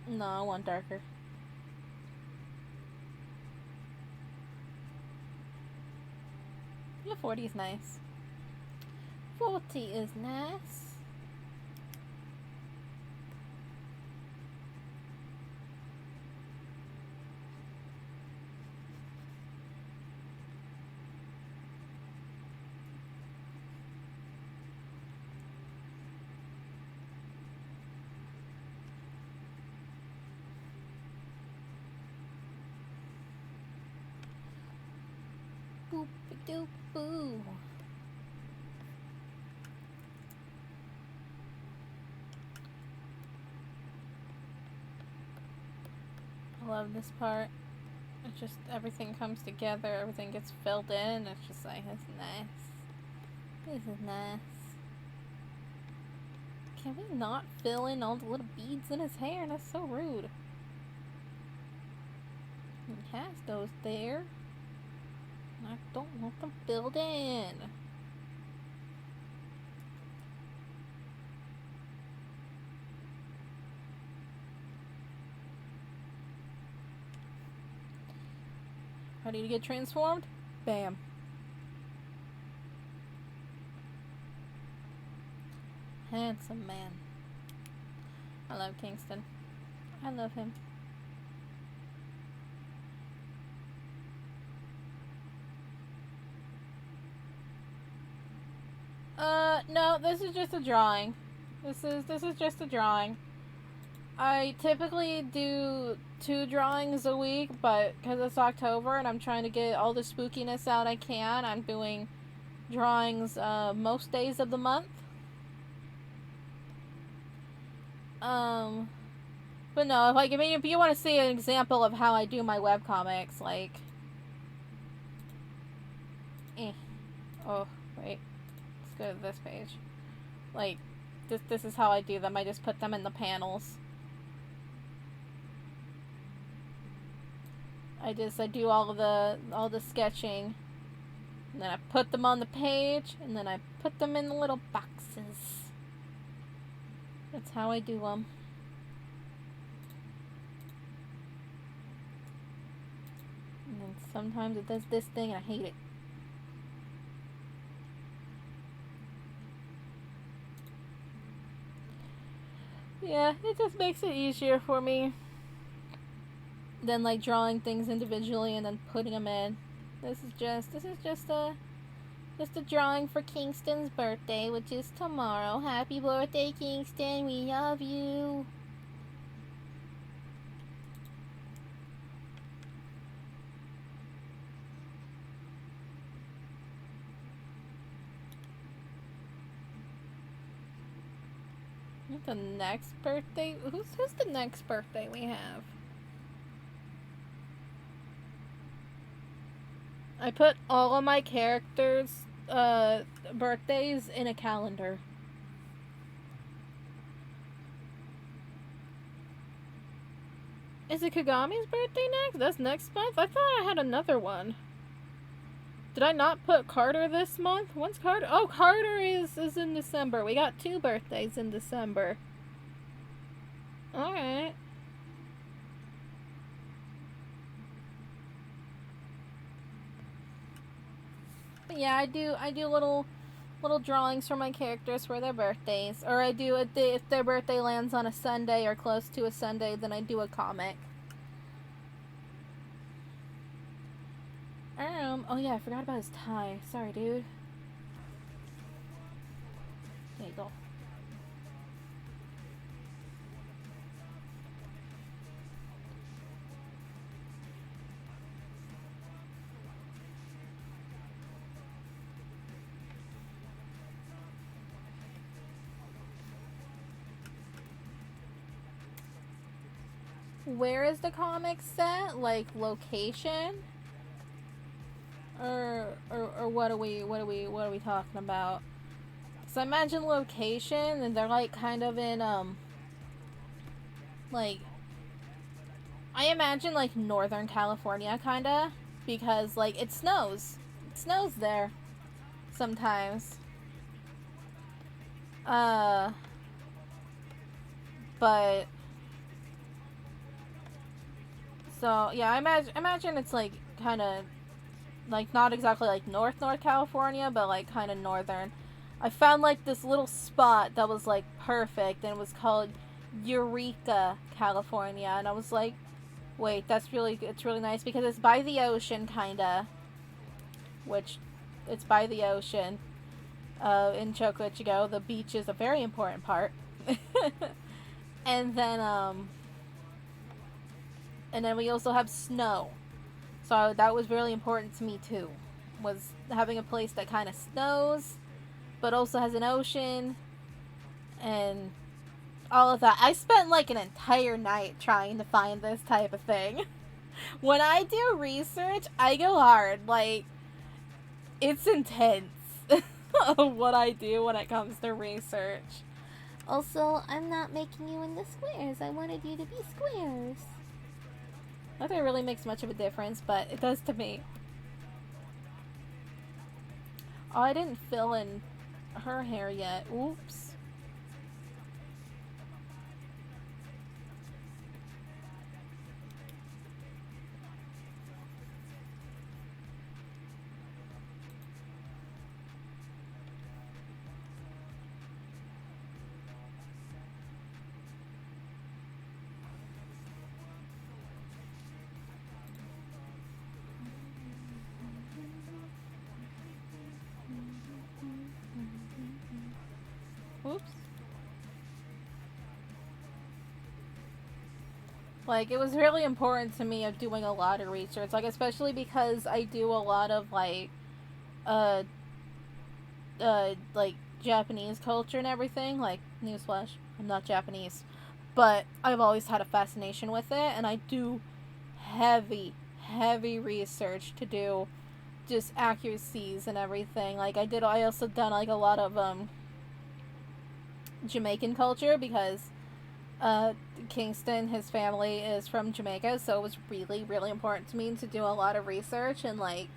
C: No, I want darker. Yeah, 40 is nice. 40 is nice. Boop-a-doop-boo. I love this part. It's just everything comes together, everything gets filled in. It's just like, it's nice. This is nice. Can we not fill in all the little beads in his hair? That's so rude. He has those there. I don't want them filled in. Ready to get transformed? Bam. Handsome man. I love Kingston. I love him. No, this is just a drawing. This is just a drawing. I typically do 2 drawings a week, but because it's October and I'm trying to get all the spookiness out I can, I'm doing drawings most days of the month. But no, like, I mean, if you want to see an example of how I do my webcomics, like... Oh, wait. Let's go to this page. Like, this is how I do them. I just put them in the panels. I do all the sketching, and then I put them on the page, and then I put them in the little boxes. That's how I do them. And then sometimes it does this thing, and I hate it. Yeah, it just makes it easier for me than like drawing things individually and then putting them in. This is just a drawing for Kingston's birthday, which is tomorrow. Happy birthday, Kingston. We love you. The next birthday? Who's the next birthday we have? I put all of my characters' birthdays in a calendar. Is it Kagami's birthday next? That's next month? I thought I had another one. Did I not put Carter this month? When's Carter? Oh, Carter is in December. We got 2 birthdays in December. Alright. But yeah, I do little drawings for my characters for their birthdays. Or I do, if their birthday lands on a Sunday or close to a Sunday, then I do a comic. Oh yeah, I forgot about his tie. Sorry, dude. There you go. Where is the comic set? Like, location? Or what are we talking about? So I imagine location, and they're like kind of in like I imagine like Northern California, kinda, because like it snows. It snows there sometimes. But so yeah, I imagine it's like kind of like not exactly like North California, but like kind of northern. I found like this little spot that was like perfect, and it was called Eureka, California, and I was like, wait, it's really nice because it's by the ocean, kinda, which it's by the ocean. In Chocochigo, the beach is a very important part. and then and then we also have snow. So that was really important to me too. Was having a place that kind of snows, but also has an ocean and all of that. I spent like an entire night trying to find this type of thing. When I do research, I go hard. Like, it's intense what I do when it comes to research. Also, I'm not making you into squares. I wanted you to be squares. Not that it really makes much of a difference, but it does to me. Oh, I didn't fill in her hair yet. Oops. Oops. Like, it was really important to me of doing a lot of research. Like, especially because I do a lot of, like, like, Japanese culture and everything. Like, newsflash, I'm not Japanese. But I've always had a fascination with it, and I do heavy research to do just accuracies and everything. Like, I also done, like, a lot of, Jamaican culture because Kingston, his family is from Jamaica, so it was really important to me to do a lot of research and like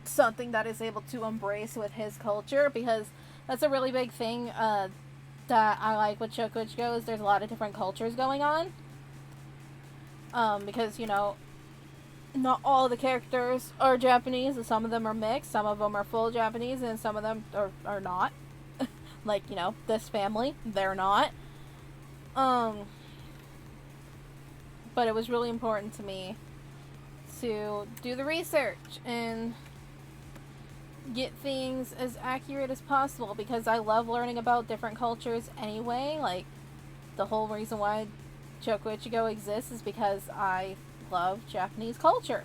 C: something that is able to embrace with his culture, because that's a really big thing that I like with Shokuichigo, is there's a lot of different cultures going on. Because, you know, not all the characters are Japanese, and some of them are mixed, some of them are full Japanese, and some of them are not. Like, you know, this family, they're not. But it was really important to me to do the research and get things as accurate as possible, because I love learning about different cultures anyway. Like, the whole reason why Chocoichigo exists is because I love Japanese culture.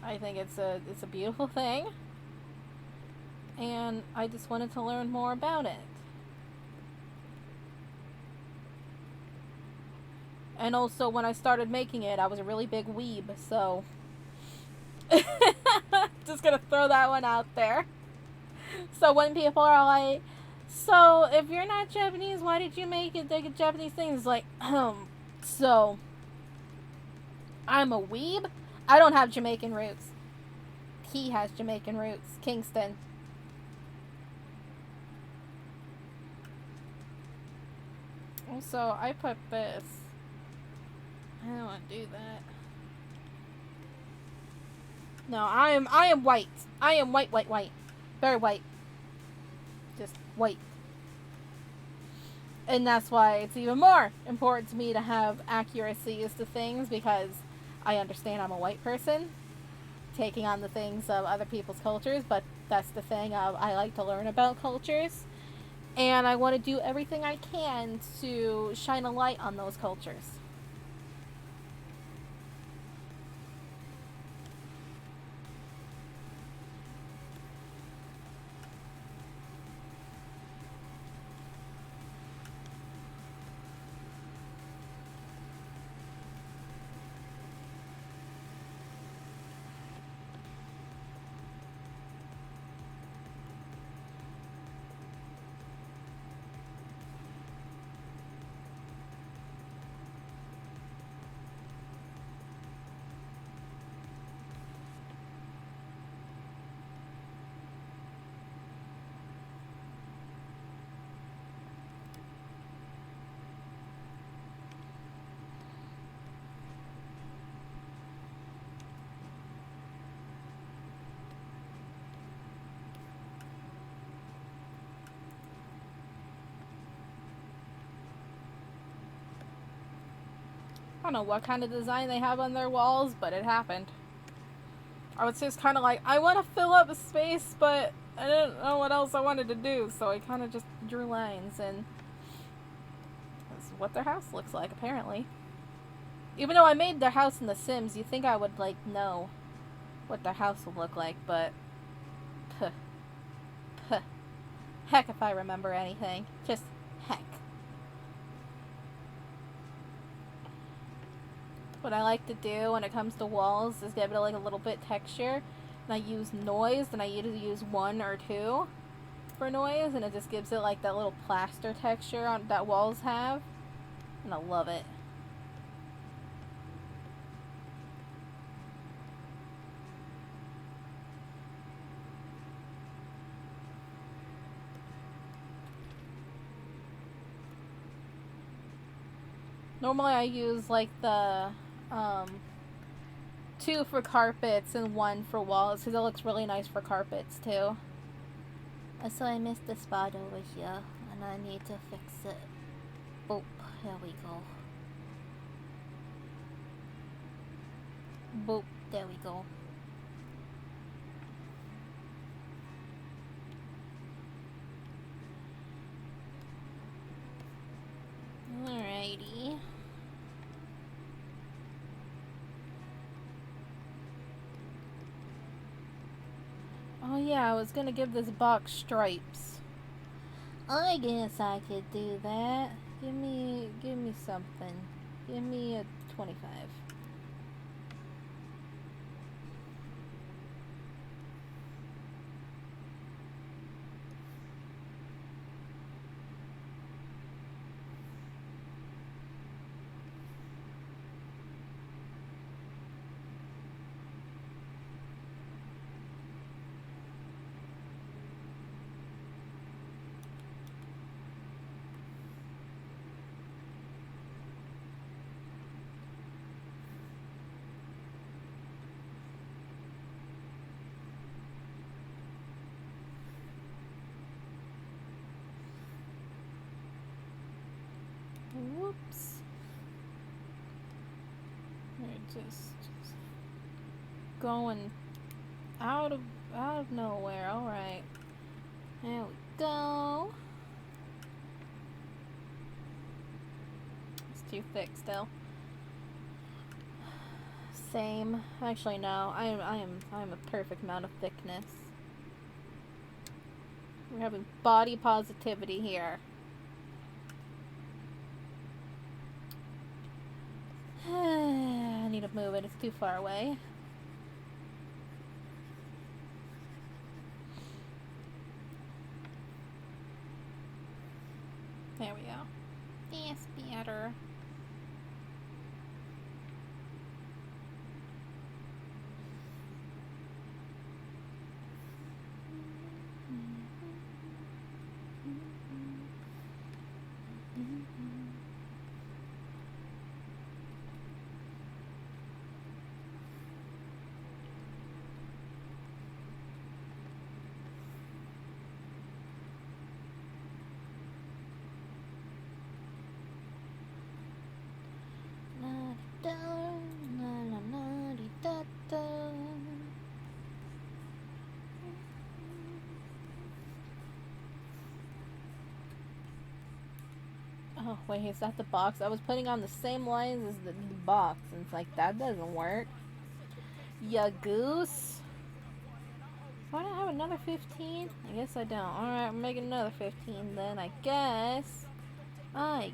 C: I think it's a beautiful thing, and I just wanted to learn more about it. And also, when I started making it, I was a really big weeb, so just gonna throw that one out there. So when people are like, so if you're not Japanese, why did you make it like a Japanese thing? It's like, so I'm a weeb? I don't have Jamaican roots. He has Jamaican roots. Kingston. Also, I put this. I don't want to do that. No, I am white. I am white. Very white. Just white. And that's why it's even more important to me to have accuracy as to things, because I understand I'm a white person taking on the things of other people's cultures, but that's the thing of I like to learn about cultures, and I want to do everything I can to shine a light on those cultures. I don't know what kind of design they have on their walls, but it happened. I was just kind of like, I want to fill up the space, but I didn't know what else I wanted to do, so I kind of just drew lines, and this is what their house looks like, apparently. Even though I made their house in The Sims, you think I would, like, know what their house would look like, but... Puh. Puh. Heck if I remember anything. Just heck. What I like to do when it comes to walls is give it like a little bit texture. And I use noise, and I usually use 1 or 2 for noise, and it just gives it like that little plaster texture on that walls have. And I love it. Normally I use like the 2 for carpets and 1 for walls, because it looks really nice for carpets too. So I missed a spot over here, and I need to fix it. Oh, there we go. Boop, there we go. Alrighty. Oh yeah, I was gonna give this box stripes. I guess I could do that. Give me something. Give me a 25. Whoops. We're just going out of nowhere. All right. There we go. It's too thick still. Same. Actually, no. I'm a perfect amount of thickness. We're having body positivity here. I need to move it. It's too far away. There we go. That's better. Oh, wait, is that the box? I was putting on the same lines as the box, and it's like, that doesn't work. Ya goose. Do I not have another 15? I guess I don't. Alright, I'm making another 15 then, I guess. Ugh.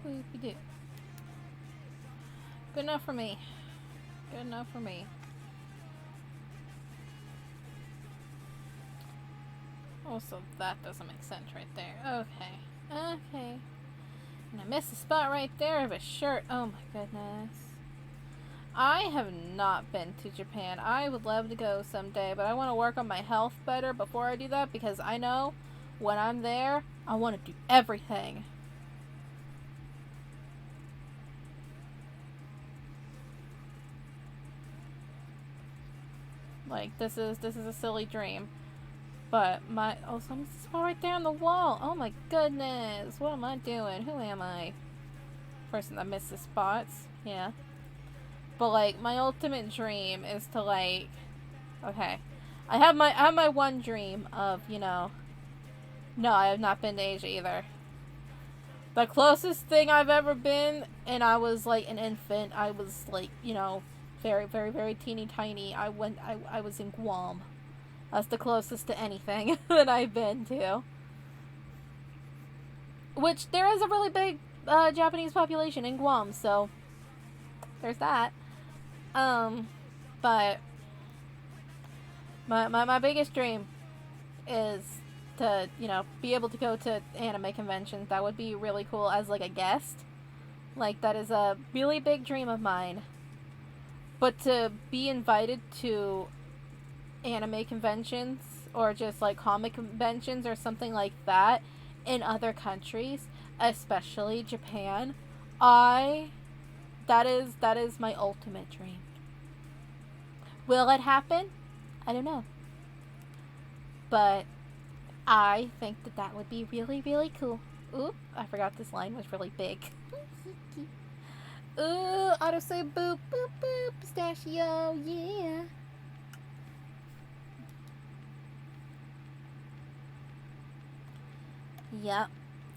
C: Whoopie-doo. Good enough for me. Good enough for me. Oh, so that doesn't make sense right there. Okay. Okay. And I missed a spot right there of a shirt. Oh my goodness. I have not been to Japan. I would love to go someday, but I want to work on my health better before I do that, because I know when I'm there, I want to do everything. Like, this is a silly dream. But oh, someone's spot right there on the wall. Oh my goodness. What am I doing? Who am I? Person that misses spots. Yeah. But like, my ultimate dream is to like, okay. I have my one dream of, you know, no, I have not been to Asia either. The closest thing I've ever been, and I was like an infant, I was like, you know, very, very, very teeny tiny. I was in Guam. That's the closest to anything that I've been to. Which, there is a really big Japanese population in Guam, so there's that. But my biggest dream is to, you know, be able to go to anime conventions. That would be really cool as like a guest. Like, that is a really big dream of mine. But to be invited to anime conventions or just like comic conventions or something like that in other countries, especially Japan, that is my ultimate dream. Will it happen? I don't know. But I think that would be really, really cool. Ooh, I forgot this line was really big. Ooh, auto say boop, boop, boop, pistachio, yeah. Yep.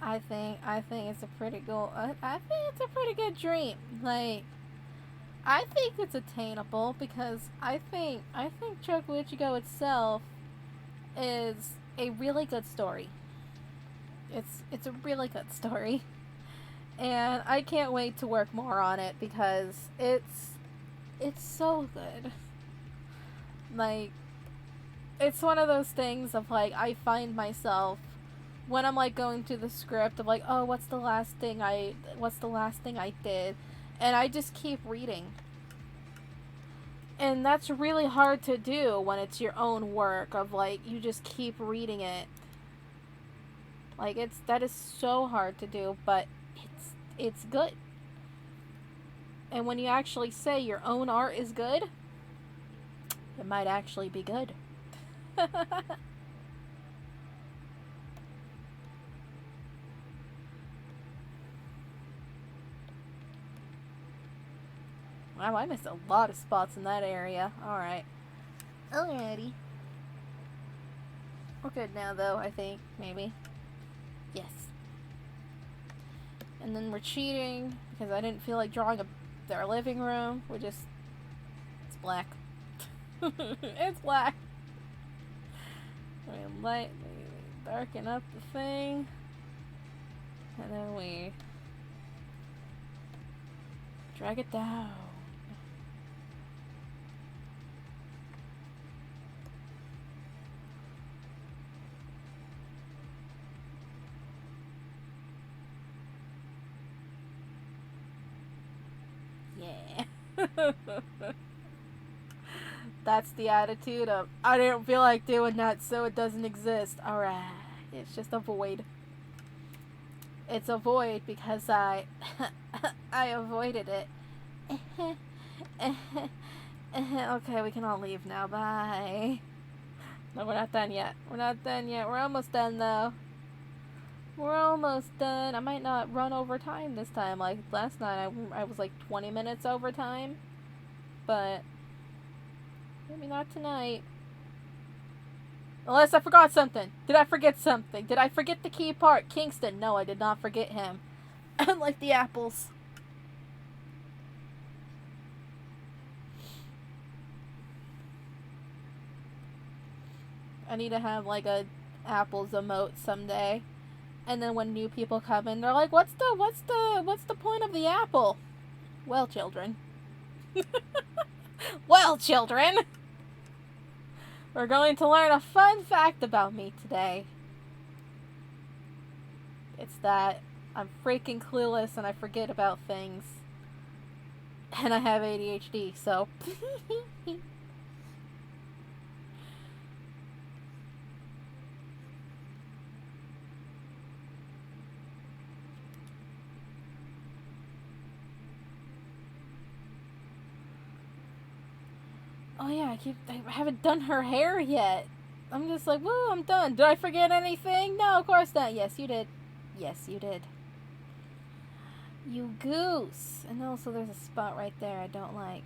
C: I think it's a pretty good, I think it's a pretty good dream. Like, I think it's attainable because I think Choco Ichigo itself is a really good story. It's a really good story. And I can't wait to work more on it because it's so good. Like, it's one of those things of like, I find myself when I'm like going through the script of like, oh, what's the last thing I did? And I just keep reading. And that's really hard to do when it's your own work of like, you just keep reading it. Like, that is so hard to do, but it's good. And when you actually say your own art is good, it might actually be good. Wow, I missed a lot of spots in that area. Alright. Alrighty. We're good now, though, I think. Maybe. Yes. And then we're cheating, because I didn't feel like drawing their living room. It's black. It's black. We darken up the thing. And then we drag it down. Yeah. That's the attitude of, I didn't feel like doing that, so it doesn't exist. Alright. It's just a void. It's a void because I avoided it. Okay, we can all leave now. Bye. No, we're not done yet. We're not done yet. We're almost done, though. We're almost done. I might not run over time this time. Like, last night, I was like 20 minutes over time. But maybe not tonight. Unless I forgot something. Did I forget something? Did I forget the key part? Kingston. No, I did not forget him. Like the apples. I need to have like a apples emote someday. And then when new people come in, they're like, what's the point of the apple? Well, children. Well, children. We're going to learn a fun fact about me today. It's that I'm freaking clueless and I forget about things. And I have ADHD, so... Oh yeah, I haven't done her hair yet. I'm just like, woo, I'm done. Did I forget anything? No, of course not. Yes, you did. Yes, you did. You goose. And also there's a spot right there I don't like.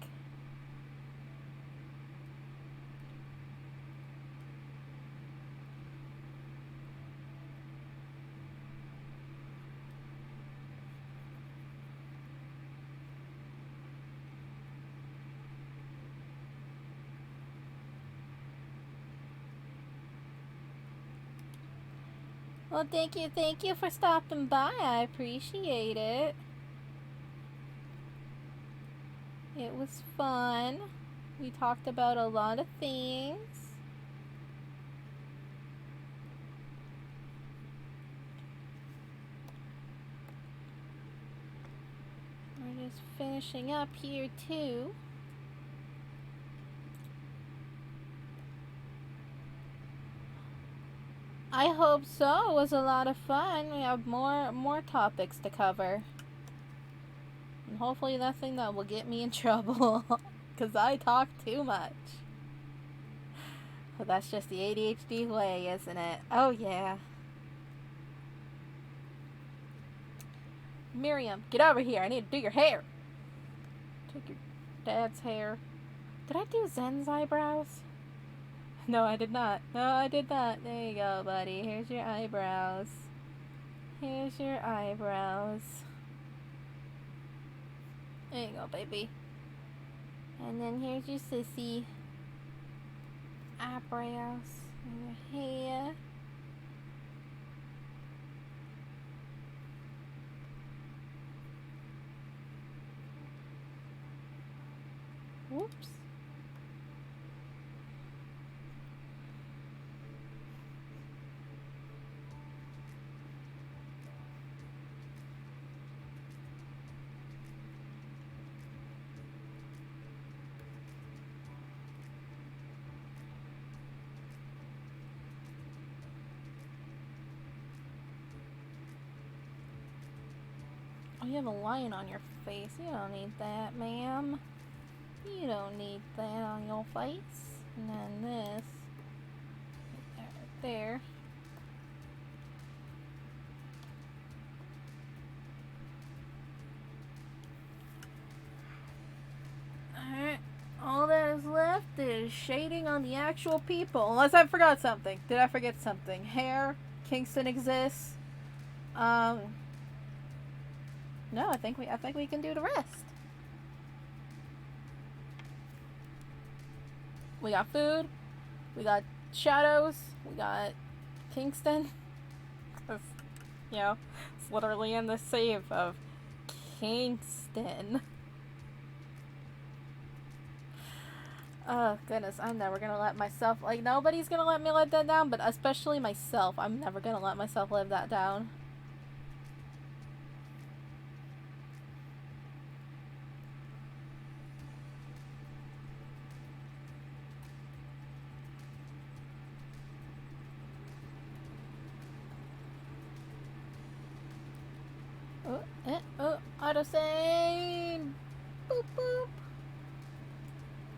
C: Well, thank you for stopping by. I appreciate it. It was fun. We talked about a lot of things. We're just finishing up here too. I hope so. It was a lot of fun. We have more topics to cover. And hopefully nothing that will get me in trouble. Because I talk too much. But that's just the ADHD way, isn't it? Oh, yeah. Miriam, get over here. I need to do your hair. Take your dad's hair. Did I do Zen's eyebrows? No, I did not. No, I did not. There you go, buddy. Here's your eyebrows. Here's your eyebrows. There you go, baby. And then here's your sissy eyebrows. And your hair. Whoops. Oh, you have a lion on your face. You don't need that, ma'am. You don't need that on your face. And then this. Right there. Alright. All that is left is shading on the actual people. Unless I forgot something. Did I forget something? Hair. Kingston exists. No, I think we can do the rest. We got food. We got shadows. We got Kingston. You know, it's literally in the save of Kingston. Oh, goodness. I'm never gonna let myself... Like, nobody's gonna let me let that down, but especially myself. I'm never gonna let myself live that down. Autosave! Boop boop!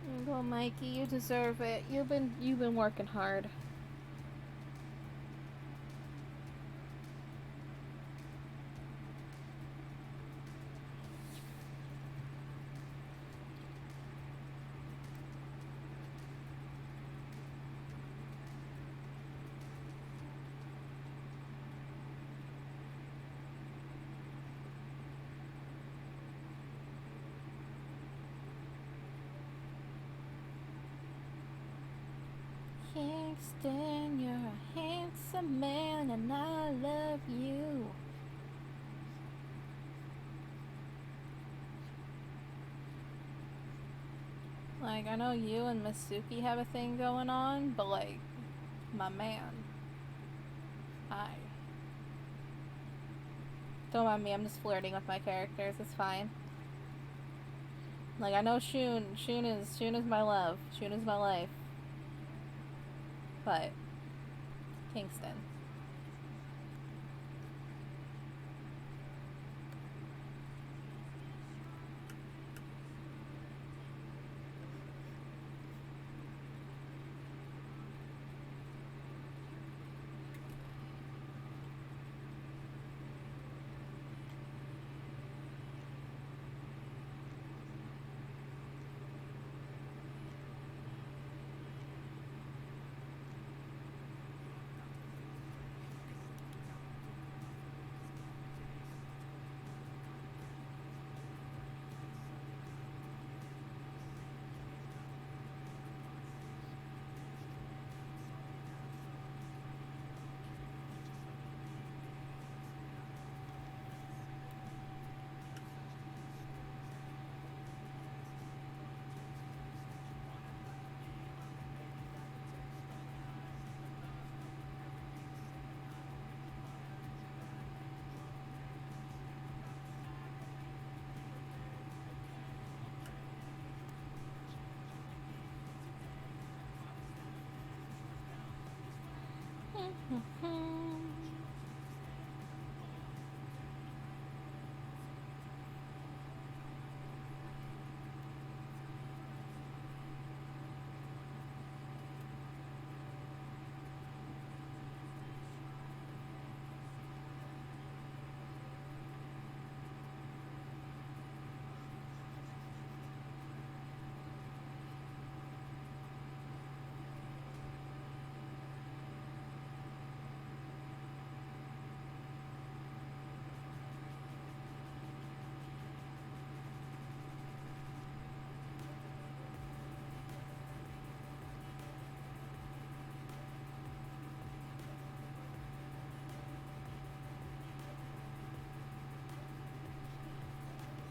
C: There you go, Mikey. You deserve it. You've been working hard. Kingston, you're a handsome man and I love you. Like, I know you and Miss Suki have a thing going on, but like, my man. Don't mind me, I'm just flirting with my characters, it's fine. Like, I know Shun is my love. Shun is my life. But, Kingston.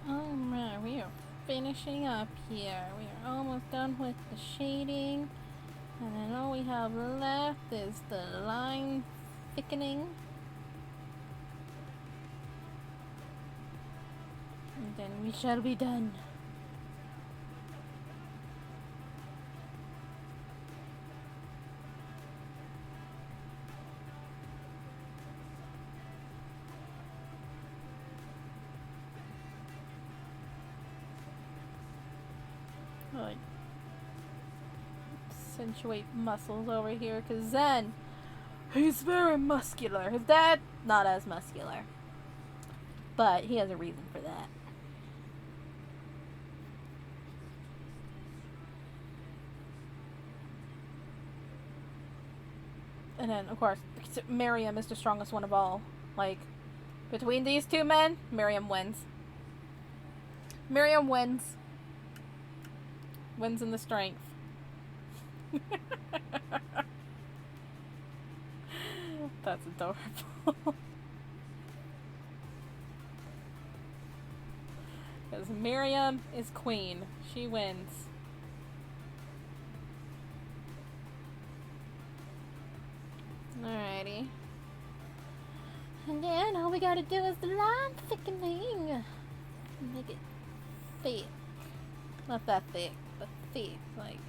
C: Alright, we are finishing up here. We are almost done with the shading. And then all we have left is the line thickening. And then we shall be done. Like, accentuate muscles over here, because Zen, he's very muscular. His dad, not as muscular. But he has a reason for that. And then, of course, Miriam is the strongest one of all. Like, between these two men, Miriam wins. Miriam wins. Wins in the strength. That's adorable. Because Miriam is queen. She wins. Alrighty. And then all we gotta do is the line thickening. Make it thick. Not that thick, but thick. Like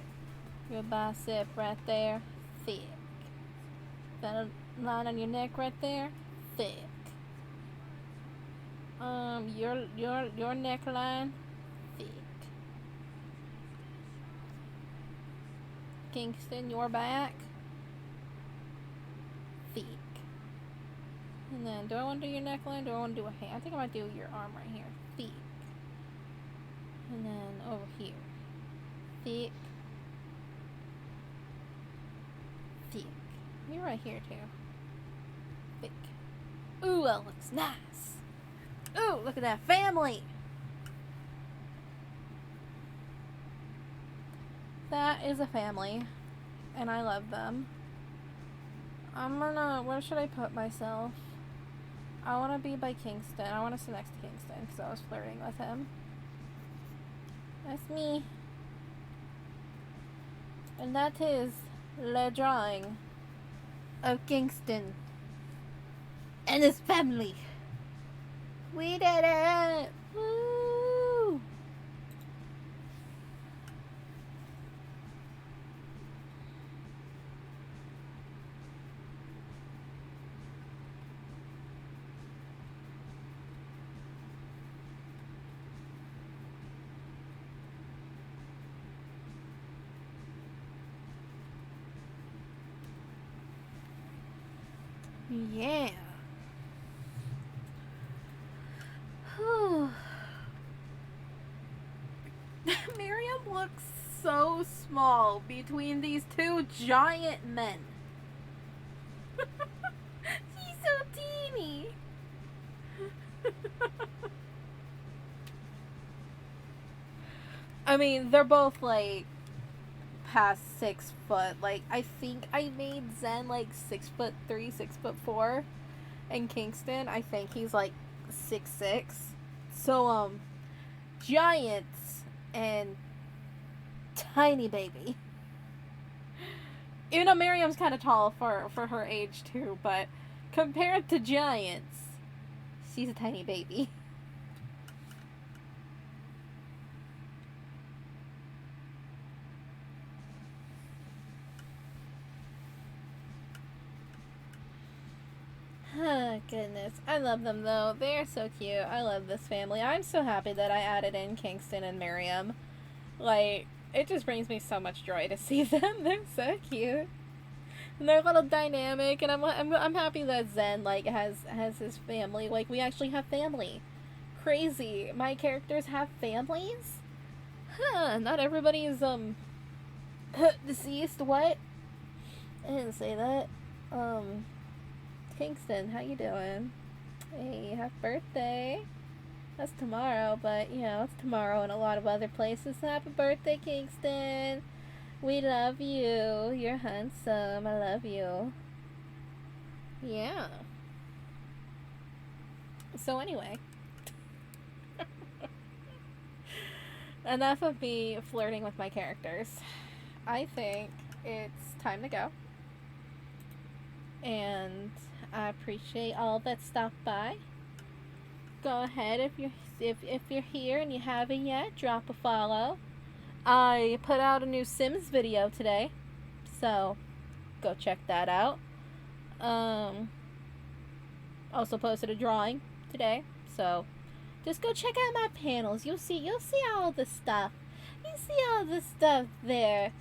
C: your bicep right there, thick. That line on your neck right there, thick. Your neckline, thick. Kingston, your back, thick. And then, do I want to do your neckline? Do I want to do a hand? I think I might do your arm right here, thick. And then over here, thick, thick. You're right here too, thick. Ooh, that looks nice. Ooh, look at that family. That is a family, and I love them. Where should I put myself? I want to be by Kingston. I want to sit next to Kingston because I was flirting with him. That's me. And that is the drawing of Kingston and his family. We did it! Woo! Yeah. Whew. Miriam looks so small between these two giant men. She's so teeny. I mean, they're both like past 6 foot. Like, I think I made Zen like 6'3", 6'4", and Kingston, I think he's like 6'6". So giants and tiny baby. Even though Miriam's kind of tall for her age too, but compared to giants, she's a tiny baby. Oh, goodness. I love them, though. They're so cute. I love this family. I'm so happy that I added in Kingston and Miriam. Like, it just brings me so much joy to see them. They're so cute. And they're a little dynamic, and I'm happy that Zen, like, has his family. Like, we actually have family. Crazy. My characters have families? Huh, not everybody's, deceased. What? I didn't say that. Kingston, how you doing? Hey, happy birthday. That's tomorrow, but, you know, it's tomorrow in a lot of other places. Happy birthday, Kingston. We love you. You're handsome. I love you. Yeah. So anyway. Enough of me flirting with my characters. I think it's time to go. And I appreciate all that stopped by. Go ahead if you're here and you haven't yet, drop a follow. I put out a new Sims video today, so go check that out. Also posted a drawing today, so just go check out my panels. You'll see all the stuff. You see all the stuff there,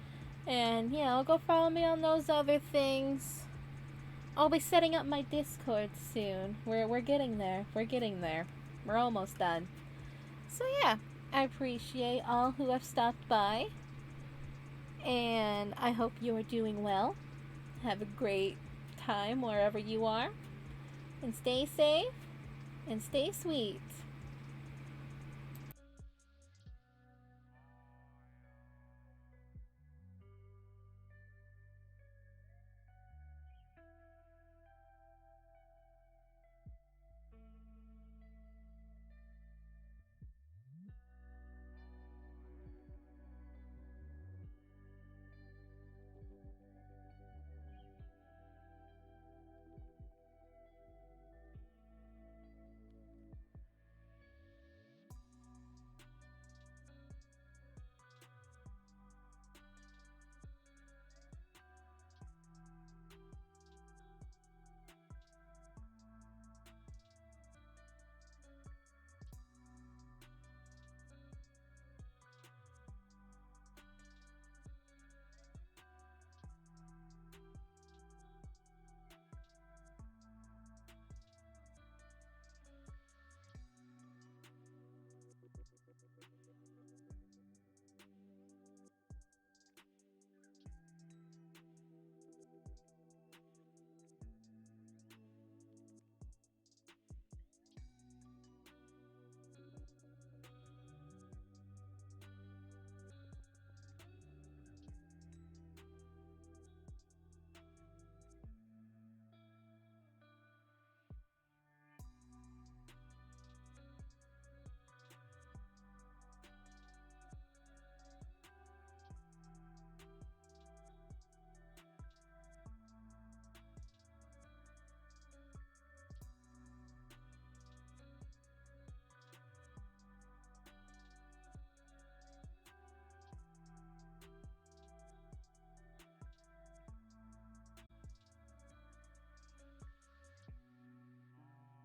C: and you know, go follow me on those other things. I'll be setting up my Discord soon. We're getting there. We're getting there. We're almost done. So yeah, I appreciate all who have stopped by. And I hope you are doing well. Have a great time wherever you are. And stay safe and stay sweet.